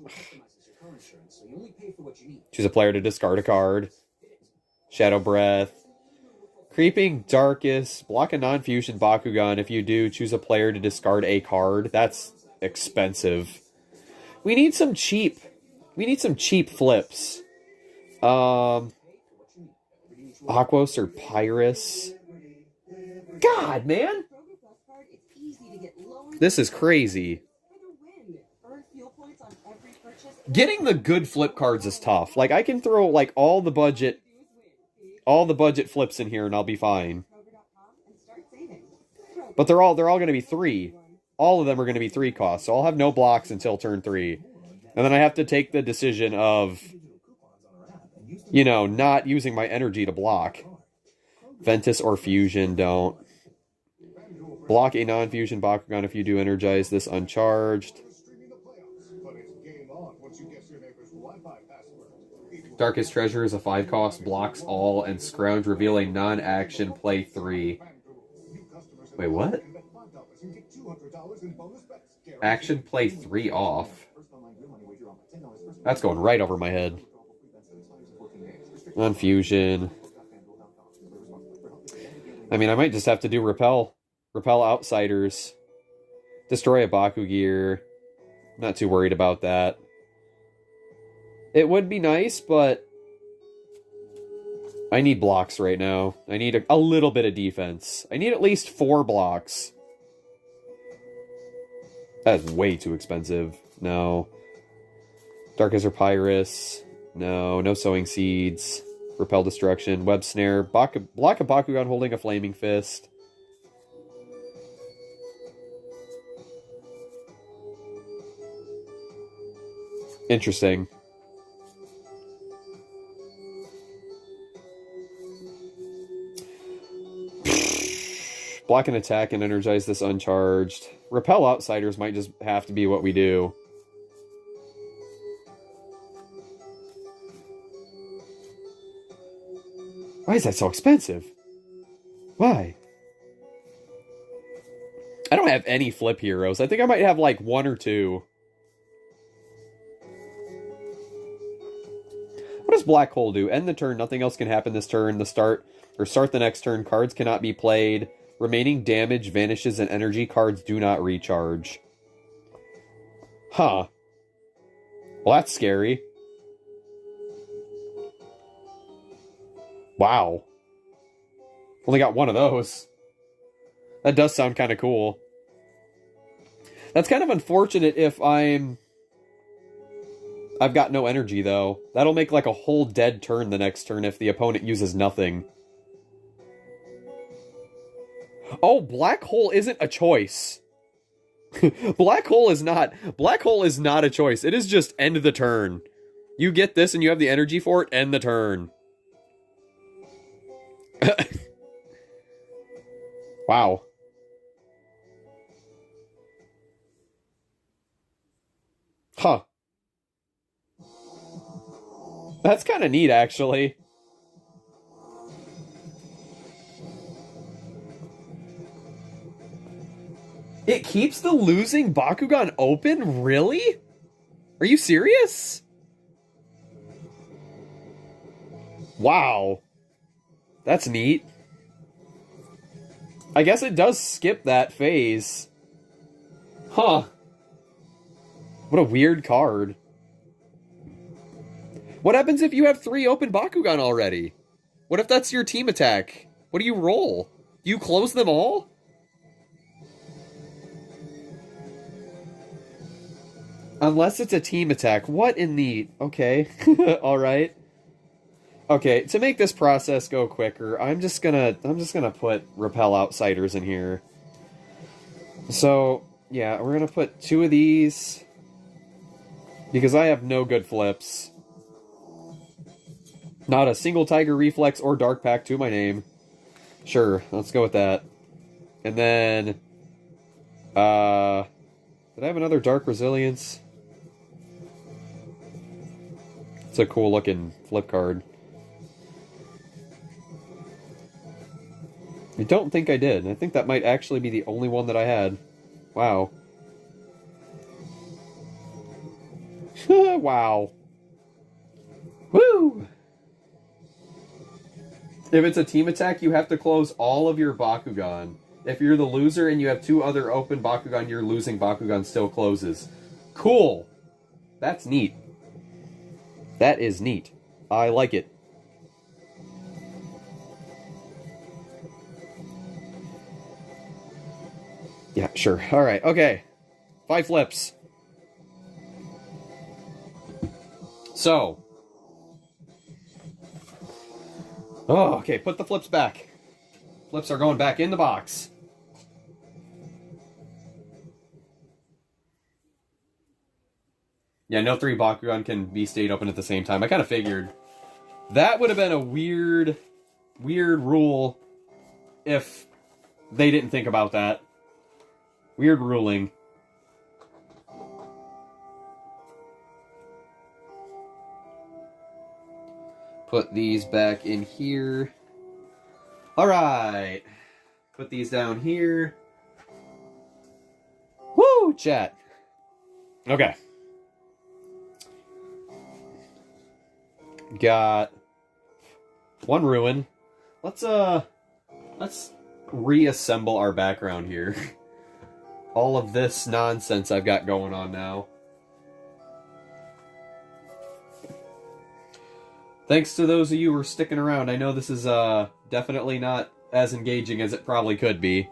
Choose a player to discard a card. Shadow Breath. Creeping Darkest. Block a non-fusion Bakugan. If you do, choose a player to discard a card. That's expensive. We need some cheap flips. Aquos or Pyrus. God, man! This is crazy. Getting the good flip cards is tough. Like, I can throw, like, all the budget flips in here and I'll be fine. But they're all going to be 3. All of them are going to be 3 costs, so I'll have no blocks until turn 3. And then I have to take the decision of, you know, not using my energy to block. Ventus or Fusion, don't. Block a non-fusion Bakugan if you do energize this uncharged. Darkest Treasure is a 5-cost, blocks all, and Scrounge reveal a non-action, play 3. Wait, what? Action, play 3 off. That's going right over my head. Non-fusion. I mean, I might just have to do Repel. Repel Outsiders. Destroy a Baku Gear. Not too worried about that. It would be nice, but I need blocks right now. I need a little bit of defense. I need at least 4 blocks. That is way too expensive. No. Darkest or Pyrus. No. No Sowing Seeds. Repel Destruction. Web Snare. Block a Bakugan holding a Flaming Fist. Interesting. Block an attack and energize this uncharged. Repel Outsiders might just have to be what we do. Why is that so expensive? Why? I don't have any flip heroes. I think I might have like 1 or 2. What does Black Hole do? End the turn. Nothing else can happen this turn. Start the next turn. Cards cannot be played. Remaining damage vanishes and energy cards do not recharge. Huh. Well, that's scary. Wow. Only got 1 of those. That does sound kind of cool. That's kind of unfortunate if I've got no energy, though. That'll make like a whole dead turn the next turn if the opponent uses nothing. Oh, Black Hole isn't a choice. Black Hole is not a choice. It is just end the turn. You get this and you have the energy for it, end the turn. Wow. Huh. That's kind of neat, actually. It keeps the losing Bakugan open? Really? Are you serious? Wow. That's neat. I guess it does skip that phase. Huh. What a weird card. What happens if you have 3 open Bakugan already? What if that's your team attack? What do you roll? Do you close them all? Unless it's a team attack. What in the... Okay. Alright. Okay, to make this process go quicker, I'm just gonna put Repel Outsiders in here. So, yeah, we're gonna put 2 of these. Because I have no good flips. Not a single Tiger Reflex or Dark Pack to my name. Sure, let's go with that. And then... did I have another Dark Resilience? It's a cool looking flip card. I don't think I did. I think that might actually be the only one that I had. Wow. Wow. Woo! If it's a team attack, you have to close all of your Bakugan. If you're the loser and you have 2 other open Bakugan, your losing Bakugan still closes. Cool. That's neat. That is neat. I like it. Yeah, sure. Alright, okay. 5 flips. So. Oh, okay, put the flips back. Flips are going back in the box. Yeah, no 3 Bakugan can be stayed open at the same time. I kind of figured. That would have been a weird rule if they didn't think about that. Weird ruling. Put these back in here. Alright. Put these down here. Woo, chat. Okay. Got 1 ruin. Let's reassemble our background here. All of this nonsense I've got going on now. Thanks to those of you who are sticking around. I know this is definitely not as engaging as it probably could be.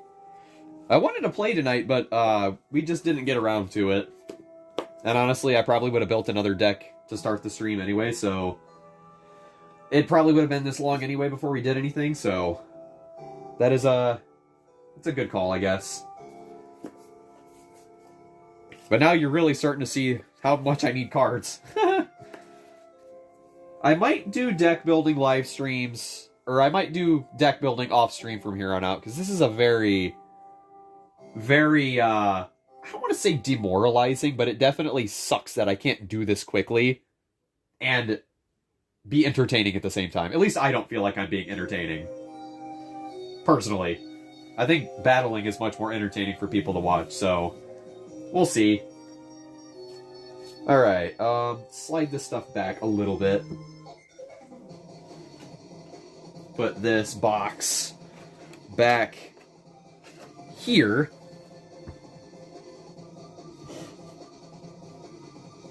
I wanted to play tonight, but we just didn't get around to it. And honestly, I probably would have built another deck to start the stream anyway, so it probably would have been this long anyway before we did anything, so that is it's a good call, I guess. But now you're really starting to see how much I need cards. I might do deck building live streams, or I might do deck building off stream from here on out, because this is a very, I don't want to say demoralizing, but it definitely sucks that I can't do this quickly and be entertaining at the same time. At least I don't feel like I'm being entertaining. Personally. I think battling is much more entertaining for people to watch, so we'll see. Alright, slide this stuff back a little bit. Put this box back here.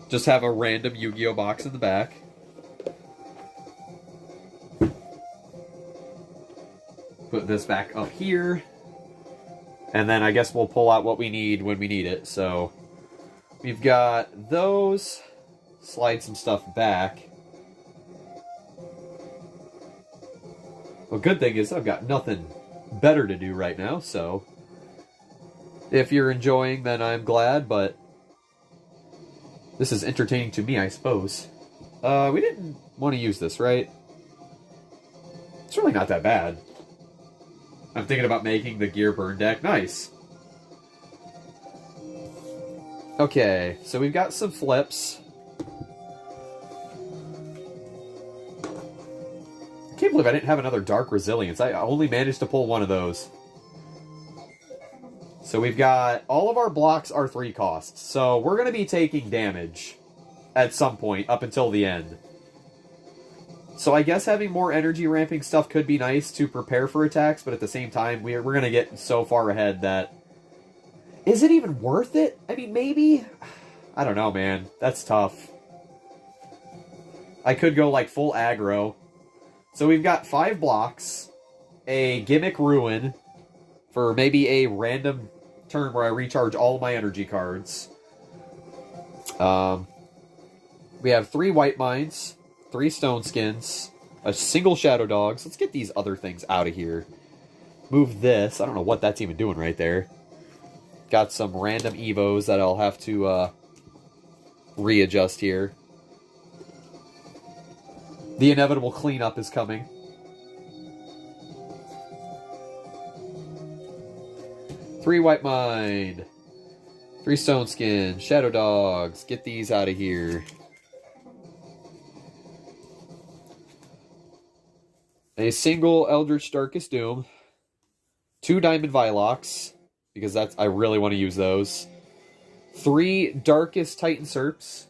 Just have a random Yu-Gi-Oh box in the back. Put this back up here. And then I guess we'll pull out what we need when we need it. So we've got those. Slide some stuff back. Well, good thing is I've got nothing better to do right now, so if you're enjoying, then I'm glad, but this is entertaining to me, I suppose. We didn't want to use this, right? It's really not that bad. I'm thinking about making the gear burn deck. Nice. Okay, so we've got some flips. I can't believe I didn't have another Dark Resilience. I only managed to pull one of those. So we've got... all of our blocks are 3 costs. So we're going to be taking damage at some point up until the end. So I guess having more energy ramping stuff could be nice to prepare for attacks, but at the same time, we're going to get so far ahead that... is it even worth it? I mean, maybe? I don't know, man. That's tough. I could go, like, full aggro. So we've got 5 blocks, a Gimmick Ruin for maybe a random turn where I recharge all of my energy cards. We have 3 White Mines, 3 Stone Skins, a single Shadow Dogs. Let's get these other things out of here. Move this. I don't know what that's even doing right there. Got some random Evos that I'll have to readjust here. The inevitable cleanup is coming. Three White Mind. 3 Stone Skin. Shadow Dogs. Get these out of here. A single Eldritch Darkest Doom. 2 Diamond Vilox, because that's I really want to use those. 3 Darkest Titan Serps.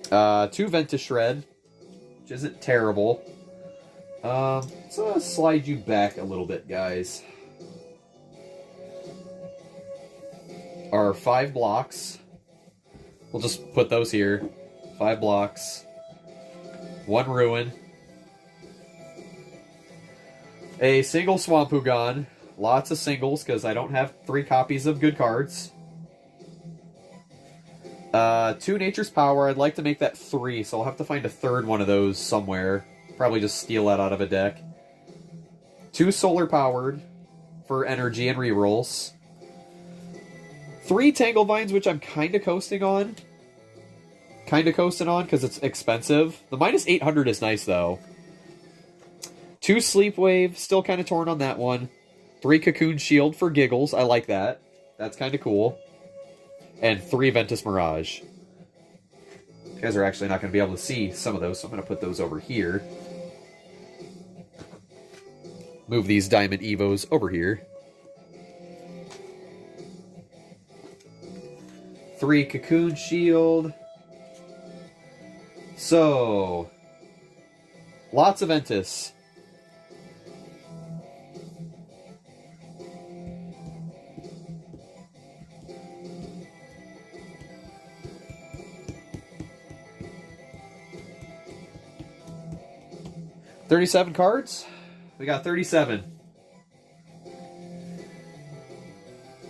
2 Ventus Shred. which isn't terrible. So I'll slide you back a little bit, guys. Our 5 blocks. We'll just put those here. 5 blocks. 1 ruin. A single Swampugon. Lots of singles, because I don't have 3 copies of good cards. 2 Nature's Power. I'd like to make that 3, so I'll have to find a 3rd one of those somewhere. Probably just steal that out of a deck. 2 Solar Powered for energy and rerolls. 3 Tangle Vines, which I'm kind of coasting on. Because it's expensive. The minus 800 is nice, though. 2 Sleep Wave, still kind of torn on that one. 3 Cocoon Shield for giggles, I like that. That's kind of cool. And 3 Ventus Mirage. You guys are actually not going to be able to see some of those, so I'm going to put those over here. Move these Diamond Evos over here. 3 Cocoon Shield. So, lots of Ventus. $37 cards. We got 37.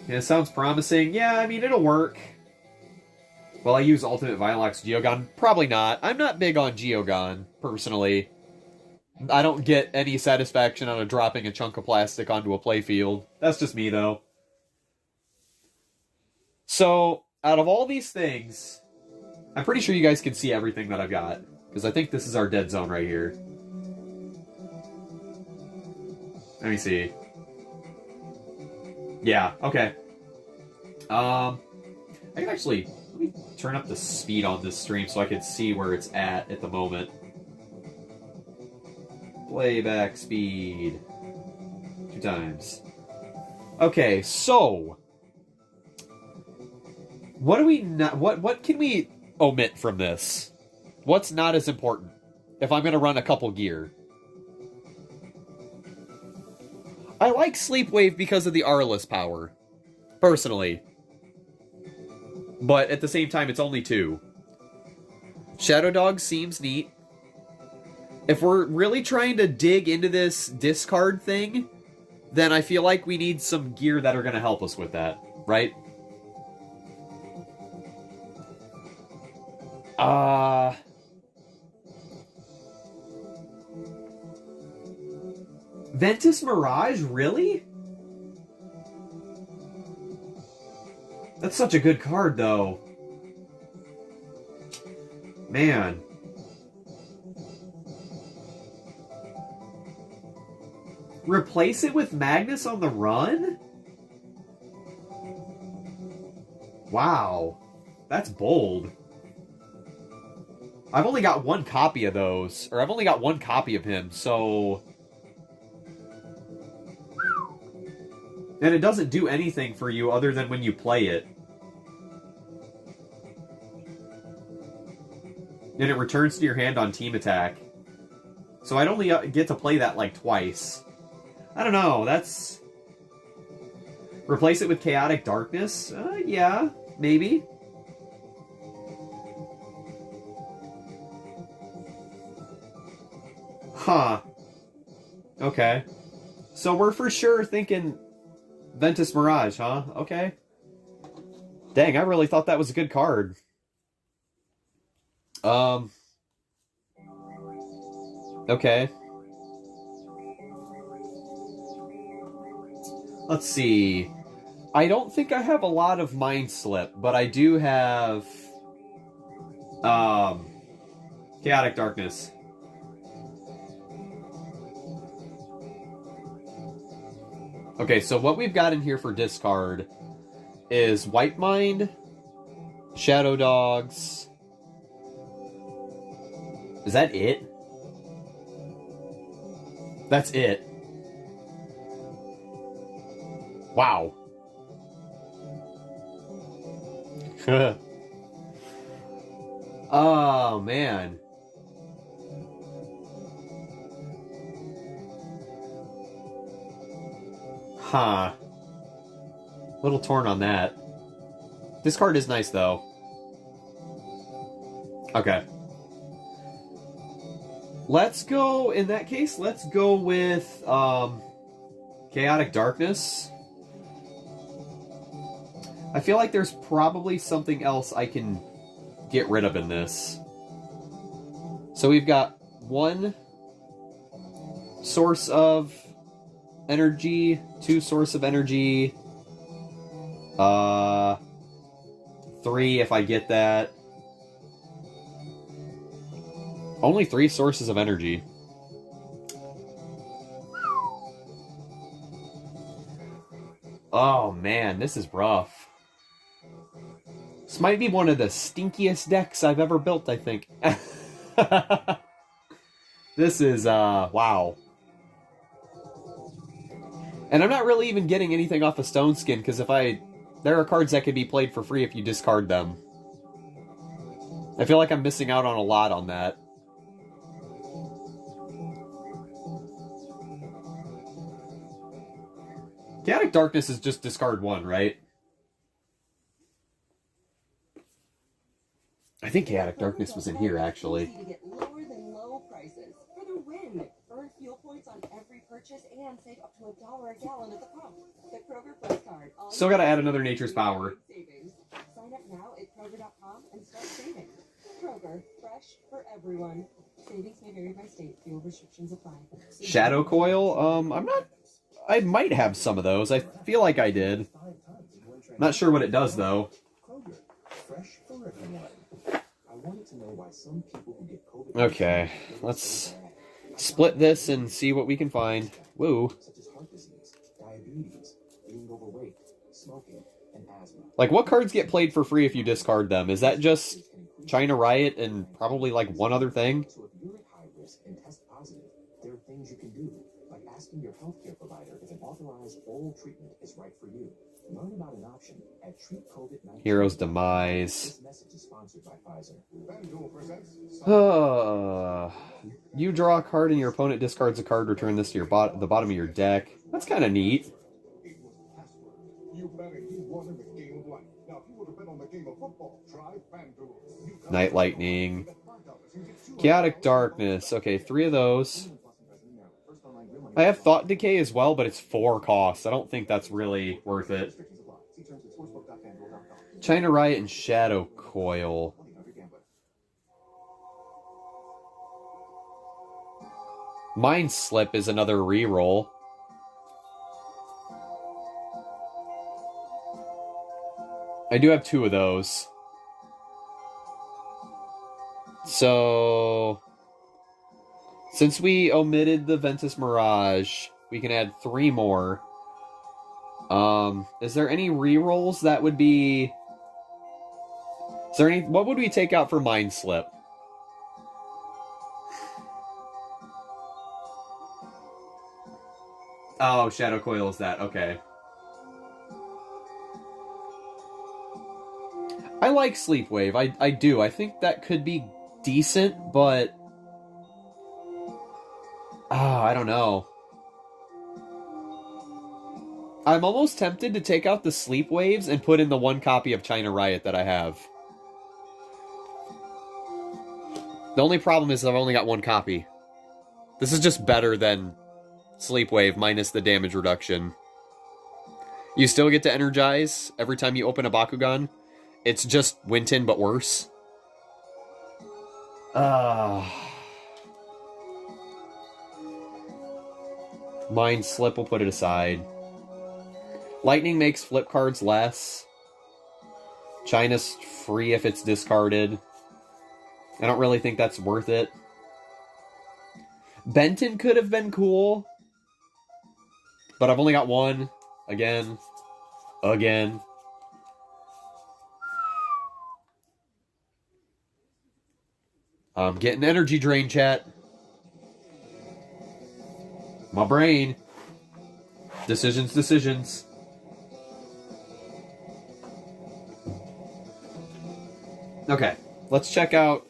Yeah, sounds promising. Yeah, I mean, it'll work. Will I use Ultimate Vilox Geogon? Probably not. I'm not big on Geogon, personally. I don't get any satisfaction out of dropping a chunk of plastic onto a playfield. That's just me, though. So, out of all these things, I'm pretty sure you guys can see everything that I've got. Because I think this is our dead zone right here. Let me see. Yeah, okay. I can actually... Let me turn up the speed on this stream so I can see where it's at the moment. Playback speed. 2 times. Okay, so... What do we not... What can we omit from this? What's not as important? If I'm going to run a couple gear. I like Sleep Wave because of the Arliss power. Personally. But at the same time, it's only 2. Shadow Dog seems neat. If we're really trying to dig into this discard thing, then I feel like we need some gear that are going to help us with that, right? Ventus Mirage, really? That's such a good card, though. Man. Replace it with Magnus on the run? Wow. That's bold. I've only got 1 copy of those. Or I've only got 1 copy of him, so... And it doesn't do anything for you other than when you play it. And it returns to your hand on team attack. So I'd only get to play that like twice. I don't know, that's... Replace it with Chaotic Darkness? Yeah, maybe. Huh. Okay. So we're for sure thinking... Ventus Mirage, huh? Okay. Dang, I really thought that was a good card. Okay. Let's see. I don't think I have a lot of Mind Slip, but I do have... Chaotic Darkness. Okay, so what we've got in here for discard is White Mind, Shadow Dogs. Is that it? That's it. Wow. Oh, man. Huh. Little torn on that. This card is nice, though. Okay. Let's go, in that case, let's go with Chaotic Darkness. I feel like there's probably something else I can get rid of in this. So we've got one source of energy, two source of energy, 3 if I get that. Only 3 sources of energy. Oh man, this is rough. This might be one of the stinkiest decks I've ever built, I think. This is, wow. And I'm not really even getting anything off of Stone Skin, because there are cards that can be played for free if you discard them. I feel like I'm missing out on a lot on that. Chaotic Darkness is just discard 1, right? I think Chaotic Darkness was in here, actually. To get lower than low prices for the win. Earn fuel points on every purchase and save up to $1 a gallon at the pump. The Kroger Plus card. Still gotta add another Nature's Power. Savings. Sign up now at Kroger.com and start saving. Kroger, fresh for everyone. Savings may vary by state. Fuel restrictions apply. Shadow Coil? I might have some of those. I feel like I did. Not sure what it does, though. Okay, let's split this and see what we can find. Woo. Like, what cards get played for free if you discard them? Is that just China Riot and probably, like, one other thing? So if you're at high risk and test positive, there are things you can do, like asking your healthcare provider if an authorized oral treatment is right for you. Learn about an option at treatcovid19. Hero's Demise. This message is sponsored by Pfizer. You draw a card and your opponent discards a card, return this to the bottom of your deck. That's kind of neat. Night Lightning. Chaotic Darkness. Okay, 3 of those. I have Thought Decay as well, but it's 4 costs. I don't think that's really worth it. China Riot and Shadow Coil. Mind Slip is another reroll. I do have 2 of those. So, since we omitted the Ventus Mirage, we can add 3 more. Is there any rerolls that would be... What would we take out for Mind Slip? Oh, Shadow Coil is that. Okay. I like Sleepwave. I do. I think that could be decent, but... I don't know. I'm almost tempted to take out the Sleep Waves and put in the 1 copy of China Riot that I have. The only problem is I've only got 1 copy. This is just better than Sleep Wave minus the damage reduction. You still get to energize every time you open a Bakugan. It's just Winton, but worse. Mind Slip, we'll put it aside. Lightning makes flip cards less. China's free if it's discarded. I don't really think that's worth it. Benton could have been cool. But I've only got 1. Again. I'm getting energy drain, chat. My brain. Decisions. Okay, let's check out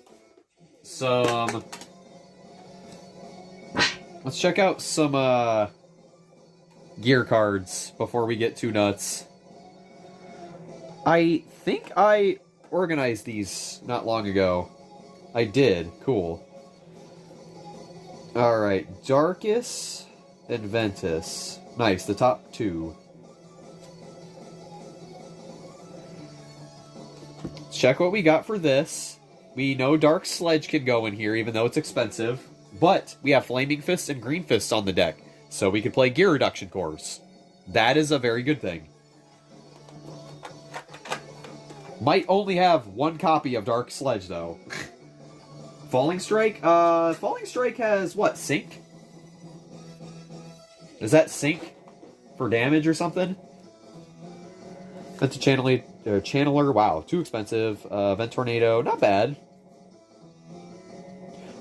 some... gear cards before we get too nuts. I think I organized these not long ago. I did. Cool. Alright. Darkus and Ventus. Nice. The top two. Let's check what we got for this. We know Dark Sledge can go in here, even though it's expensive. But we have Flaming Fist and Green Fist on the deck, so we could play gear reduction cores. That is a very good thing. Might only have one copy of Dark Sledge, though. Falling Strike? Falling Strike has, what, Sync? Is that Sync for damage or something? That's a Channeler. Wow, too expensive. Vent Tornado, not bad.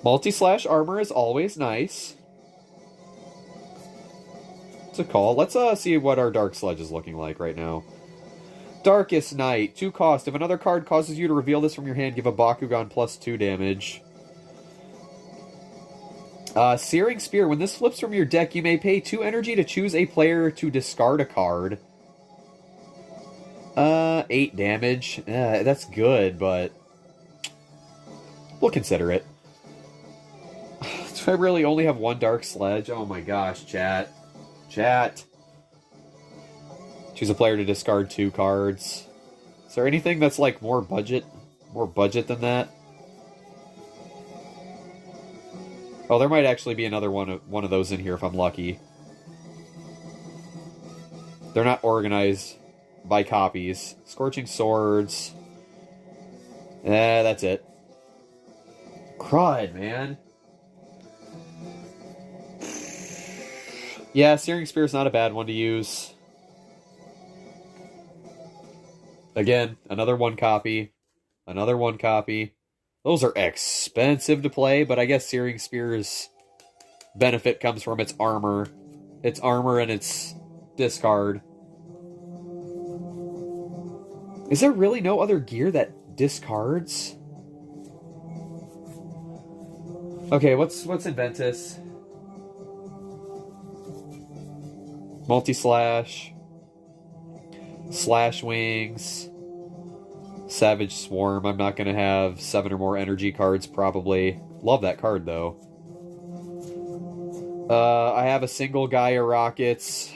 Multi-slash armor is always nice. It's a call. Let's see what our Dark Sledge is looking like right now. Darkest Night, 2 cost. If another card causes you to reveal this from your hand, give a Bakugan +2 damage. Searing Spear, when this flips from your deck, you may pay 2 energy to choose a player to discard a card. 8 damage. That's good, but we'll consider it. Do I really only have one Dark Sledge? Oh my gosh, chat. Chat. Choose a player to discard 2 cards. Is there anything that's like more budget than that? Oh, there might actually be another one of those in here if I'm lucky. They're not organized by copies. Scorching Swords. That's it. Crud, man. Yeah, Searing Spear is not a bad one to use. Again, another 1 copy. Another 1 copy. Those are expensive to play, but I guess Searing Spear's benefit comes from its armor. Its armor and its discard. Is there really no other gear that discards? Okay, what's in Ventus? Multi-slash. Slash Wings. Savage Swarm. I'm not going to have 7 or more energy cards, probably. Love that card, though. I have a single Gaia Rockets.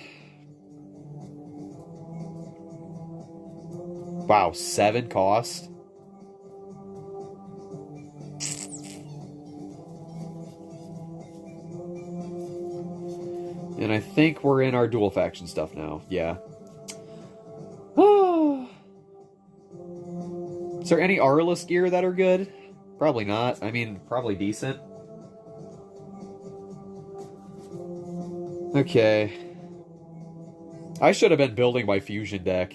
Wow, 7 cost? And I think we're in our dual faction stuff now. Yeah. Is there any Aurelus gear that are good? Probably not. I mean, probably decent. Okay. I should have been building my fusion deck.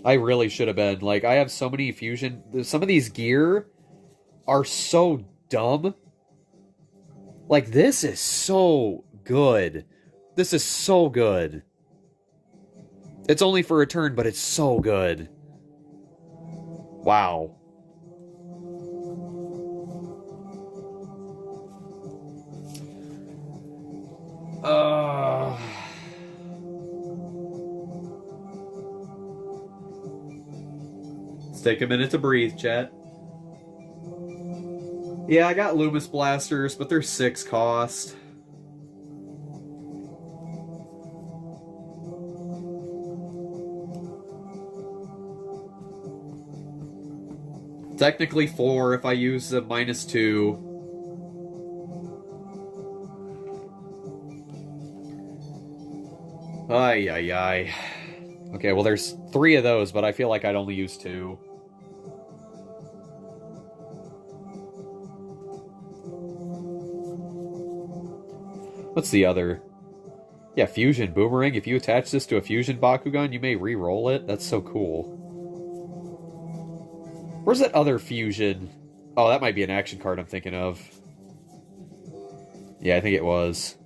I really should have been. Like, I have so many fusion... Some of these gear are so dumb. Like, this is so good. This is so good. It's only for a turn, but it's so good. Wow. Let's take a minute to breathe, chat. Yeah, I got Loomis Blasters, but they're 6 cost. Technically 4 if I use the -2. Ay, ay, ay. Okay, well there's 3 of those, but I feel like I'd only use 2. What's the other? Yeah, Fusion Boomerang. If you attach this to a Fusion Bakugan, you may re-roll it. That's so cool. Where's that other fusion? Oh, that might be an action card I'm thinking of. Yeah, I think it was.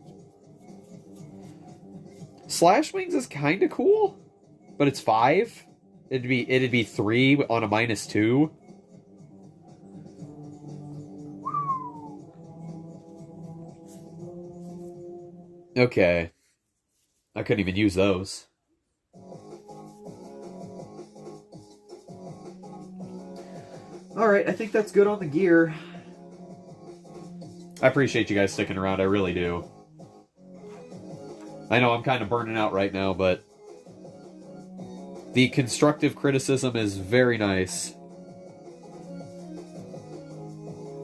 Slash Wings is kind of cool, but it's 5. It'd be 3 on a -2. Okay. I couldn't even use those. Alright, I think that's good on the gear. I appreciate you guys sticking around, I really do. I know I'm kind of burning out right now, but the constructive criticism is very nice.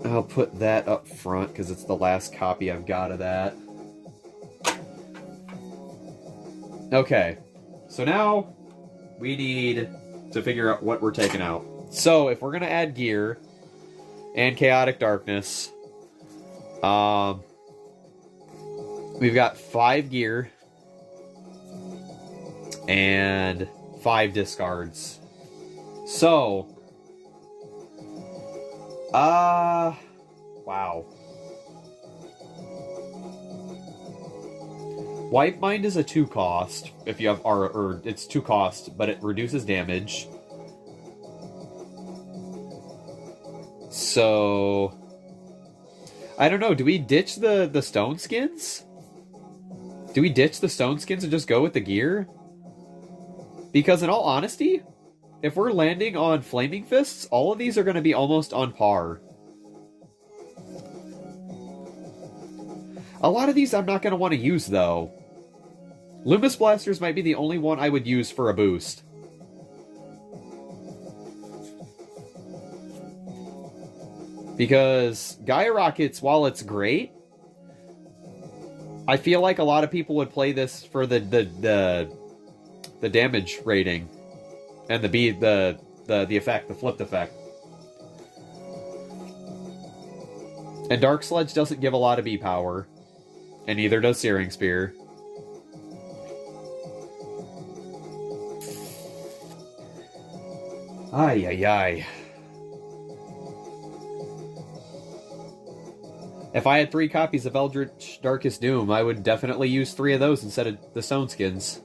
I'll put that up front because it's the last copy I've got of that. Okay, so now we need to figure out what we're taking out. So if we're going to add gear and chaotic darkness, we've got 5 gear and 5 discards. So, wow. Wipe Mind is a 2 cost if you have or it's 2 cost, but it reduces damage. So I don't know, do we ditch the stone skins? Do we ditch the stone skins and just go with the gear? Because in all honesty, if we're landing on Flaming Fists, all of these are going to be almost on par. A lot of these I'm not going to want to use, though. Loomis Blasters might be the only one I would use for a boost. Because Gaia Rockets, while it's great, I feel like a lot of people would play this for the damage rating and the effect, the flipped effect. And Dark Sledge doesn't give a lot of B power, and neither does Searing Spear. Ay, ay, ay. If I had 3 copies of Eldritch Darkest Doom, I would definitely use 3 of those instead of the Stone Skins.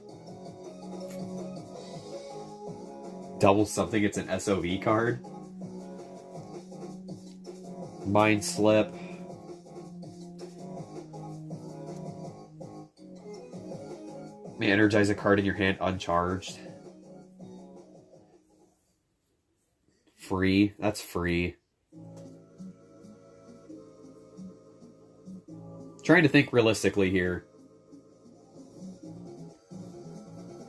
Double something, it's an SOV card. Mind Slip. May energize a card in your hand uncharged. Free. That's free. Trying to think realistically here.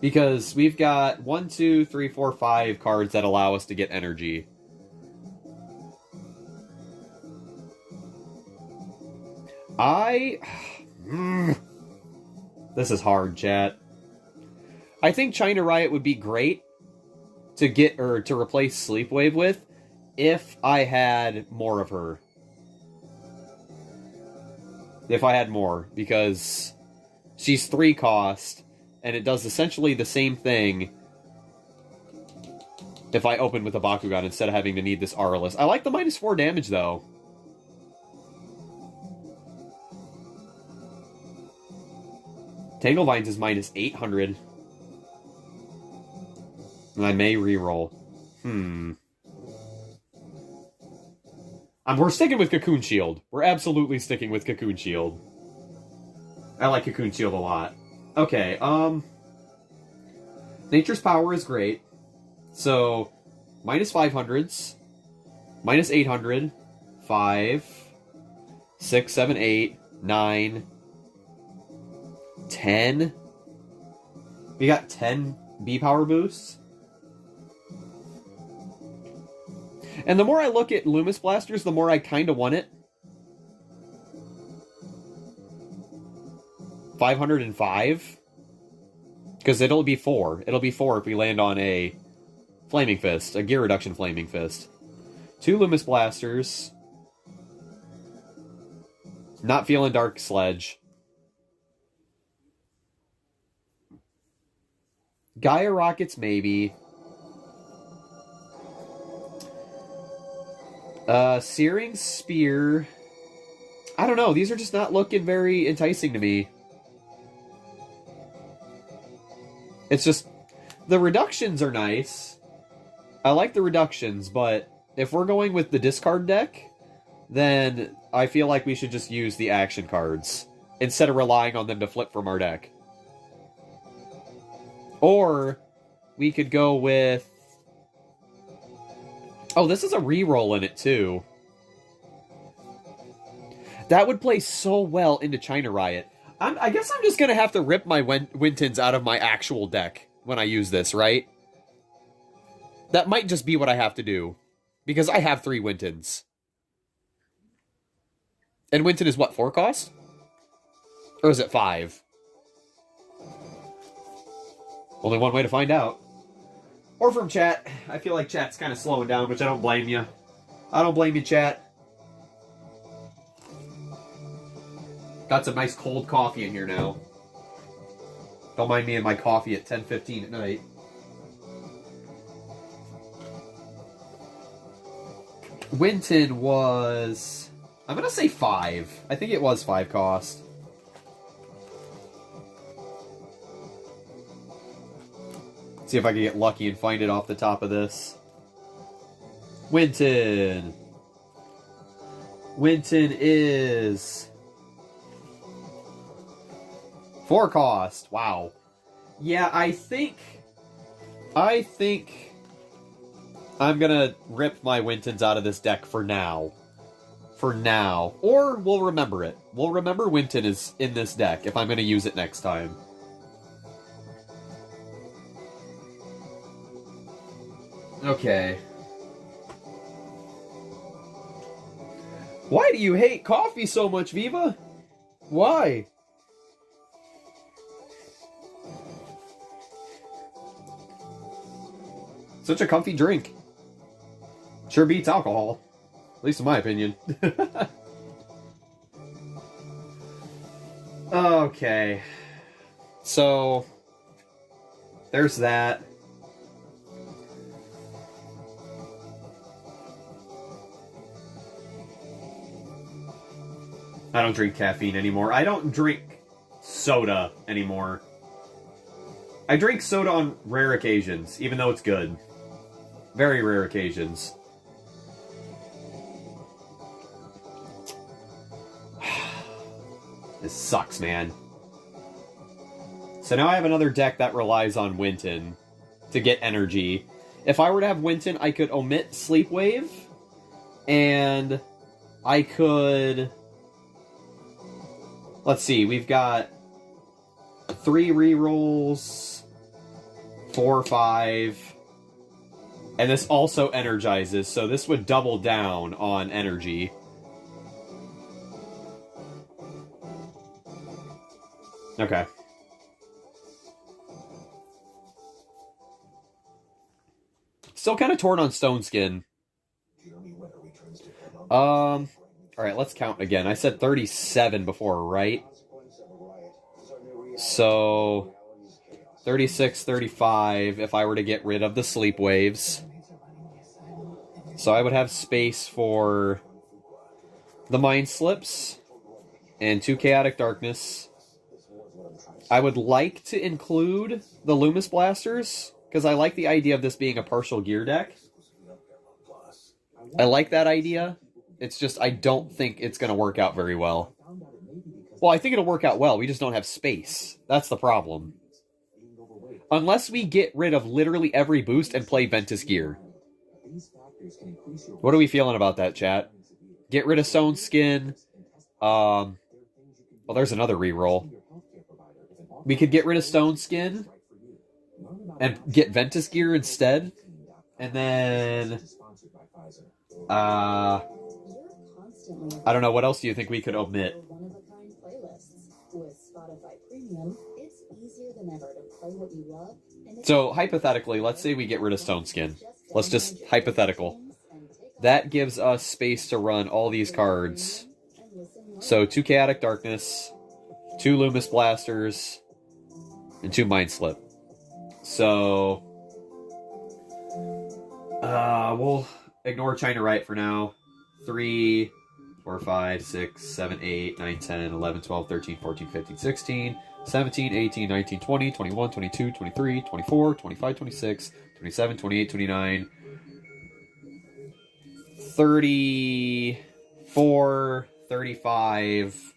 Because we've got 1, 2, 3, 4, 5 cards that allow us to get energy. This is hard, chat. I think China Riot would be great to get or to replace Sleepwave with if I had more of her. If I had more, because she's 3 cost, and it does essentially the same thing if I open with a Bakugan instead of having to need this Auralist. I like the -4 damage, though. Tanglevines is -800. And I may reroll. We're sticking with Cocoon Shield. We're absolutely sticking with Cocoon Shield. I like Cocoon Shield a lot. Okay, Nature's Power is great. So, -500s, -800, 5, 6, 7, 8, 9, 10. We got 10 B-Power boosts. And the more I look at Loomis Blasters, the more I kind of want it. 505? Because it'll be 4. It'll be 4 if we land on a Flaming Fist, a gear reduction Flaming Fist. 2 Loomis Blasters. Not feeling Dark Sledge. Gaia Rockets, maybe. Searing Spear. I don't know. These are just not looking very enticing to me. It's just... the reductions are nice. I like the reductions, but if we're going with the discard deck, then I feel like we should just use the action cards instead of relying on them to flip from our deck. Or we could go with... Oh, this is a reroll in it, too. That would play so well into China Riot. I guess I'm just going to have to rip my Wintons out of my actual deck when I use this, right? That might just be what I have to do. Because I have 3 Wintons. And Winton is what, 4 cost? Or is it 5? Only one way to find out. Or from chat. I feel like chat's kind of slowing down, which I don't blame you. I don't blame you, chat. Got some nice cold coffee in here now. Don't mind me and my coffee at 10:15 at night. Winton was... I'm going to say 5. I think it was 5 cost. See if I can get lucky and find it off the top of this. Winton. Winton is... 4 cost. Wow. Yeah, I think I'm gonna rip my Wintons out of this deck for now. For now. Or we'll remember it. We'll remember Winton is in this deck if I'm gonna use it next time. Okay. Why do you hate coffee so much, Viva? Why? Such a comfy drink. Sure beats alcohol. At least in my opinion. Okay. So, there's that. I don't drink caffeine anymore. I don't drink soda anymore. I drink soda on rare occasions, even though it's good. Very rare occasions. This sucks, man. So now I have another deck that relies on Winton to get energy. If I were to have Winton, I could omit Sleepwave, and I could... Let's see, we've got 3 rerolls, 4, 5, and this also energizes, so this would double down on energy. Okay. Still kind of torn on Stone Skin. Alright, let's count again. I said 37 before, right? So, 36, 35 if I were to get rid of the Sleep Waves. So I would have space for the Mind Slips and 2 Chaotic Darkness. I would like to include the Loomis Blasters, because I like the idea of this being a partial gear deck. I like that idea. It's just, I don't think it's going to work out very well. Well, I think it'll work out well, we just don't have space. That's the problem. Unless we get rid of literally every boost and play Ventus Gear. What are we feeling about that, chat? Get rid of Stone Skin. Well, there's another reroll. We could get rid of Stone Skin and get Ventus Gear instead. And then... I don't know, what else do you think we could omit? So, hypothetically, let's say we get rid of Stone Skin. Let's just hypothetical. That gives us space to run all these cards. So, 2 Chaotic Darkness, 2 Loomis Blasters, and 2 Mind Slip. So, we'll ignore China Riot for now. 3, 4, 5, 6, 7, 8, 9, 10, 11, 12, 13, 14, 15, 16, 17, 18, 19, 20, 21, 22, 23, 24, 25, 26, 27, 28, 29, 34, 35.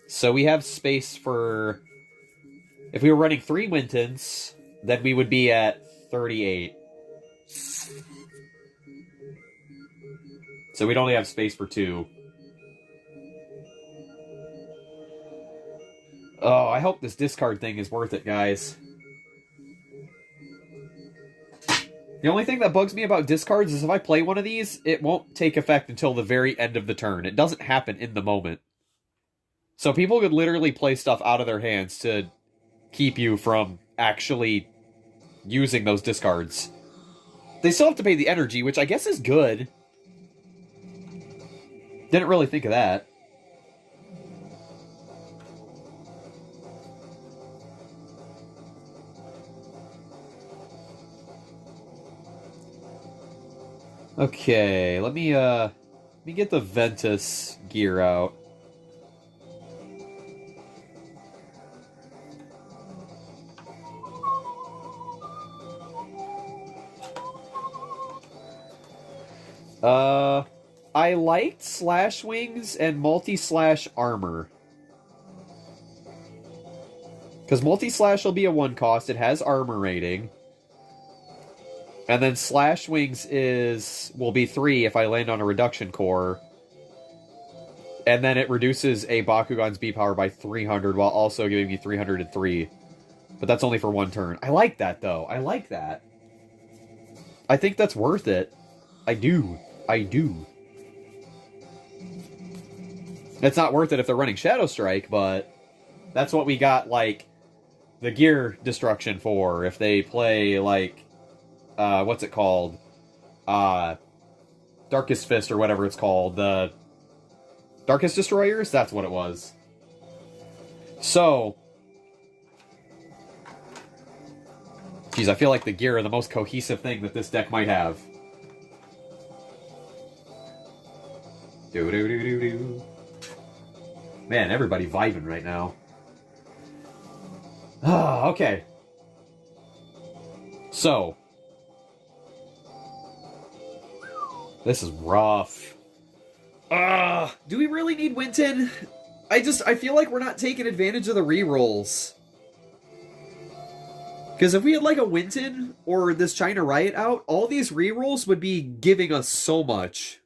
So we have space for... If we were running 3 Wintons, then we would be at 38. So we'd only have space for 2. Oh, I hope this discard thing is worth it, guys. The only thing that bugs me about discards is if I play one of these, it won't take effect until the very end of the turn. It doesn't happen in the moment. So people could literally play stuff out of their hands to keep you from actually using those discards. They still have to pay the energy, which I guess is good. Didn't really think of that. Okay, let me get the Ventus gear out. I liked Slash Wings and Multi-Slash Armor. Because Multi-Slash will be a 1 cost, it has armor rating. And then Slash Wings will be 3 if I land on a reduction core. And then it reduces a Bakugan's B power by 300 while also giving me 303. But that's only for 1 turn. I like that, though. I like that. I think that's worth it. I do. I do. It's not worth it if they're running Shadow Strike, but that's what we got, like, the gear destruction for. If they play, like, what's it called? Darkest Fist or whatever it's called. The Darkest Destroyers? That's what it was. So, geez, I feel like the gear are the most cohesive thing that this deck might have. Do-do-do-do-do. Man, everybody vibing right now. Ah, okay. So, this is rough. Do we really need Winton? I feel like we're not taking advantage of the rerolls. Because if we had like a Winton or this China Riot out, all these rerolls would be giving us so much.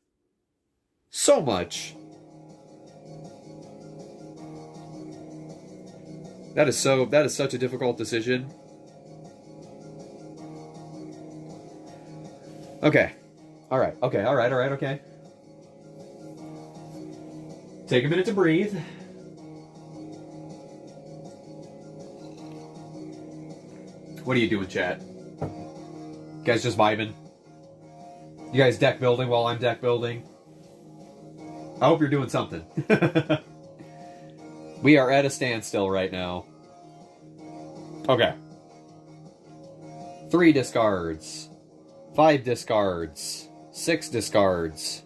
So much. That is such a difficult decision. Okay. Alright, okay, alright, okay. Take a minute to breathe. What are you doing, chat? You guys just vibing? You guys deck building while I'm deck building? I hope you're doing something. We are at a standstill right now. Okay. 3 discards. 5 discards. 6 discards.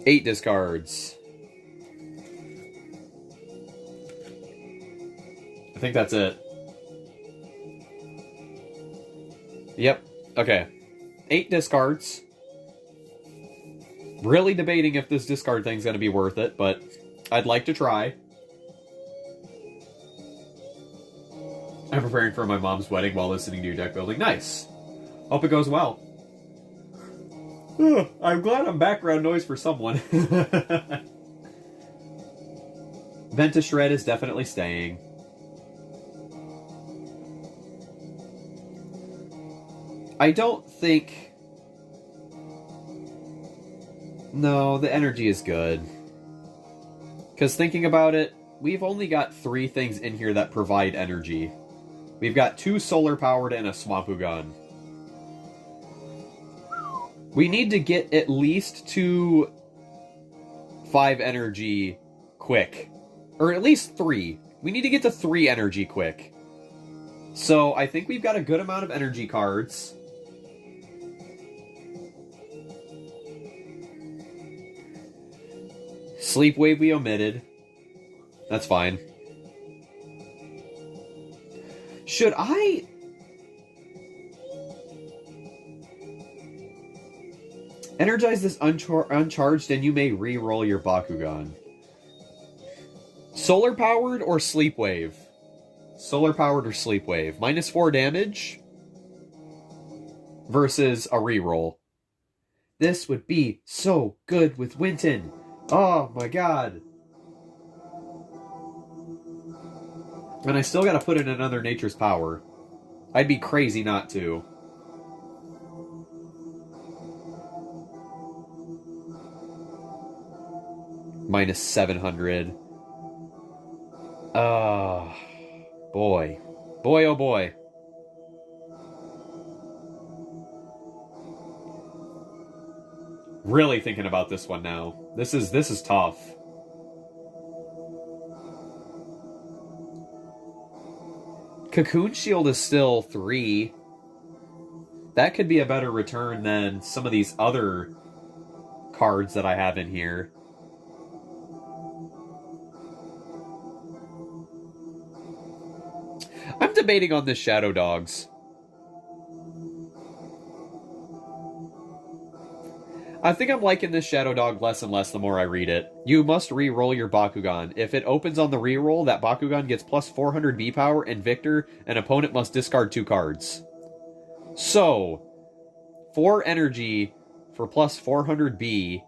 Eight discards. I think that's it. Yep. Okay. 8 discards. Really debating if this discard thing's going to be worth it, but I'd like to try. I'm preparing for my mom's wedding while listening to your deck building. Nice. Hope it goes well. I'm glad I'm background noise for someone. Ventus Shred is definitely staying. I don't think... No, the energy is good. Because thinking about it, we've only got 3 things in here that provide energy. We've got 2 solar-powered and a Swampoo. We need to get at least to 5 energy quick. Or at least 3. We need to get to 3 energy quick. So I think we've got a good amount of energy cards. Sleep Wave we omitted. That's fine. Should I... Energize this uncharged and you may re-roll your Bakugan. Solar powered or sleep wave? Solar powered or sleep wave? -4 damage versus a reroll. This would be so good with Winton. Oh my god. And I still gotta put in another Nature's Power. I'd be crazy not to. -700. Boy. Boy, oh boy. Really thinking about this one now. This is tough. Cocoon Shield is still 3. That could be a better return than some of these other cards that I have in here. I'm debating on this Shadow Dogs. I think I'm liking this Shadow Dog less and less the more I read it. You must re-roll your Bakugan. If it opens on the re-roll, that Bakugan gets plus 400 B power, and Victor, an opponent must discard 2 cards. So, 4 energy for plus 400 B,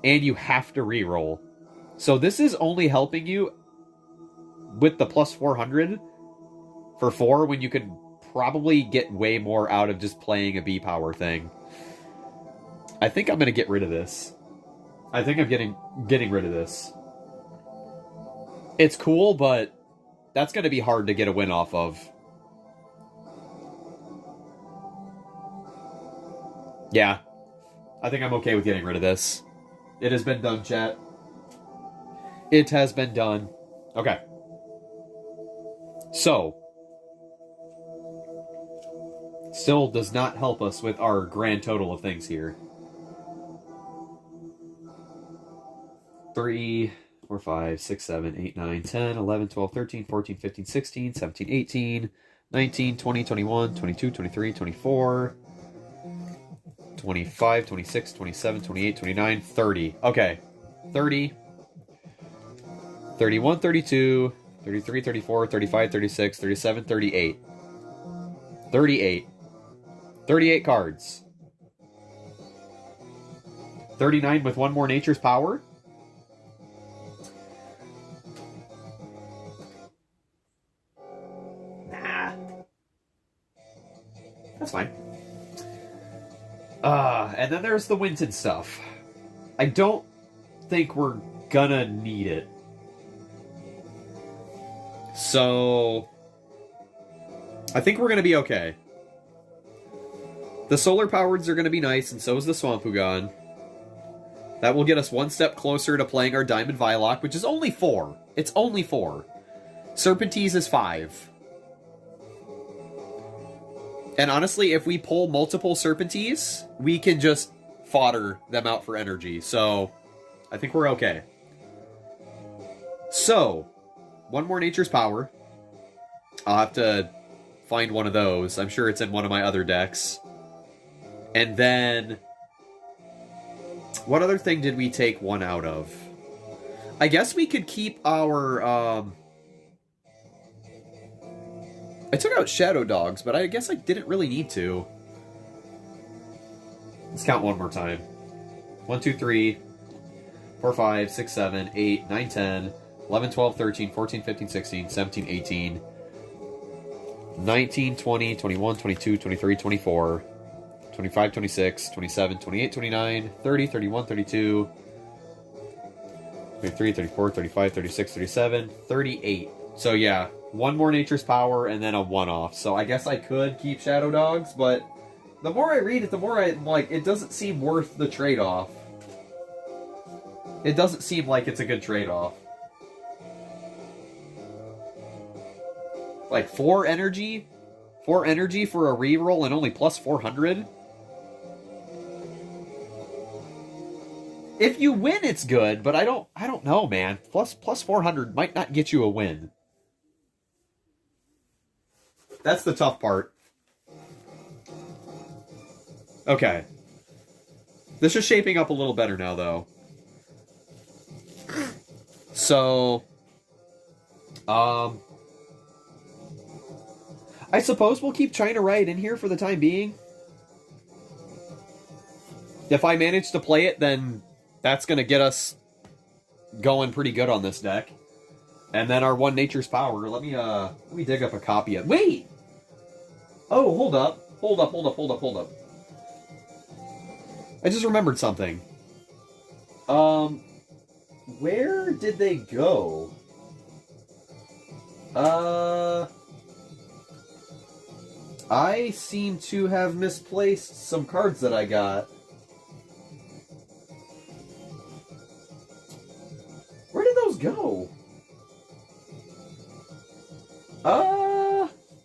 and you have to re-roll. So this is only helping you with the plus 400 for 4 when you could probably get way more out of just playing a B power thing. I think I'm going to get rid of this. I think I'm getting rid of this. It's cool, but that's going to be hard to get a win off of. Yeah. I think I'm okay with getting rid of this. It has been done, chat. It has been done. Okay. So. Still does not help us with our grand total of things here. 3, 4, 5, 6, 7, 8, 9, 10, 11, 12, 13, 14, 15, 16, 17, 18, 19, 20, 21, 22, 23, 24, 25, 26, 27, 28, 29, 30. Okay. 30, 31, 32, 33, 34, 35, 36, 37, 38. 38. 38 cards. 39 with 1 more Nature's Power. That's fine. And then there's the Winton stuff. I don't think we're gonna need it. So I think we're gonna be okay. The solar powereds are gonna be nice, and so is the Swampugan. That will get us 1 step closer to playing our Diamond Vilock, which is only 4. It's only 4. Serpentise is 5. And honestly, if we pull multiple Serpentise, we can just fodder them out for energy. So, I think we're okay. So, 1 more Nature's Power. I'll have to find one of those. I'm sure it's in one of my other decks. And then, what other thing did we take 1 out of? I guess we could keep our, I took out Shadow Dogs, but I guess I didn't really need to. Let's count one more time. 1, 2, 3, 4, 5, 6, 7, 8, 9, 10, 11, 12, 13, 14, 15, 16, 17, 18, 19, 20, 21, 22, 23, 24, 25, 26, 27, 28, 29, 30, 31, 32, 33, 34, 35, 36, 37, 38. So yeah, 1 more Nature's Power and then a 1-off. So I guess I could keep Shadow Dogs, but the more I read it, the more I'm like, it doesn't seem worth the trade-off. It doesn't seem like it's a good trade-off. Like 4 energy? 4 energy for a reroll and only plus 400? If you win, it's good, but I don't know, man. Plus 400 might not get you a win. That's the tough part. Okay. This is shaping up a little better now, though. So, I suppose we'll keep China Riot in here for the time being. If I manage to play it, then that's going to get us going pretty good on this deck. And then our one Nature's Power. Let me dig up a copy of... Wait! Oh, hold up. Hold up. I just remembered something. Where did they go? I seem to have misplaced some cards that I got. Where did those go?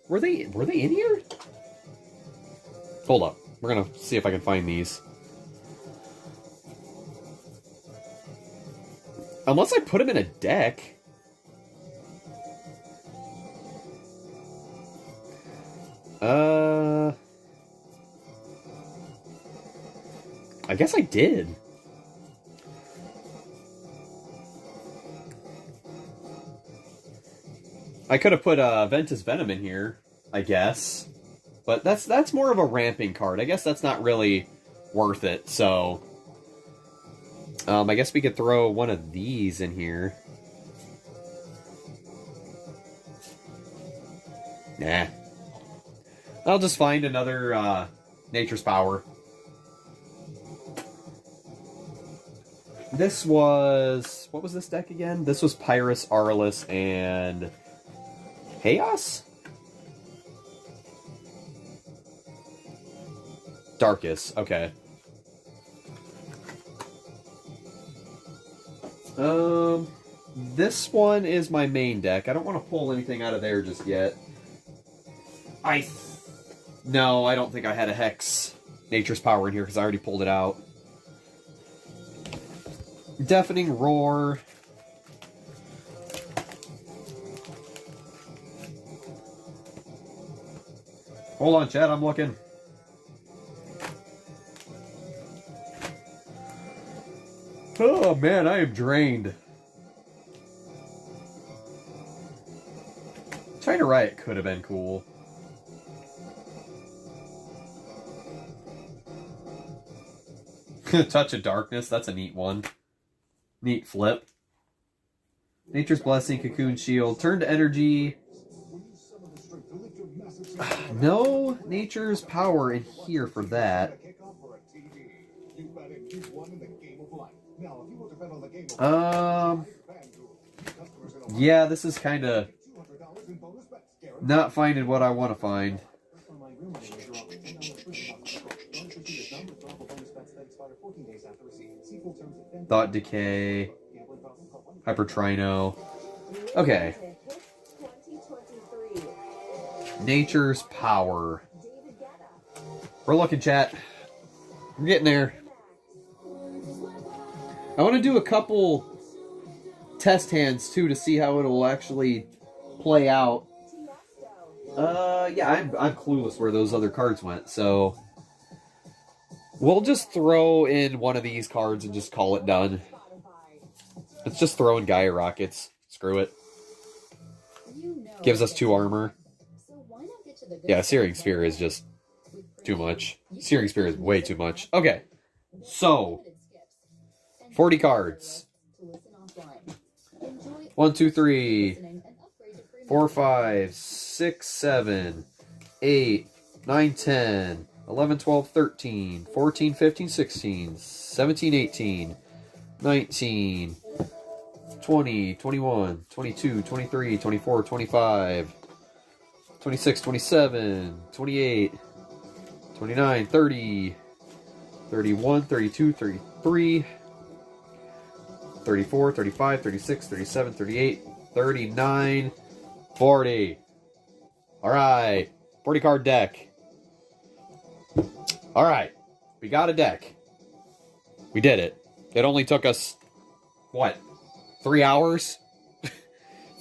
Were they in here? Hold up. We're gonna see if I can find these. Unless I put them in a deck. I guess I did. I could have put Ventus Venom in here, I guess. But that's more of a ramping card. I guess that's not really worth it, so... I guess we could throw one of these in here. Nah. I'll just find another Nature's Power. This was... What was this deck again? This was Pyrus, Aurelus, and... Chaos? Darkus, okay. This one is my main deck. I don't want to pull anything out of there just yet. No, I don't think I had a Hex Nature's Power in here because I already pulled it out. Deafening Roar. Hold on, Chad, I'm looking. Oh, man, I am drained. China Riot could have been cool. Touch of Darkness, that's a neat one. Neat flip. Nature's Blessing, Cocoon Shield. Turn to Energy. No Nature's Power in here for that. Yeah, this is kind of not finding what I want to find. Thought Decay. Hyper Trino. Okay. Nature's Power. We're looking, chat. We're getting there. I want to do a couple test hands, too, to see how it'll actually play out. Yeah, I'm clueless where those other cards went, so... We'll just throw in one of these cards and just call it done. It's just throwing Gaia Rockets. Screw it. Gives us 2 armor. Yeah, Searing Spear is just too much. Searing Spear is way too much. Okay, so 40 cards. 1, 2, 3, 4, 5, 6, 7, 8, 9, 10, 11, 12, 13, 14, 15, 16, 17, 18, 19, 20, 21, 22, 23, 24, 25, 26, 27, 28, 29, 30, 31, 32, 33, 34, 35, 36, 37, 38, 39, 40. Alright, 40 card deck. Alright, we got a deck. We did it. It only took us, what, 3 hours?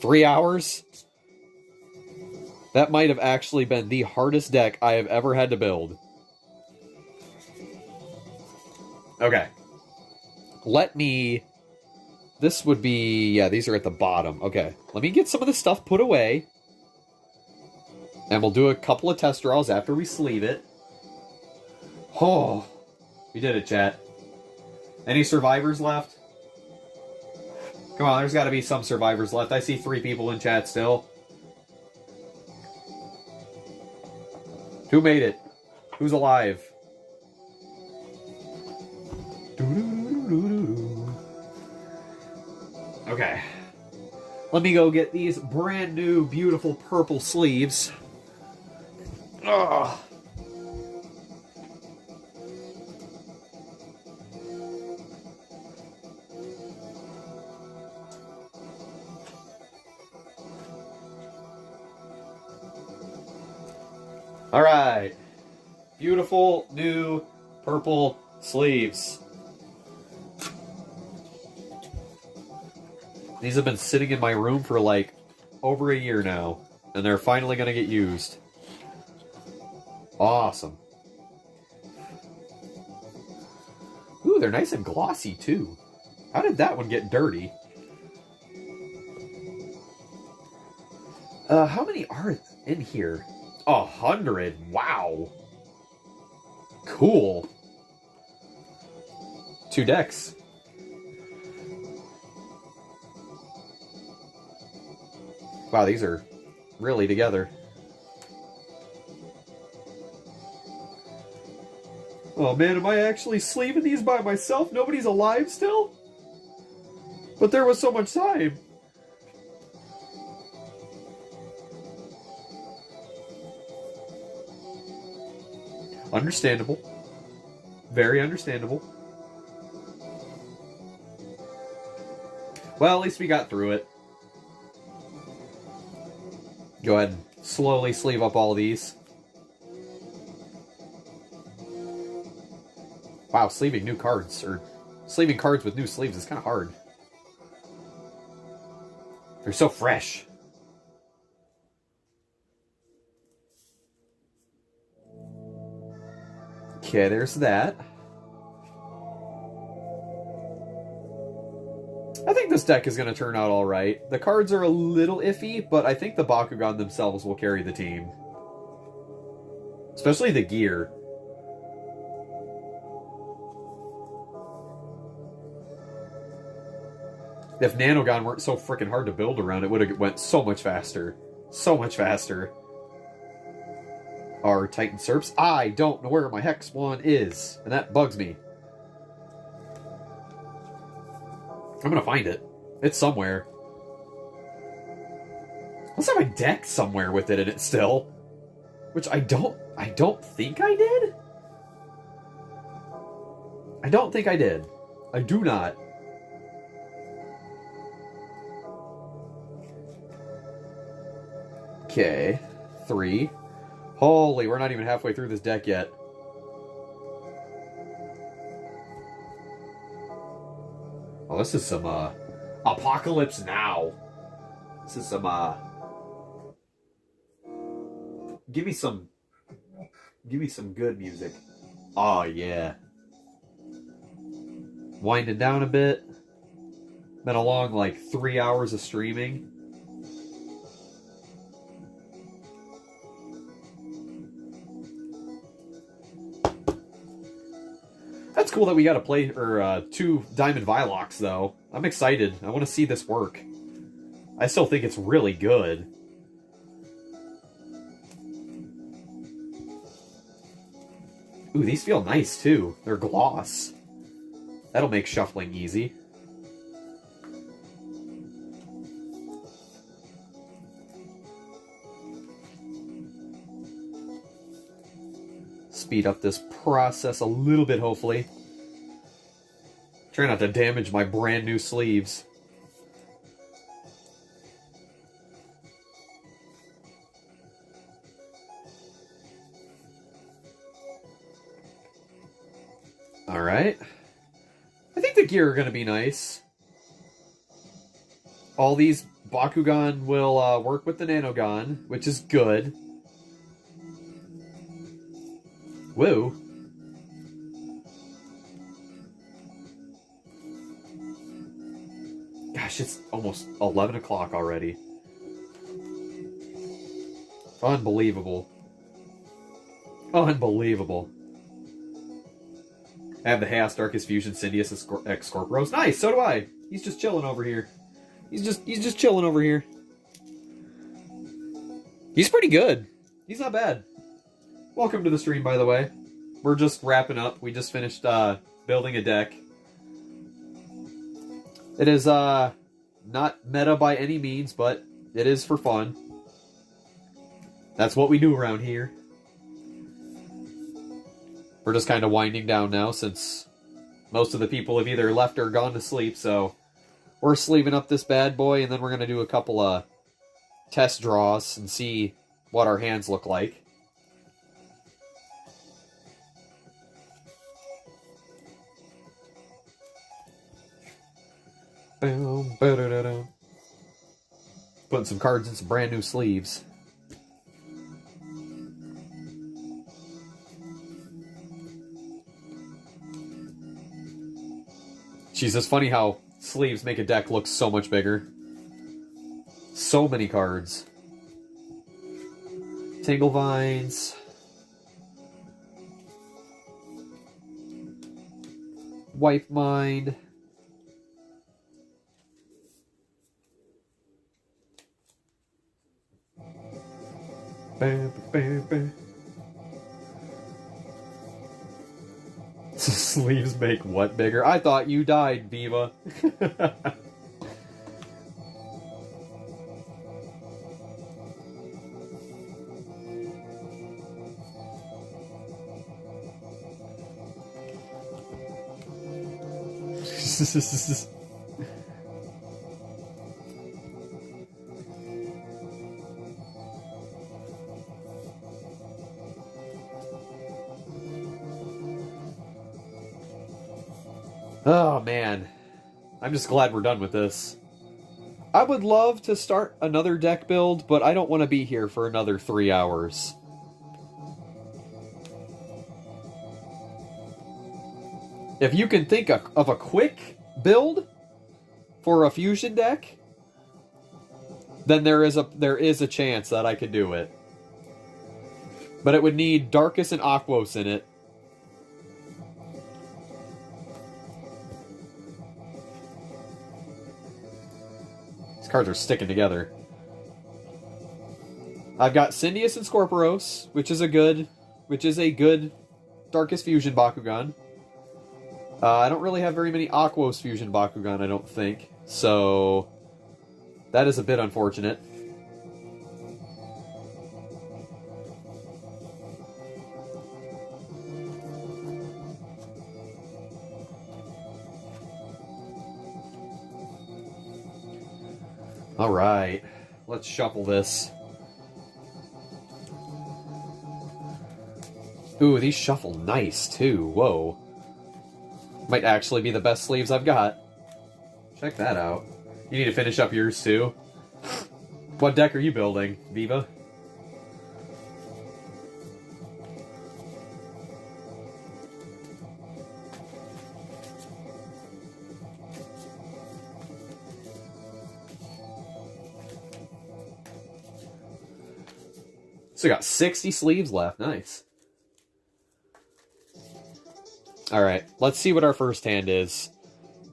3 hours? That might have actually been the hardest deck I have ever had to build. Okay. This would be... Yeah, these are at the bottom. Okay, let me get some of this stuff put away. And we'll do a couple of test draws after we sleeve it. Oh, we did it, chat. Any survivors left? Come on, there's got to be some survivors left. I see 3 people in chat still. Who made it? Who's alive? Okay. Let me go get these brand new, beautiful purple sleeves. Ugh. All right. Beautiful new purple sleeves. These have been sitting in my room for like over a year now, and they're finally going to get used. Awesome. Ooh, they're nice and glossy too. How did that one get dirty? How many are in here? 100. Wow. Cool. 2 decks. Wow, these are really together. Oh man, am I actually sleeving these by myself? Nobody's alive still? But there was so much time. Understandable. Very understandable. Well, at least we got through it. Go ahead and slowly sleeve up all these. Wow, sleeving new cards, or sleeving cards with new sleeves is kind of hard. They're so fresh. Okay, there's that. I think this deck is going to turn out alright. The cards are a little iffy, but I think the Bakugan themselves will carry the team. Especially the gear. If Nanogon weren't so freaking hard to build around, it would have went so much faster. So much faster. Our Titan Serps. I don't know where my Hex one is, and that bugs me. I'm gonna find it. It's somewhere. Let's have a deck somewhere with it in it still. Which I don't think I did? I don't think I did. I do not. Okay. 3. Holy, we're not even halfway through this deck yet. Oh, this is some, Apocalypse Now. This is some, Give me some good music. Oh, yeah. Winding down a bit. Been a long, like, 3 hours of streaming. That's cool that we got to play, or 2 Diamond Vilox, though. I'm excited. I want to see this work. I still think it's really good. Ooh, these feel nice, too. They're gloss. That'll make shuffling easy. Speed up this process a little bit, hopefully. Try not to damage my brand new sleeves. Alright. I think the gear are going to be nice. All these Bakugan will work with the Nanogon, which is good. Whoa. Gosh, it's almost 11 o'clock already. Unbelievable. Unbelievable. I have the Chaos Darkest Fusion Syndius X Scorpios. Nice, so do I. He's just chilling over here. He's just chilling over here. He's pretty good. He's not bad. Welcome to the stream, by the way. We're just wrapping up. We just finished building a deck. It is not meta by any means, but it is for fun. That's what we do around here. We're just kind of winding down now since most of the people have either left or gone to sleep, so we're sleeving up this bad boy, and then we're going to do a couple of test draws and see what our hands look like. Boom, ba-da-da-da. Putting some cards in some brand new sleeves. Jeez, it's funny how sleeves make a deck look so much bigger. So many cards. Tangle Vines. Wipe Mind. Bam, bam, bam. Sleeves make what bigger? I thought you died, Viva. Oh, man. I'm just glad we're done with this. I would love to start another deck build, but I don't want to be here for another 3 hours. If you can think of a quick build for a fusion deck, then there is a chance that I could do it. But it would need Darkus and Aquos in it. Cards are sticking together. I've got Syndius and Scorpios, which is a good Darkest Fusion Bakugan. I don't really have very many Aquos Fusion Bakugan, I don't think. So that is a bit unfortunate. Alright, let's shuffle this. Ooh, these shuffle nice, too. Whoa. Might actually be the best sleeves I've got. Check that out. You need to finish up yours, too. What deck are you building, Viva? So we got 60 sleeves left. Nice. Alright, let's see what our first hand is.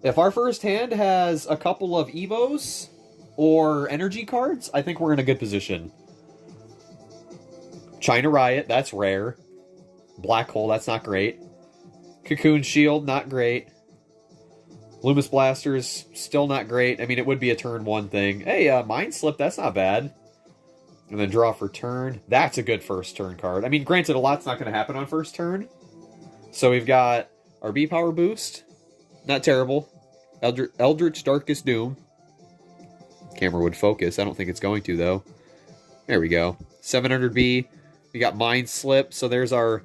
If our first hand has a couple of Evos or energy cards, I think we're in a good position. China Riot, that's rare. Black Hole, that's not great. Cocoon Shield, not great. Loomis Blasters, still not great. I mean, it would be a turn one thing. Hey, Mind Slip, that's not bad. And then draw for turn. That's a good first turn card. I mean, granted, a lot's not going to happen on first turn. So we've got our B-Power Boost. Not terrible. Eldritch Darkest Doom. Camera would focus. I don't think it's going to, though. There we go. 700B. We got Mind Slip. So there's our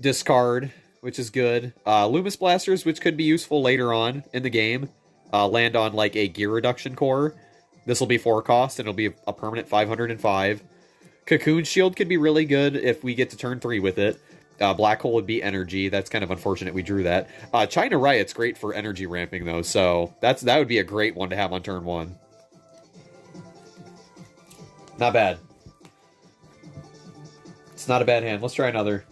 discard, which is good. Loomis Blasters, which could be useful later on in the game. Land on, like, a gear reduction core. This will be 4 cost, and it'll be a permanent 505. Cocoon Shield could be really good if we get to turn 3 with it. Black Hole would be energy. That's kind of unfortunate we drew that. China Riot's great for energy ramping, though, so that would be a great one to have on turn 1. Not bad. It's not a bad hand. Let's try another.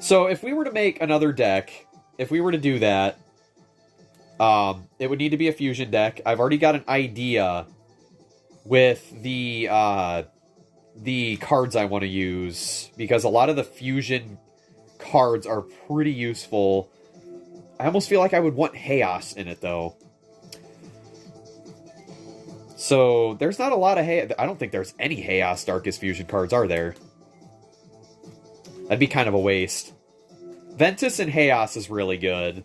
So if we were to make another deck, if we were to do that, it would need to be a fusion deck. I've already got an idea with the cards I want to use, because a lot of the fusion cards are pretty useful. I almost feel like I would want Chaos in it, though. So, there's not a lot of I don't think there's any Chaos Darkest fusion cards, are there? That'd be kind of a waste. Ventus and Chaos is really good.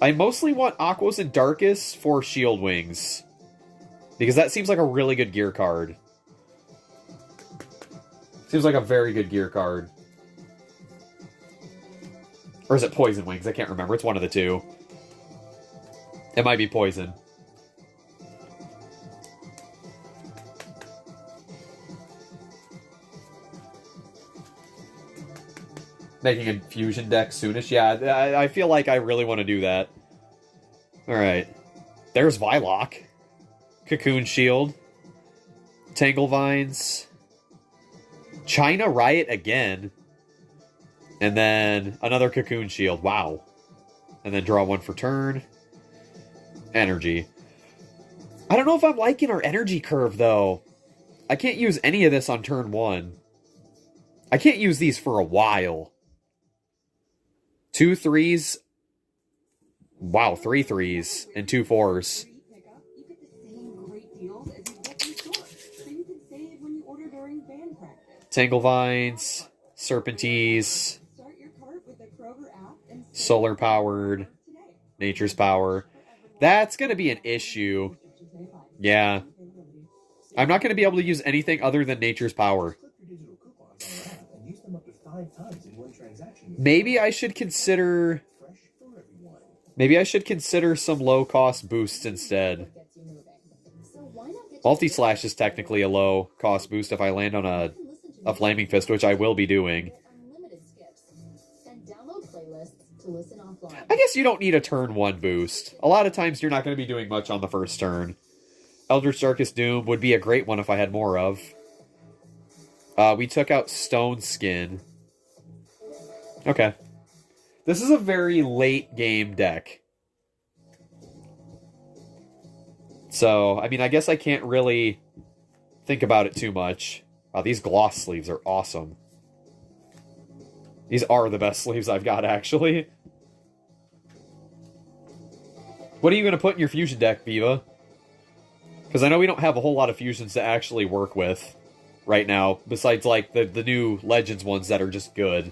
I mostly want Aquos and Darkest for Shield Wings, because that seems like a really good gear card. Seems like a very good gear card. Or is it Poison Wings? I can't remember. It's one of the two. It might be Poison. Making a fusion deck soonish? Yeah, I feel like I really want to do that. Alright. There's Vylock. Cocoon Shield. Tangle Vines. China Riot again. And then another Cocoon Shield. Wow. And then draw one for turn. Energy. I don't know if I'm liking our energy curve, though. I can't use any of this on turn 1. I can't use these for a while. 2 3s. Wow, 3 3s and 2 4s. Tangle Vines, Serpentines, Solar Powered, Nature's Power. That's going to be an issue. Yeah. I'm not going to be able to use anything other than Nature's Power. Maybe I should consider... Maybe I should consider some low-cost boosts instead. Multi-Slash is technically a low-cost boost if I land on a Flaming Fist, which I will be doing. I guess you don't need a turn 1 boost. A lot of times you're not going to be doing much on the first turn. Eldritch Darkest Doom would be a great one if I had more of. We took out Stone Skin. Okay. This is a very late game deck. So, I mean, I guess I can't really think about it too much. Wow, these gloss sleeves are awesome. These are the best sleeves I've got, actually. What are you going to put in your fusion deck, Viva? Because I know we don't have a whole lot of fusions to actually work with right now, besides, like, the new Legends ones that are just good.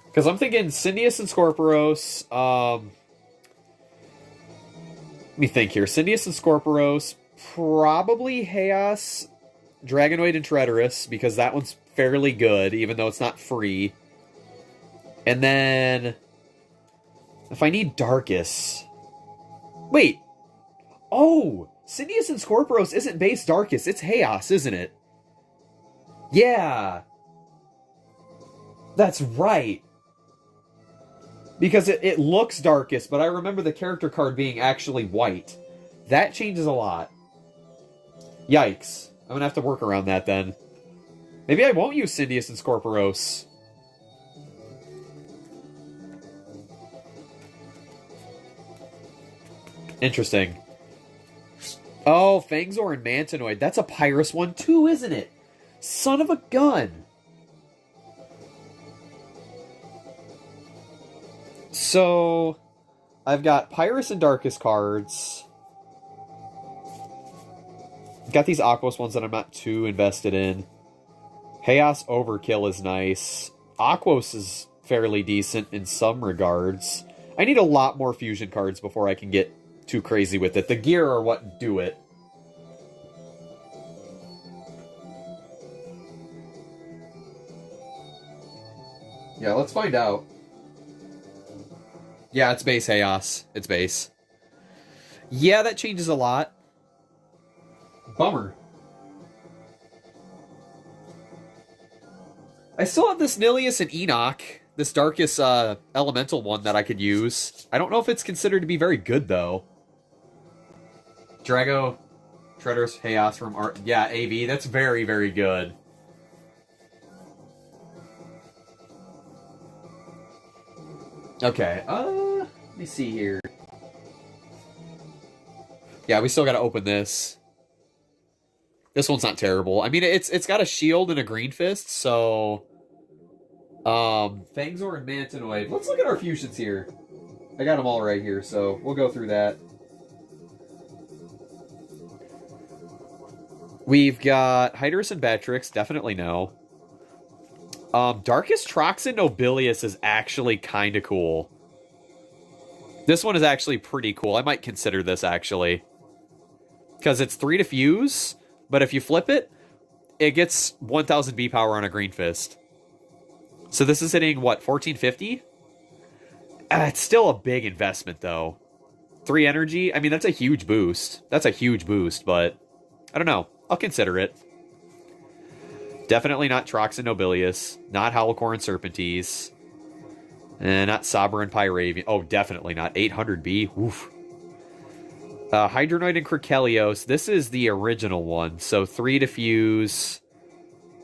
Because I'm thinking Syndius and Scorpiros. Let me think here. Syndius and Scorpiros. Probably Chaos, Dragonoid, and Treacherous, because that one's fairly good, even though it's not free. And then... if I need Darkus... Wait! Oh! Syndius and Scorpiros isn't base Darkus, it's Chaos, isn't it? Yeah! That's right! Because it looks Darkest, but I remember the character card being actually white. That changes a lot. Yikes. I'm gonna have to work around that then. Maybe I won't use Syndius and Scorpiros. Interesting. Oh, Fangzor and Mantanoid. That's a Pyrus one too, isn't it? Son of a gun! So, I've got Pyrus and Darkest cards. Got these Aquos ones that I'm not too invested in. Chaos Overkill is nice. Aquos is fairly decent in some regards. I need a lot more fusion cards before I can get too crazy with it. The gear are what do it. Yeah, let's find out. Yeah, it's base Chaos. It's base. Yeah, that changes a lot. Bummer. I still have this Nilius and Enoch, this Darkest Elemental one that I could use. I don't know if it's considered to be very good, though. Drago, Treacherous Chaos from Art. Yeah, AV, that's very, very good. Okay, let me see here. Yeah, we still gotta open this. This one's not terrible. I mean, it's got a shield and a green fist, so... Fangzor and Mantinoid. Let's look at our fusions here. I got them all right here, so we'll go through that. We've got Hydrus and Batrix, definitely no. Darkest Troxin Nobilius is actually kind of cool. This one is actually pretty cool. I might consider this, actually. Because it's 3 to fuse, but if you flip it, it gets 1000 B power on a green fist. So this is hitting, what, 1450? It's still a big investment, though. 3 energy? I mean, that's a huge boost. That's a huge boost, but I don't know. I'll consider it. Definitely not Troxin Nobilius. Not Howlcore and Serpentese. And not Saber and Pyravian. Oh, definitely not. 800B. Oof. Hydronoid and Cricelios. This is the original one. So 3 to fuse.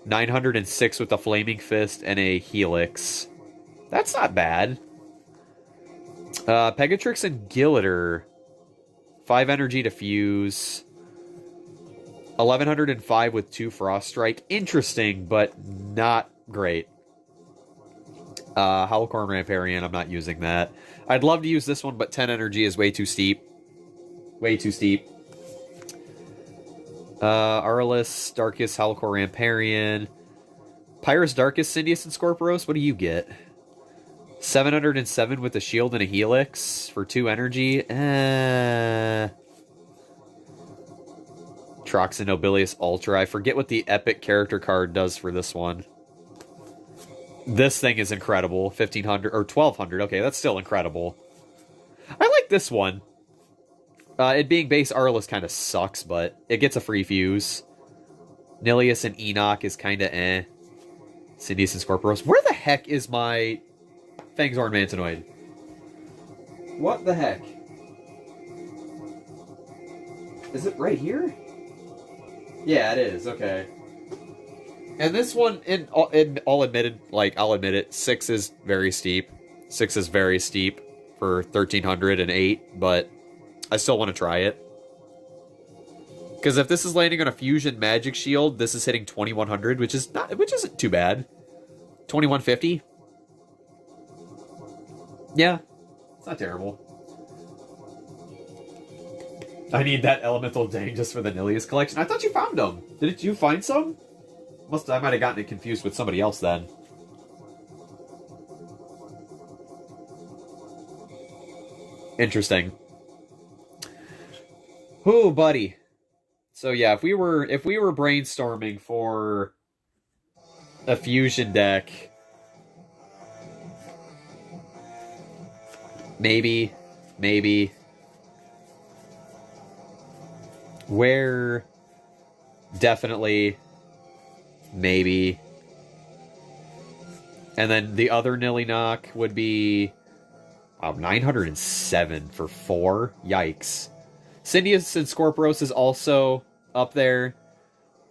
906 with a Flaming Fist and a Helix. That's not bad. Pegatrix and Gillitor. 5 energy to fuse. 1105 with 2 Frost Strike. Interesting, but not great. Howlcore and Ramparian, I'm not using that. I'd love to use this one, but 10 energy is way too steep. Way too steep. Arliss, Darkest, Howlcore, Ramparian. Pyrus, Darkest, Syndius, and Scorpios. What do you get? 707 with a shield and a Helix for 2 energy. Troxin Nobilius Ultra. I forget what the epic character card does for this one. This thing is incredible. 1500 or 1200. Okay, that's still incredible. I like this one. It being base Arliss kind of sucks, but it gets a free fuse. Nilius and Enoch is kind of eh. Syndius and Scorpios. Where the heck is my Fangzor and Mantinoid? What the heck? Is it right here? Yeah, it is. Okay. And this one, in all admitted, like, I'll admit it, 6 is very steep. 6 is very steep for 1308, but I still want to try it. Because if this is landing on a Fusion Magic Shield, this is hitting 2100, which isn't too bad. 2150. Yeah, it's not terrible. I need that Elemental Dang just for the Nilius collection. I thought you found them. Didn't you find some? I might have gotten it confused with somebody else then. Interesting. Ooh, buddy. So yeah, if we were brainstorming for a fusion deck, maybe where definitely maybe, and then the other Nilly Knock would be 907 for 4. Yikes. Syndius and Scorpios is also up there.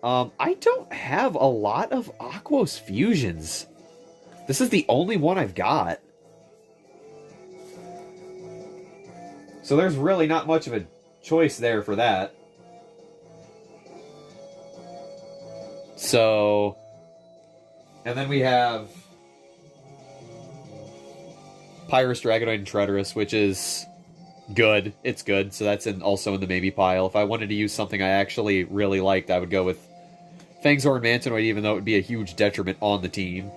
I don't have a lot of Aquos fusions. This is the only one I've got. So there's really not much of a choice there for that. So, and then we have Pyrus, Dragonoid, and Treacherous, which is good. It's good, so that's also in the maybe pile. If I wanted to use something I actually really liked, I would go with Fangzor and Mantinoid, even though it would be a huge detriment on the team.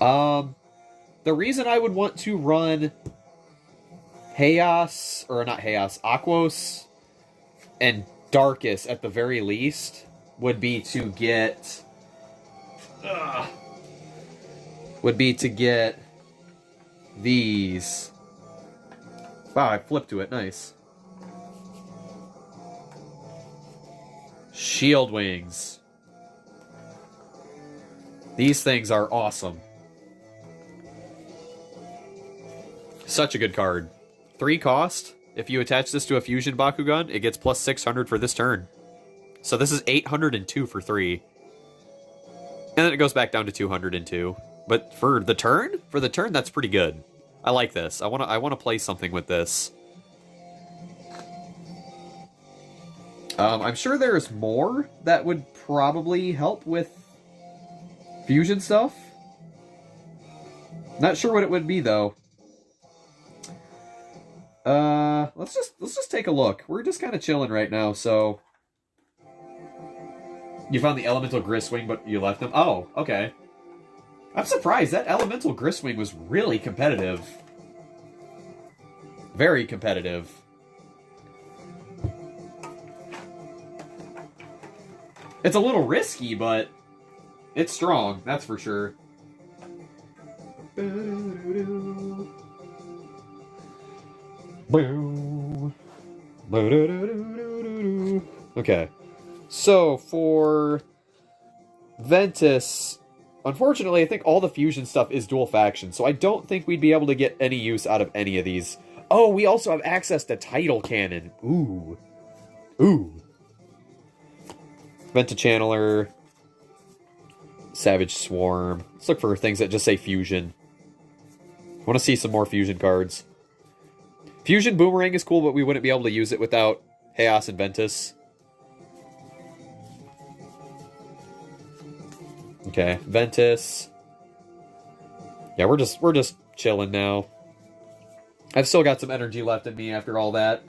The reason I would want to run Aquos and Darkest at the very least would be to get would be to get these. Wow, I flipped to it. Nice. Shield Wings. These things are awesome. Such a good card. 3 cost. If you attach this to a Fusion Bakugan, it gets plus 600 for this turn. So this is 802 for 3. And then it goes back down to 202. But for the turn, that's pretty good. I like this. I wanna play something with this. I'm sure there's more that would probably help with fusion stuff. Not sure what it would be though. Let's just take a look. We're just kind of chilling right now, so you found the Elemental Gristwing, but you left them? Oh, okay. I'm surprised. That Elemental Gristwing was really competitive. Very competitive. It's a little risky, but it's strong, that's for sure. Okay. So, for Ventus, unfortunately, I think all the fusion stuff is dual faction, so I don't think we'd be able to get any use out of any of these. Oh, we also have access to Tidal Cannon. Ooh. Ooh. Venta-Channeler. Savage Swarm. Let's look for things that just say fusion. I want to see some more fusion cards. Fusion Boomerang is cool, but we wouldn't be able to use it without Chaos and Ventus. Okay, Ventus. Yeah, we're just chilling now. I've still got some energy left in me after all that.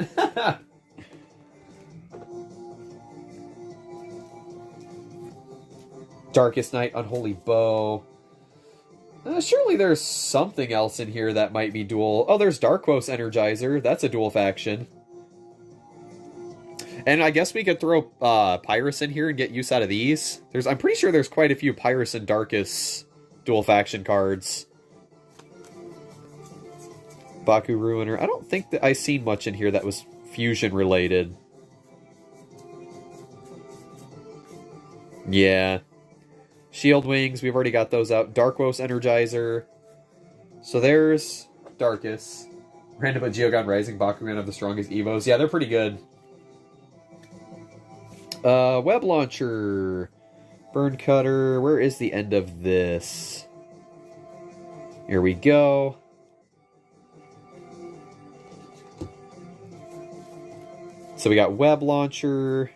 Darkest Night, Unholy Bow. Surely there's something else in here that might be dual. Oh, there's Darkos Energizer. That's a dual faction. And I guess we could throw Pyrus in here and get use out of these. I'm pretty sure there's quite a few Pyrus and Darkus dual faction cards. Baku Ruiner. I don't think that I seen much in here that was fusion related. Yeah. Shield Wings, we've already got those out. Darkos Energizer. So there's Darkus. Random but Geogon Rising, Bakugan of the strongest Evos. Yeah, they're pretty good. Web Launcher. Burn Cutter. Where is the end of this? Here we go. So we got Web Launcher.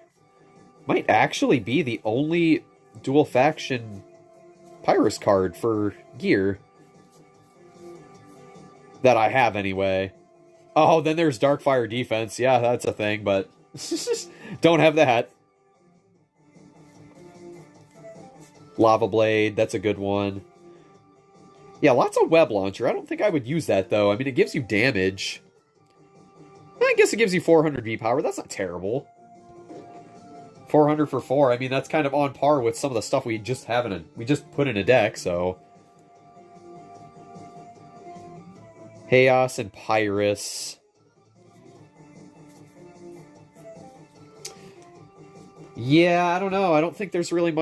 Might actually be the only dual faction Pyrus card for gear that I have anyway. Oh, then there's Darkfire Defense. Yeah, that's a thing, but don't have that. Lava Blade, that's a good one. Yeah, lots of Web Launcher. I don't think I would use that, though. I mean, it gives you damage. I guess it gives you 400 V-Power. That's not terrible. 400 for 4. I mean, that's kind of on par with some of the stuff we just have we just put in a deck, so. Chaos and Pyrus. Yeah, I don't know. I don't think there's really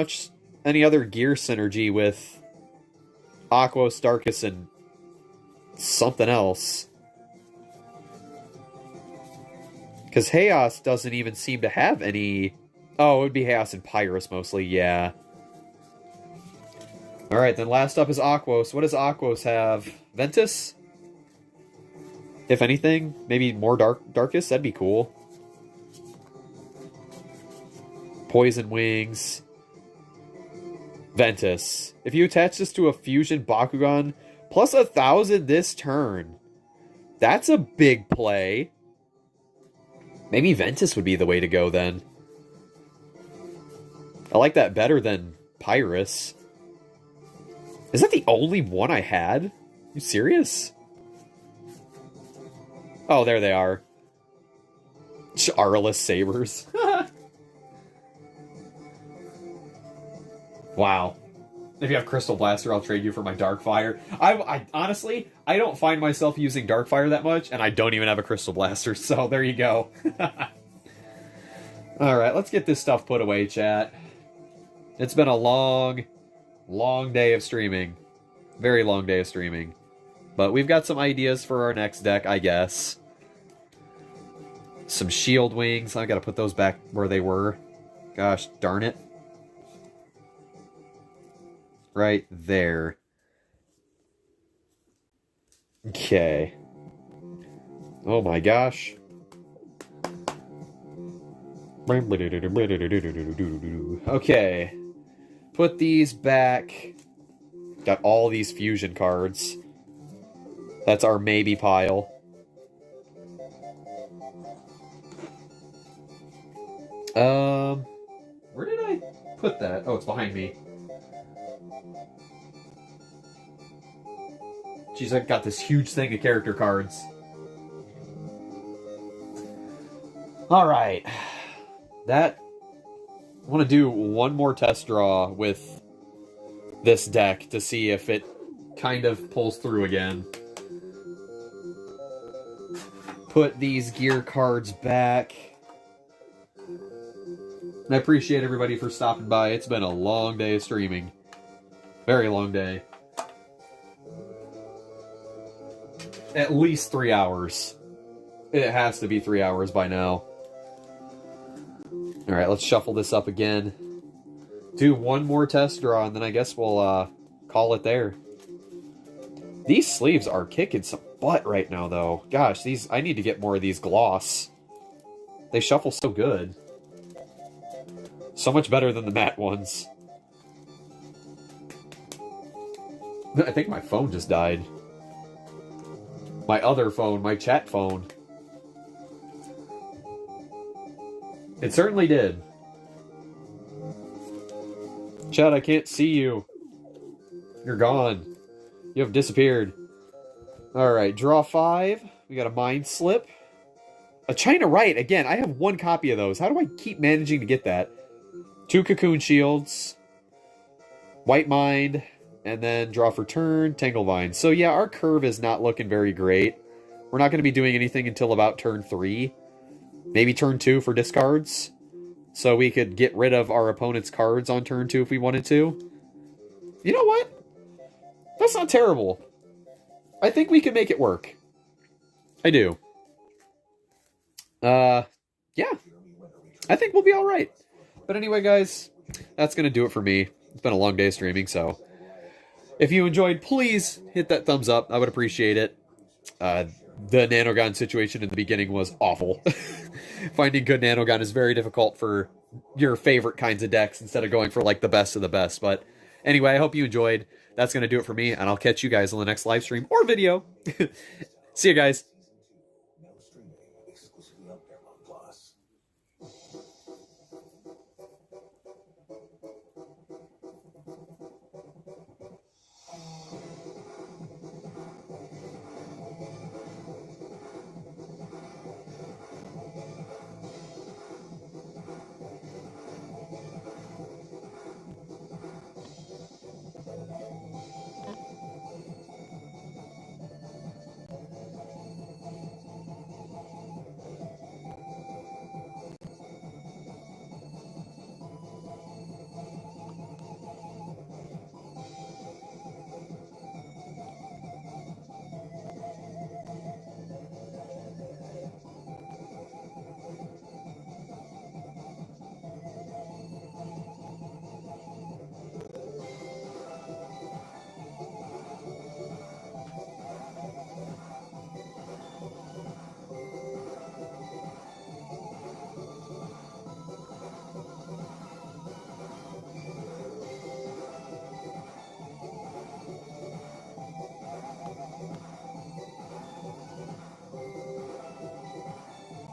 any other gear synergy with Aquos, Darkus, and something else. Because Chaos doesn't even seem to have any. Oh, it would be Chaos and Pyrus mostly, yeah. Alright, then last up is Aquos. What does Aquos have? Ventus? If anything, maybe more Darkus? That'd be cool. Poison Wings. Ventus. If you attach this to a Fusion Bakugan, plus 1,000 this turn. That's a big play. Maybe Ventus would be the way to go then. I like that better than Pyrus. Is that the only one I had? You serious? Oh, there they are. Aurelus Sabers. Wow. If you have Crystal Blaster, I'll trade you for my Darkfire. I honestly, I don't find myself using Darkfire that much, and I don't even have a Crystal Blaster, so there you go. Alright, let's get this stuff put away, chat. It's been a long day of streaming. Very long day of streaming. But we've got some ideas for our next deck, I guess. Some Shield Wings. I gotta put those back where they were. Gosh, darn it. Right there. Okay. Oh my gosh. Okay. Put these back. Got all these fusion cards. That's our maybe pile. Where did I put that? Oh, it's behind me. Jeez, I've got this huge thing of character cards. Alright. I want to do one more test draw with this deck to see if it kind of pulls through again. Put these gear cards back. And I appreciate everybody for stopping by. It's been a long day of streaming. Very long day. At least 3 hours. It has to be 3 hours by now. Alright, let's shuffle this up again. Do one more test draw, and then I guess we'll call it there. These sleeves are kicking some butt right now, though. Gosh, I need to get more of these gloss. They shuffle so good. So much better than the matte ones. I think my phone just died. My other phone, my chat phone. It certainly did. Chat, I can't see you. You're gone. You have disappeared. Alright, draw 5. We got a Mind Slip. A China Right. Again, I have one copy of those. How do I keep managing to get that? 2 Cocoon Shields. White Mind. And then draw for turn, Tanglevine. So yeah, our curve is not looking very great. We're not going to be doing anything until about turn 3. Maybe turn 2 for discards. So we could get rid of our opponent's cards on turn 2 if we wanted to. You know what? That's not terrible. I think we can make it work. I do. Yeah. I think we'll be alright. But anyway, guys, that's going to do it for me. It's been a long day of streaming, so if you enjoyed, please hit that thumbs up. I would appreciate it. The Nanogon situation in the beginning was awful. Finding good Nanogon is very difficult for your favorite kinds of decks instead of going for like the best of the best. But anyway, I hope you enjoyed. That's going to do it for me, and I'll catch you guys on the next live stream or video. See you guys.